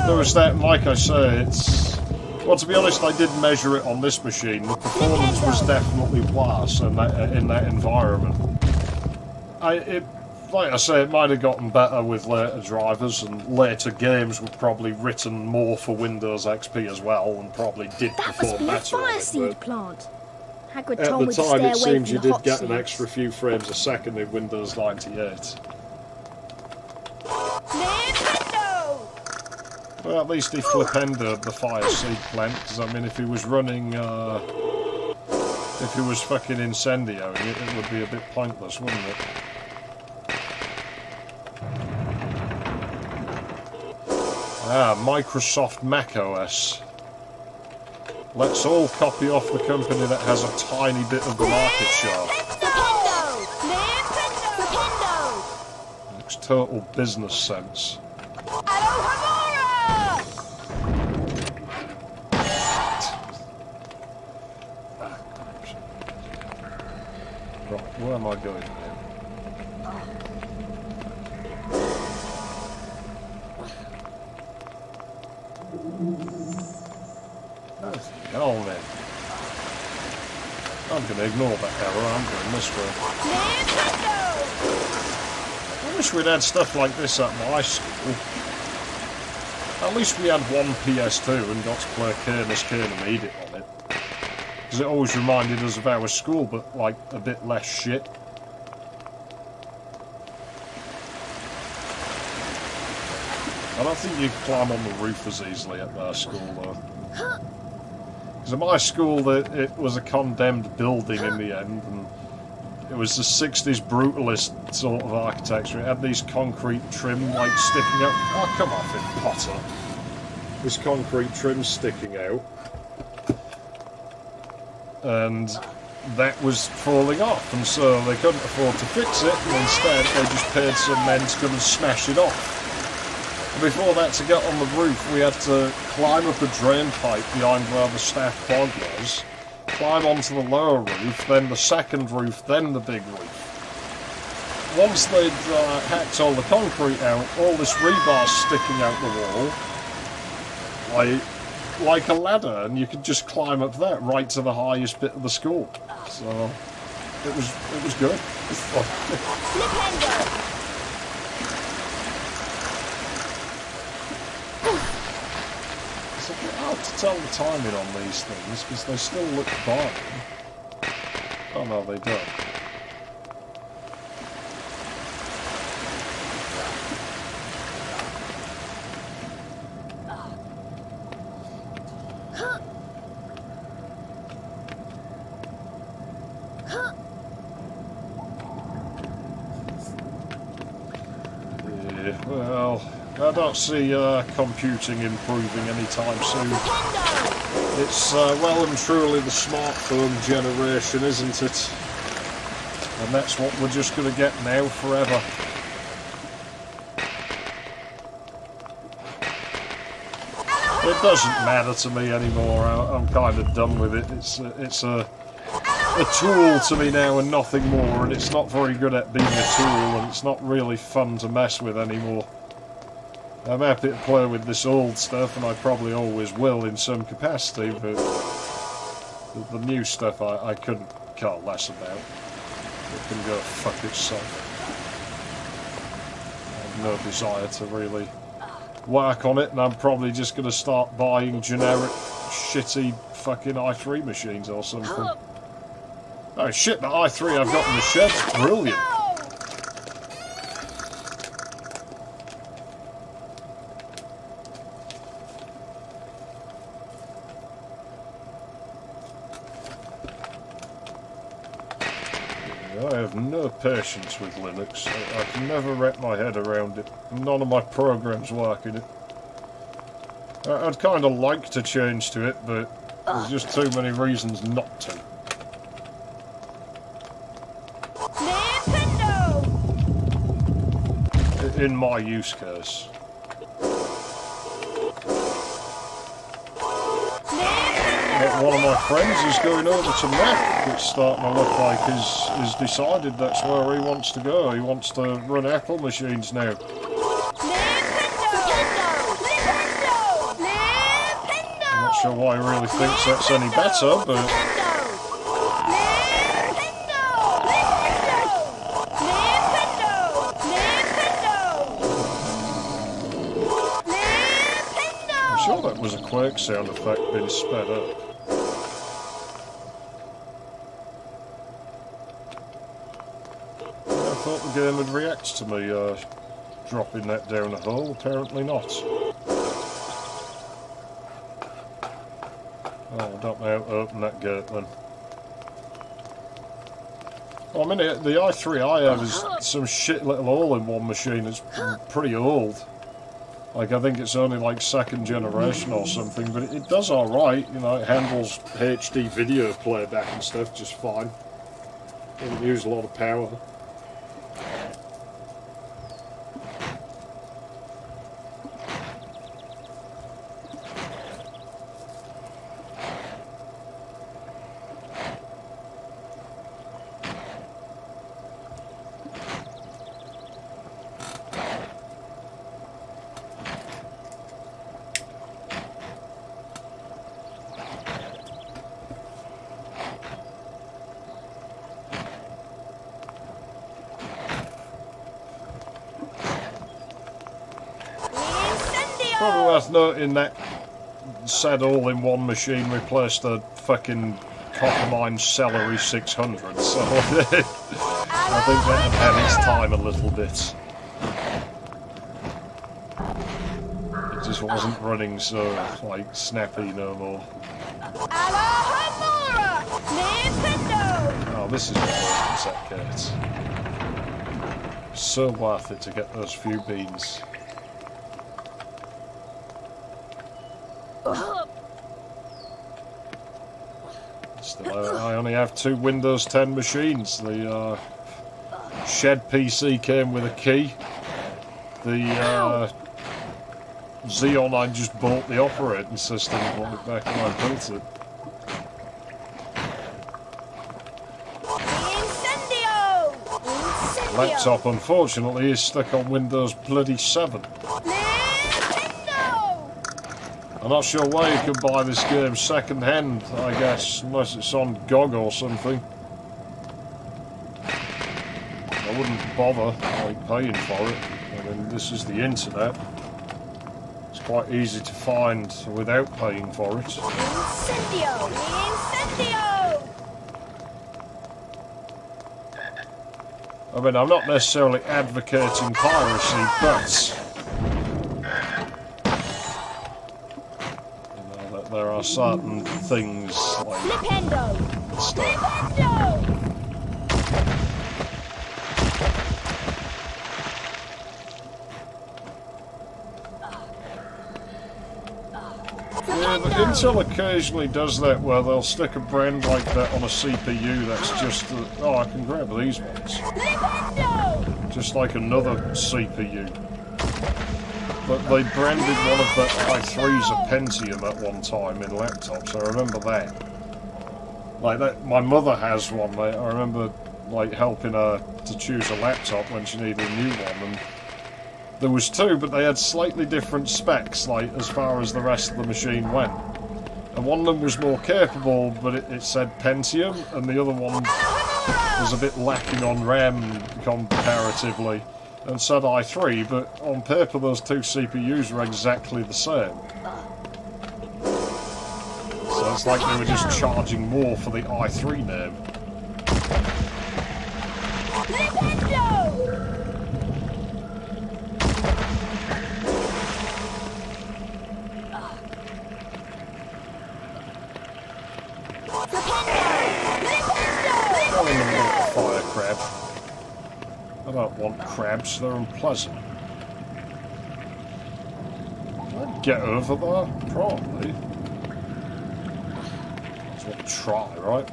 there was that, like I say, it's... Well, to be honest, I did measure it on this machine. The performance was definitely worse in that environment. Like I say, it might have gotten better with later drivers, and later games were probably written more for Windows XP as well, and probably did perform better. Fire seed plant. Hagrid At told the me to time, stay it away seems from you the did hot get an seeds. extra few frames a second in Windows 98. Well, at least he Flippendo the fire seed plant, because I mean, if he was running, if he was fucking incendiary, it would be a bit pointless, wouldn't it? Ah, Microsoft macOS. Let's all copy off the company that has a tiny bit of the market share. Makes total business sense. Right, where am I going now? Oh man. I'm going to ignore that error, I'm going this way. I wish we'd had stuff like this at my school. At least we had one PS2 and got to play Canis Canemedic on it. Because it always reminded us of our school, but like a bit less shit. I don't think you can climb on the roof as easily at their school though. Because at my school it was a condemned building in the end, and it was the 60s brutalist sort of architecture. It had these concrete trim like sticking out. Oh, come off it, Potter. This concrete trim sticking out. And that was falling off, and so they couldn't afford to fix it, and instead they just paid some men to come and smash it off. Before that, to get on the roof, we had to climb up a drain pipe behind where the staff pod was, climb onto the lower roof, then the second roof, then the big roof. Once they'd hacked all the concrete out, all this rebar sticking out the wall, like a ladder, and you could just climb up that right to the highest bit of the school. So it was good. Flippendo! It's a bit hard to tell the timing on these things because they still look fine. Oh no, they don't. Well, I don't see computing improving anytime soon. It's well and truly the smartphone generation, isn't it? And that's what we're just going to get now forever. It doesn't matter to me anymore. I'm kind of done with it. It's a tool to me now and nothing more, and it's not very good at being a tool, and it's not really fun to mess with anymore. I'm happy to play with this old stuff, and I probably always will in some capacity, but the new stuff I couldn't care less about. It can go fuck itself. I have no desire to really work on it, and I'm probably just going to start buying generic, shitty fucking i3 machines or something. Oh shit, the i3 I've got in the shed's brilliant. I have no patience with Linux. I can never wrap my head around it. None of my programs work in it. I'd kind of like to change to it, but there's just too many reasons not to. In my use case. One of my friends is going over to Mac. It's starting to look like he's decided that's where he wants to go. He wants to run Apple machines now. I'm not sure why he really thinks that's any better, but... I'm sure that was a Quake sound effect being sped up. I thought the game would react to me dropping that down a hole. Apparently not. Oh, I don't know how to open that gate then. Well, I mean, the i3 I have is some shit little all-in-one machine. It's pretty old. Like, I think it's only like second generation or something, but it does alright. You know, it handles HD video playback and stuff just fine. Doesn't use a lot of power. Probably worth noting that said all-in-one machine replaced a fucking Coppermine Celery 600, so I think that had had its time a little bit. It just wasn't running so, like, snappy no more. Oh, this is what set Kate. So worth it to get those few beans. Still, I only have 2 Windows 10 machines. The shed PC came with a key. The Xeon, I just bought the operating system back when I built it. Laptop, unfortunately, is stuck on Windows bloody 7. I'm not sure why you can buy this game second-hand, I guess, unless it's on GOG or something. I wouldn't bother, like, paying for it. I mean, this is the internet. It's quite easy to find without paying for it. Incendio! Incendio! I mean, I'm not necessarily advocating piracy, but there are certain things like Flippendo! Flippendo! Yeah, but Intel occasionally does that where they'll stick a brand like that on a CPU that's just oh, I can grab these ones. Just like another CPU. But they branded one of the i3s a Pentium at one time in laptops, I remember that. Like that, my mother has one, mate. I remember like helping her to choose a laptop when she needed a new one, and there was 2, but they had slightly different specs, like as far as the rest of the machine went. And one of them was more capable, but it said Pentium, and the other one was a bit lacking on RAM comparatively, and said i3, but on paper those 2 CPUs were exactly the same. So it's like they were just charging more for the i3 name. Fire crab. I don't want crabs, they're unpleasant. Can I get over there? Probably. That's what to try, right? I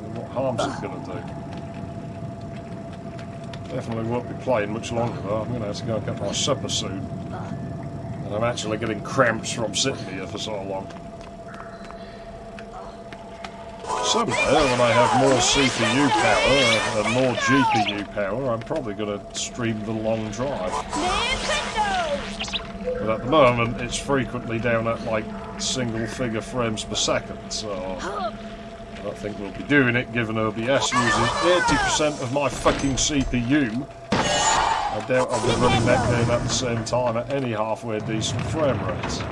mean, what harm's it gonna do? Definitely won't be playing much longer though. I'm gonna have to go and get my supper soon. And I'm actually getting cramps from sitting here for so long. Someday, when I have more CPU power and more GPU power, I'm probably going to stream the long drive. But at the moment, it's frequently down at like single-figure frames per second, so I don't think we'll be doing it, given OBS uses 80% of my fucking CPU. I doubt I'll be running that game at the same time at any halfway decent frame rate.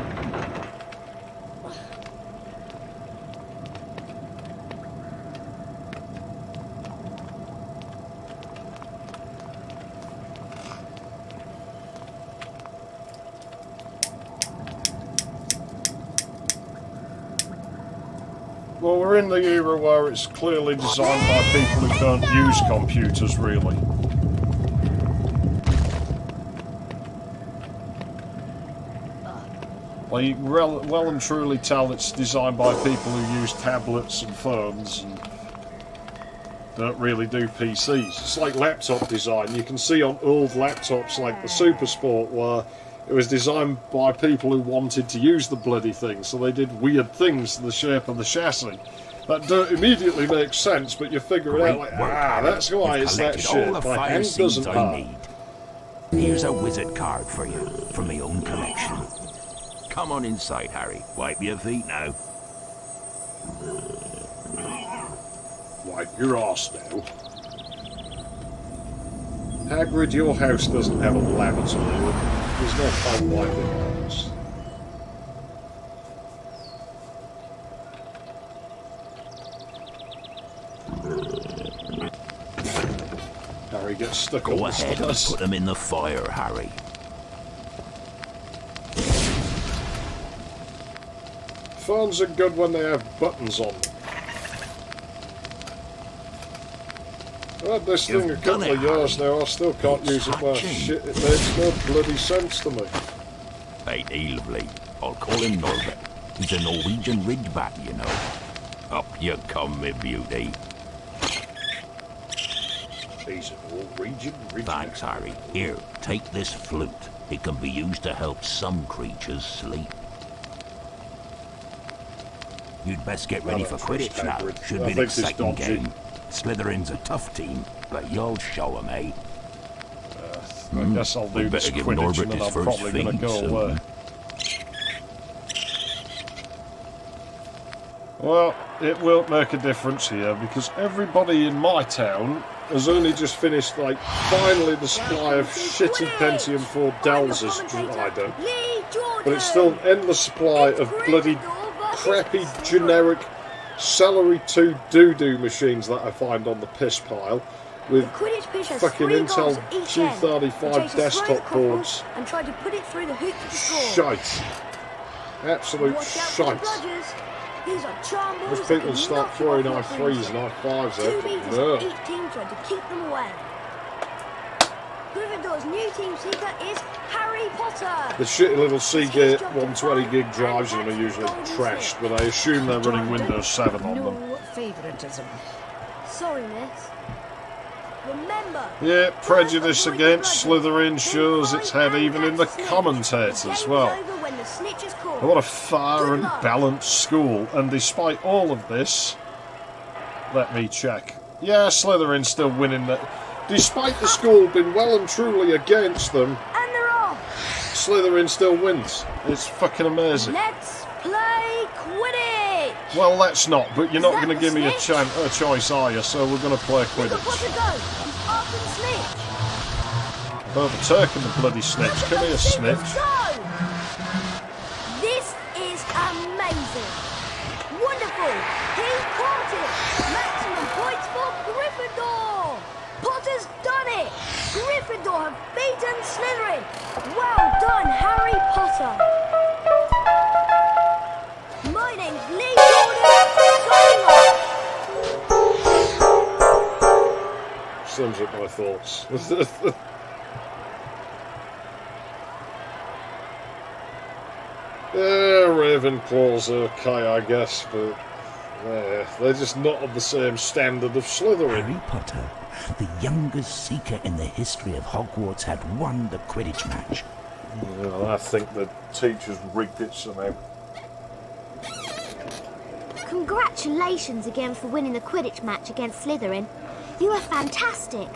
Well, we're in the era where it's clearly designed by people who don't use computers, really. Like, you can well and truly tell it's designed by people who use tablets and phones and don't really do PCs. It's like laptop design. You can see on old laptops like the Super Sport where it was designed by people who wanted to use the bloody thing, so they did weird things to the shape of the chassis. That don't immediately make sense, but you figure it out like, that's why it's that shape. My hand doesn't hurt. Here's a wizard card for you, from my own collection. Come on inside, Harry. Wipe your feet now. Wipe your arse now. Hagrid, your house doesn't have a lavatory. There's no fun wiping hands. Harry gets stuck on Go the ahead and stairs. put them in the fire, Harry. Phones are good when they have buttons on them. I've had this thing a couple of years now, I still can't use it where shit, it makes no bloody sense to me. Ain't he lovely? I'll call him Norbert. He's a Norwegian ridgeback, you know. Up you come, me beauty. He's a Norwegian ridgeback. Thanks, Harry. Here, take this flute. It can be used to help some creatures sleep. You'd best get ready for Quidditch now. Should be an exciting game. Slytherin's a tough team, but you'll show 'em, eh? I guess I'll do this Quidditch and then I'm probably going to go away. Well, it won't make a difference here because everybody in my town has only just finished, like, finally the supply of shitty Pentium 4 Delzers. I don't. But it's still an endless supply of bloody crappy generic Celery 2 doo-doo machines that I find on the piss pile with fucking Intel G35 desktop boards. And try to put it through the hoop to score. Shite. Absolute shite. These are charm balls. If people start throwing I3s and I5s out, no. Each team tried to keep them away. Gryffindor's new team seeker is Harry Potter. The shitty little Seagate 120 gig drives in them are usually trashed, but I assume they're running Windows 7 on them. No favoritism. Sorry, miss. Remember. Yeah, prejudice against Slytherin shows its head even in the commentators. Well, what a fair and balanced school, and despite all of this, let me check. Yeah, Slytherin's still winning the... Despite the school being well and truly against them, and they're off. Slytherin still wins. It's fucking amazing. Let's play Quidditch. Well, let's not, but you're not going to give me a choice, are you? So we're going to play Quidditch. Overtaking the bloody snitch. Come here, snitch. This is amazing. Wonderful. He caught it. Maximum points for Gryffindor. Potter's done it! Gryffindor have beaten Slytherin! Well done, Harry Potter! My name's Lee Jordan, signing off! Sums up my thoughts. Ravenclaw's okay, I guess, but they're just not of the same standard of Slytherin. Harry Potter, the youngest seeker in the history of Hogwarts, had won the Quidditch match. Well, I think the teachers rigged it somehow. Congratulations again for winning the Quidditch match against Slytherin. You were fantastic.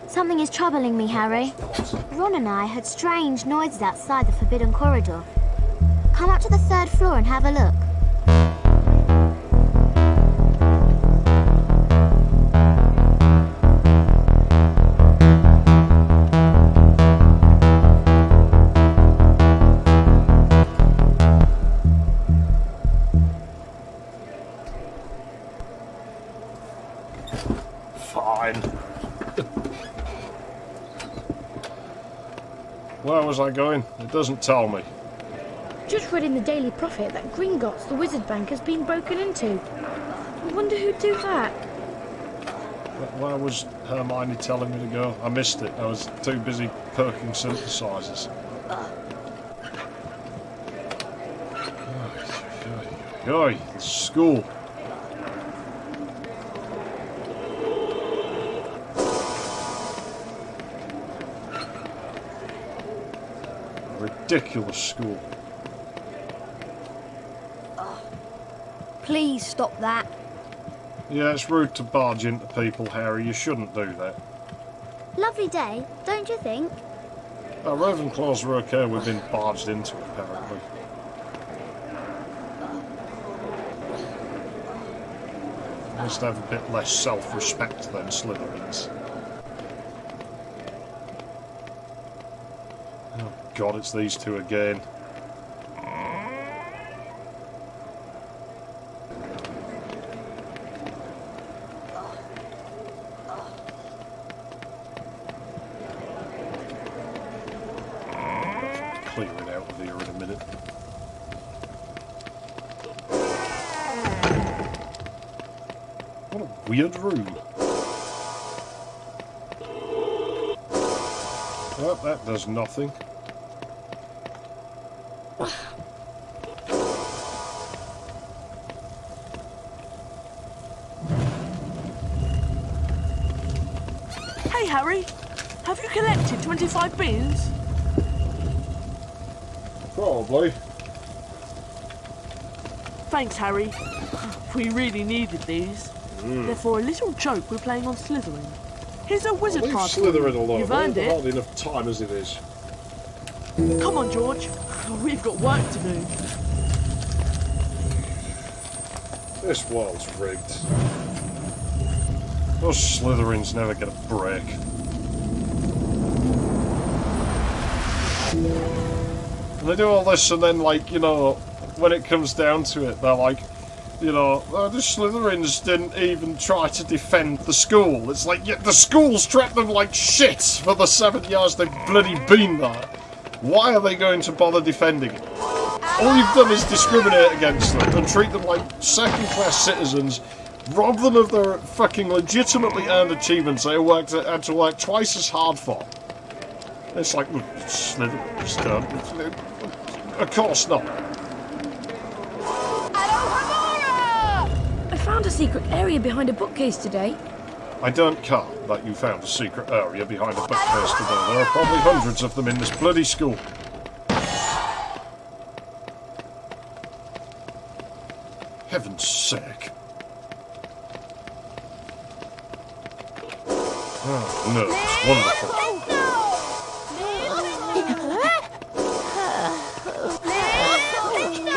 Something is troubling me, Harry. Ron and I heard strange noises outside the Forbidden Corridor. Come up to the 3rd floor and have a look. Fine. Where was I going? It doesn't tell me. Just read in the Daily Prophet that Gringotts, the wizard bank, has been broken into. I wonder who'd do that. Where was Hermione telling me to go? I missed it. I was too busy perking synthesizers. Oi, the school. Ridiculous school. Please stop that. Yeah, it's rude to barge into people, Harry. You shouldn't do that. Lovely day, don't you think? Ravenclaws were okay with being barged into, apparently. Must have a bit less self-respect than Slytherins. Oh God, it's these two again. Clear it out of here in a minute. What a weird room. Well, that does nothing. Hey, Harry. Have you collected 25 beans? Probably. Thanks, Harry. We really needed these. They're for a little joke we're playing on Slytherin. Here's a wizard Leave card. Slytherin alone. You've earned it. Hardly enough time as it is. Come on, George. We've got work to do. This world's rigged. Those Slytherins never get a break. And they do all this and then, like, you know, when it comes down to it, they're like, you know, the Slytherins didn't even try to defend the school. It's like, yeah, the school's treated them like shit for the 7 years they've bloody been there. Why are they going to bother defending it? All you've done is discriminate against them and treat them like second-class citizens, rob them of their fucking legitimately earned achievements they had to work twice as hard for. It's like, Slytherins don't. Of course not. I found a secret area behind a bookcase today. I don't care that you found a secret area behind a bookcase today. There are probably hundreds of them in this bloody school. Heaven's sake. Oh, nerves. Wonderful.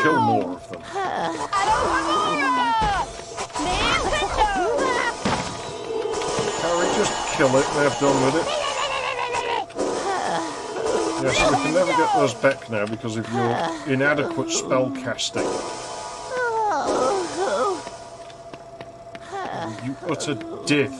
Kill more of them. Harry, just kill it and have done with it. Yes, we can never get those back now because of your inadequate spell casting. You utter div.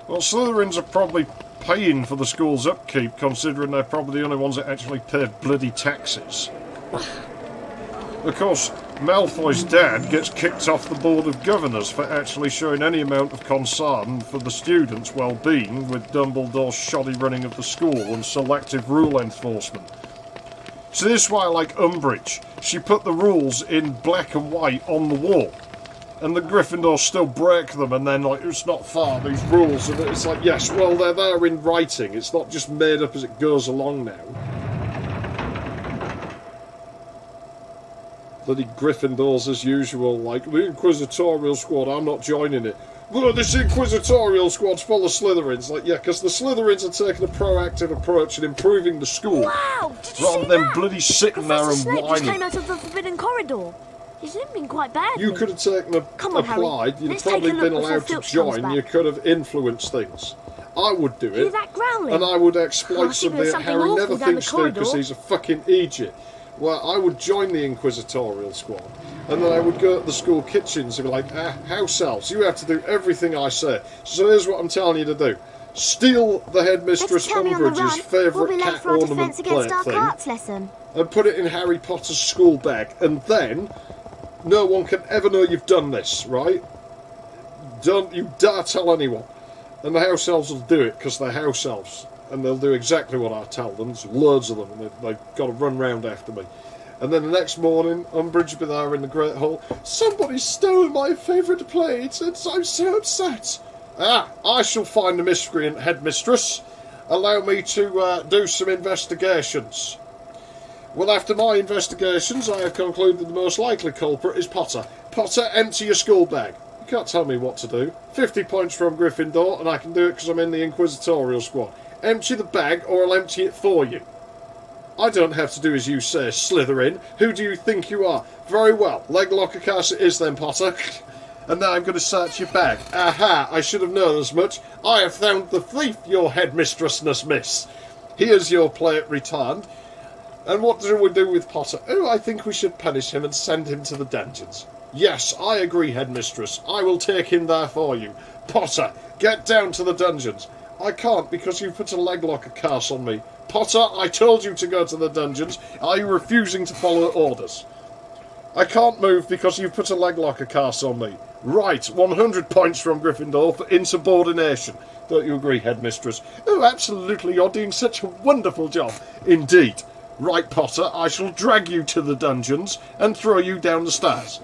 Well, Slytherins are probably paying for the school's upkeep, considering they're probably the only ones that actually pay bloody taxes. Of course, Malfoy's dad gets kicked off the Board of Governors for actually showing any amount of concern for the students' well-being with Dumbledore's shoddy running of the school and selective rule enforcement. So this is why I like Umbridge. She put the rules in black and white on the wall. And the Gryffindors still break them, and then, like, it's not fair, these rules. And it's like, yes, well, they're there in writing. It's not just made up as it goes along now. Bloody Gryffindors, as usual, like, the Inquisitorial Squad, I'm not joining it. Well, this Inquisitorial Squad's full of Slytherins. Like, yeah, because the Slytherins are taking a proactive approach in improving the school. Wow! Did you rather see than that? bloody sitting Professor there and Snape whining. just came out of the Forbidden Corridor. He's limping quite badly. You could have taken a Come on, applied, Harry. you'd Let's probably take a been look allowed before to Filch comes join, back. you could have influenced things. I would do Hear it, that growling? and I would exploit I think something there's that something Harry awful never down the thinks to because corridor. he's a fucking idiot. Well, I would join the Inquisitorial Squad, and then I would go to the school kitchens and be like, house elves, you have to do everything I say. So here's what I'm telling you to do. Steal the headmistress Umbridge's favourite cat ornament plate thing, lesson. and put it in Harry Potter's school bag, and then no one can ever know you've done this, right? Don't you dare tell anyone. And the house elves will do it, because they're house elves. And they'll do exactly what I tell them. There's loads of them, and they've got to run round after me. And then the next morning, Umbridge will be there in the Great Hall. Somebody's stolen my favourite plate, and I'm so upset. I shall find the miscreant headmistress. Allow me to do some investigations. Well, after my investigations, I have concluded the most likely culprit is Potter. Potter, empty your school bag. You can't tell me what to do. 50 points from Gryffindor, and I can do it because I'm in the Inquisitorial Squad. Empty the bag, or I'll empty it for you. I don't have to do as you say, Slytherin. Who do you think you are? Very well. Leg locker cast it is then, Potter. and now I'm going to search your bag. Aha, I should have known as much. I have found the thief, your headmistressness, miss. Here's your plate returned. And what do we do with Potter? Oh, I think we should punish him and send him to the dungeons. Yes, I agree, headmistress. I will take him there for you. Potter, get down to the dungeons. I can't because you put a leg locker curse on me. Potter, I told you to go to the dungeons. Are you refusing to follow orders? I can't move because you've put a leg locker curse on me. Right, 100 points from Gryffindor for insubordination. Don't you agree, headmistress? Oh, absolutely, you're doing such a wonderful job. Indeed. Right, Potter, I shall drag you to the dungeons and throw you down the stairs.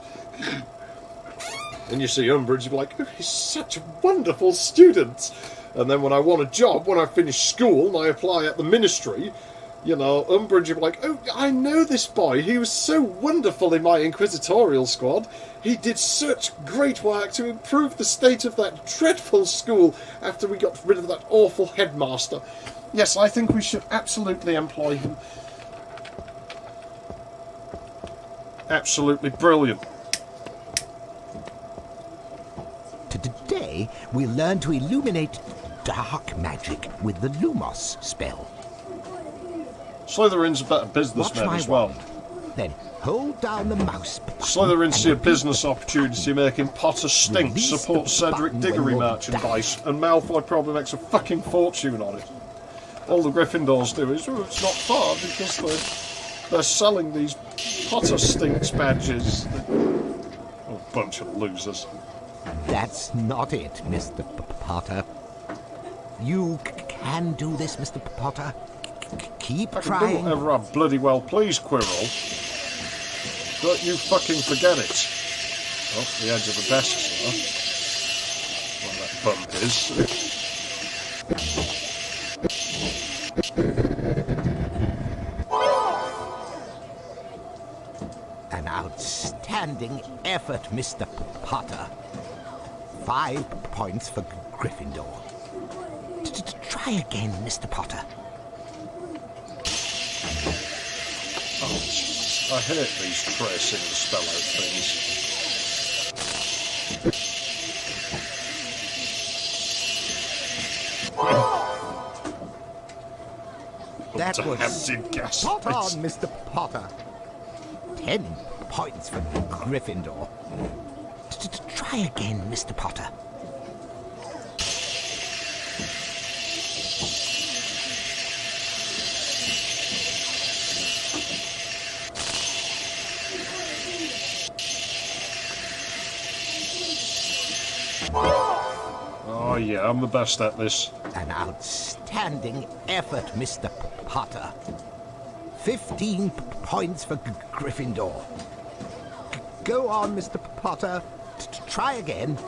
And you see Umbridge will be like, oh, he's such a wonderful student. And then when I want a job, when I finish school and I apply at the ministry, you know, Umbridge will be like, oh, I know this boy. He was so wonderful in my inquisitorial squad. He did such great work to improve the state of that dreadful school after we got rid of that awful headmaster. Yes, I think we should absolutely employ him. Absolutely brilliant. Today, we'll learn to illuminate dark magic with the Lumos spell. Slytherin's a better businessman as well. Then hold down the mouse button. Slytherin see a business opportunity making Potter stink, support Cedric Diggory merchandise, and Malfoy probably makes a fucking fortune on it. All the Gryffindors do is, oh, it's not far because they're selling these Potter stinks badges. Oh, a bunch of losers. That's not it, Mr. Potter. You can do this, Mr. Potter. Keep trying. I can do whatever I bloody well please, Quirrell. Don't you fucking forget it. Oh, the edge of the desk, sir. Where that bump is. An outstanding effort, Mr. Potter. 5 points for Gryffindor. Try again, Mr. Potter. Oh, Jesus. I hate these tracing and spell out things. That was empty gas. Spot on, Mr. Potter. 10 points for Gryffindor. Try again, Mr. Potter. Oh yeah, I'm the best at this. An outstanding effort, Mr. Potter. 15 points for Gryffindor. Go on, Mr. Potter. Try again.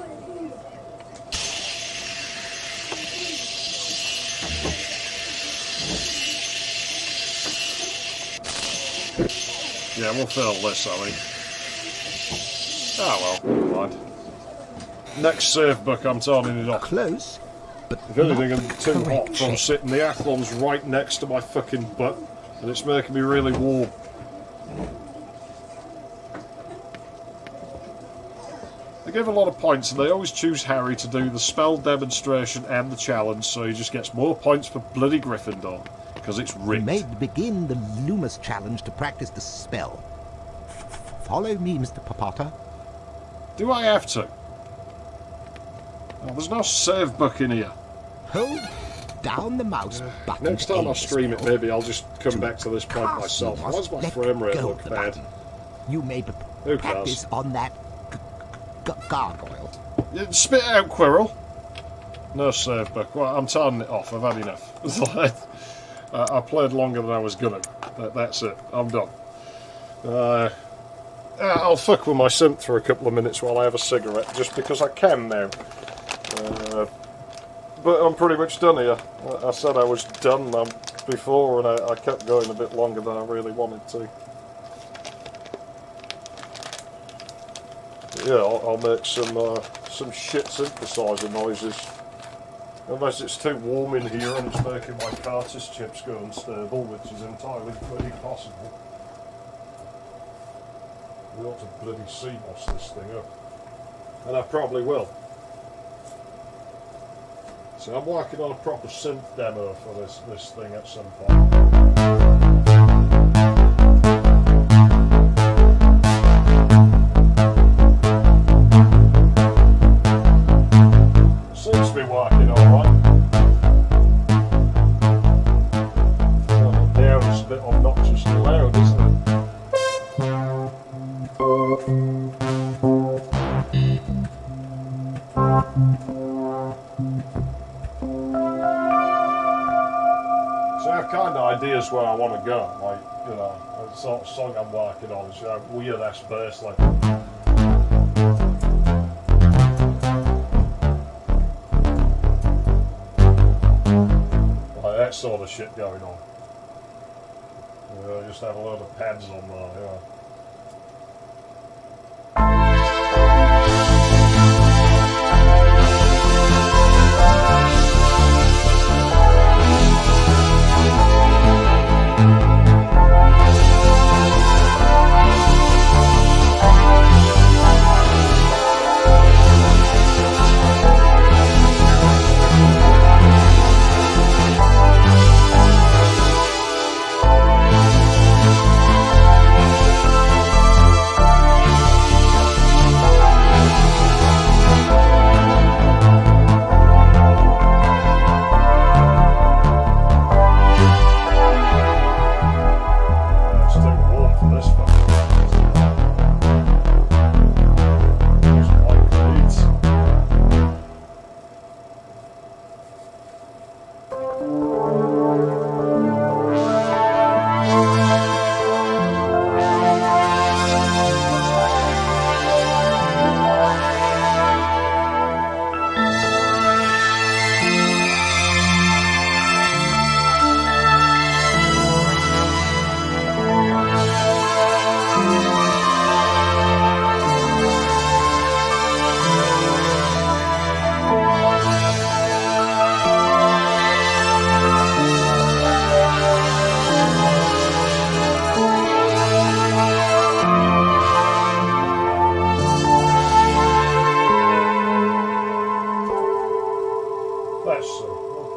Yeah, we'll fail this, I think. Ah well, never mind. Next save book, I'm turning it off. Close, but if anything, I'm too hot from sitting. The Athlon's right next to my fucking butt, and it's making me really warm. They give a lot of points, and they always choose Harry to do the spell demonstration and the challenge, so he just gets more points for bloody Gryffindor, because it's rigged. We may begin the Lumos challenge to practice the spell. Follow me, Mr. Potter. Do I have to? Oh, there's no save book in here. Hold down the mouse button. Next time I stream it, maybe I'll just come back to this point myself. Why does my frame rate look bad? You may practice on that gargoyle. Spit it out, Quirrell. No save book. Well, I'm turning it off. I've had enough. I played longer than I was gonna. That's it. I'm done. I'll fuck with my synth for a couple of minutes while I have a cigarette, just because I can now. But I'm pretty much done here. I said I was done before, and I kept going a bit longer than I really wanted to. Yeah, I'll make some shit synthesizer noises. Unless it's too warm in here and it's making my cartridge chips go unstable, which is entirely bloody possible. We ought to bloody CMOS this thing up. And I probably will. So I'm working on a proper synth demo for this thing at some point. Seems to be working alright. The air is a bit obnoxiously loud, isn't it? So I have kind of ideas where I want to go, like, you know, the sort of song I'm working on is a weird ass bass like. Like that sort of shit going on. Just have a load of pads on there, yeah.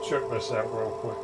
Check this out real quick.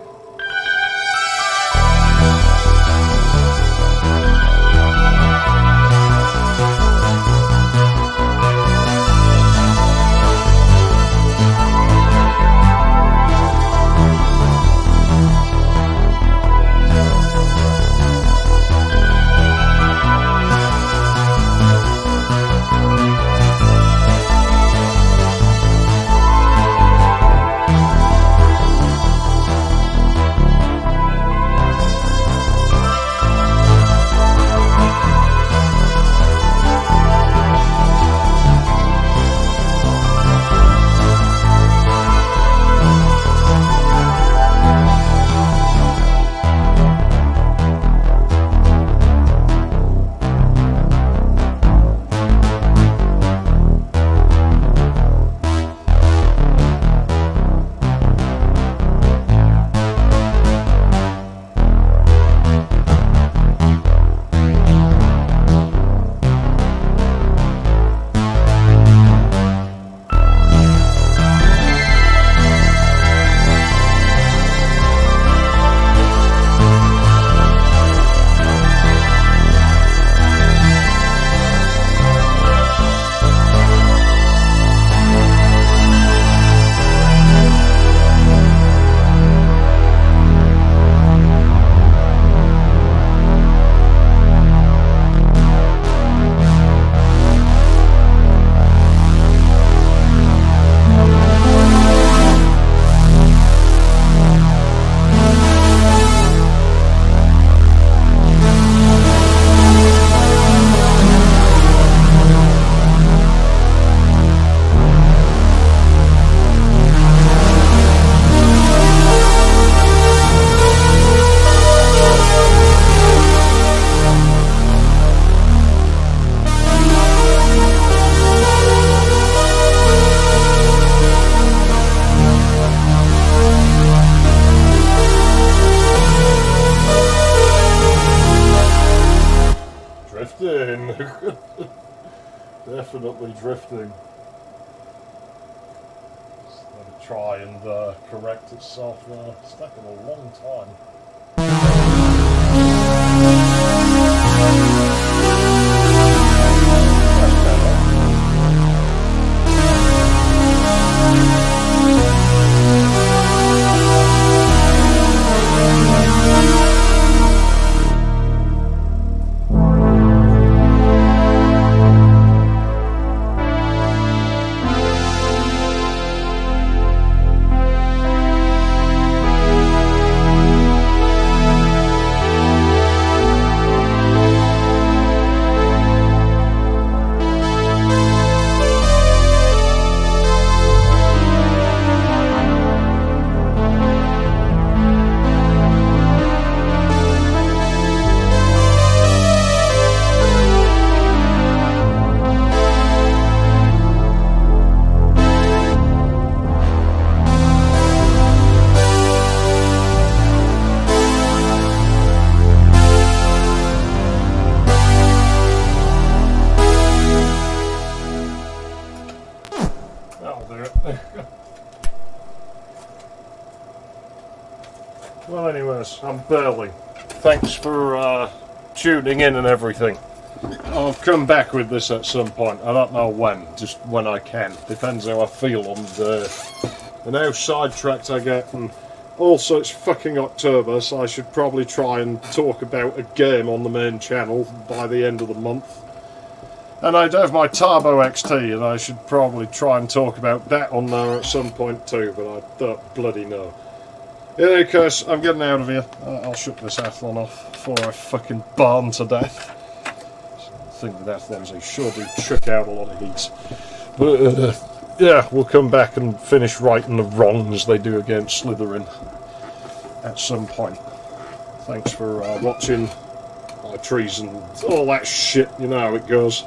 Drifting. Definitely drifting. try and correct itself there. It's taken a long time. Well, anyways, I'm Burley. Thanks for tuning in and everything. I'll come back with this at some point. I don't know when, just when I can. Depends how I feel on the and how sidetracked I get. And also, it's fucking October, so I should probably try and talk about a game on the main channel by the end of the month. And I do have my Turbo XT, and I should probably try and talk about that on there at some point too, but I don't bloody know. In any case, I'm getting out of here. I'll shut this athlon off before I fucking burn to death. I think with athlons they sure do chuck out a lot of heat. But yeah, we'll come back and finish righting the wrongs they do against Slytherin at some point. Thanks for watching my trees and all that shit, you know how it goes.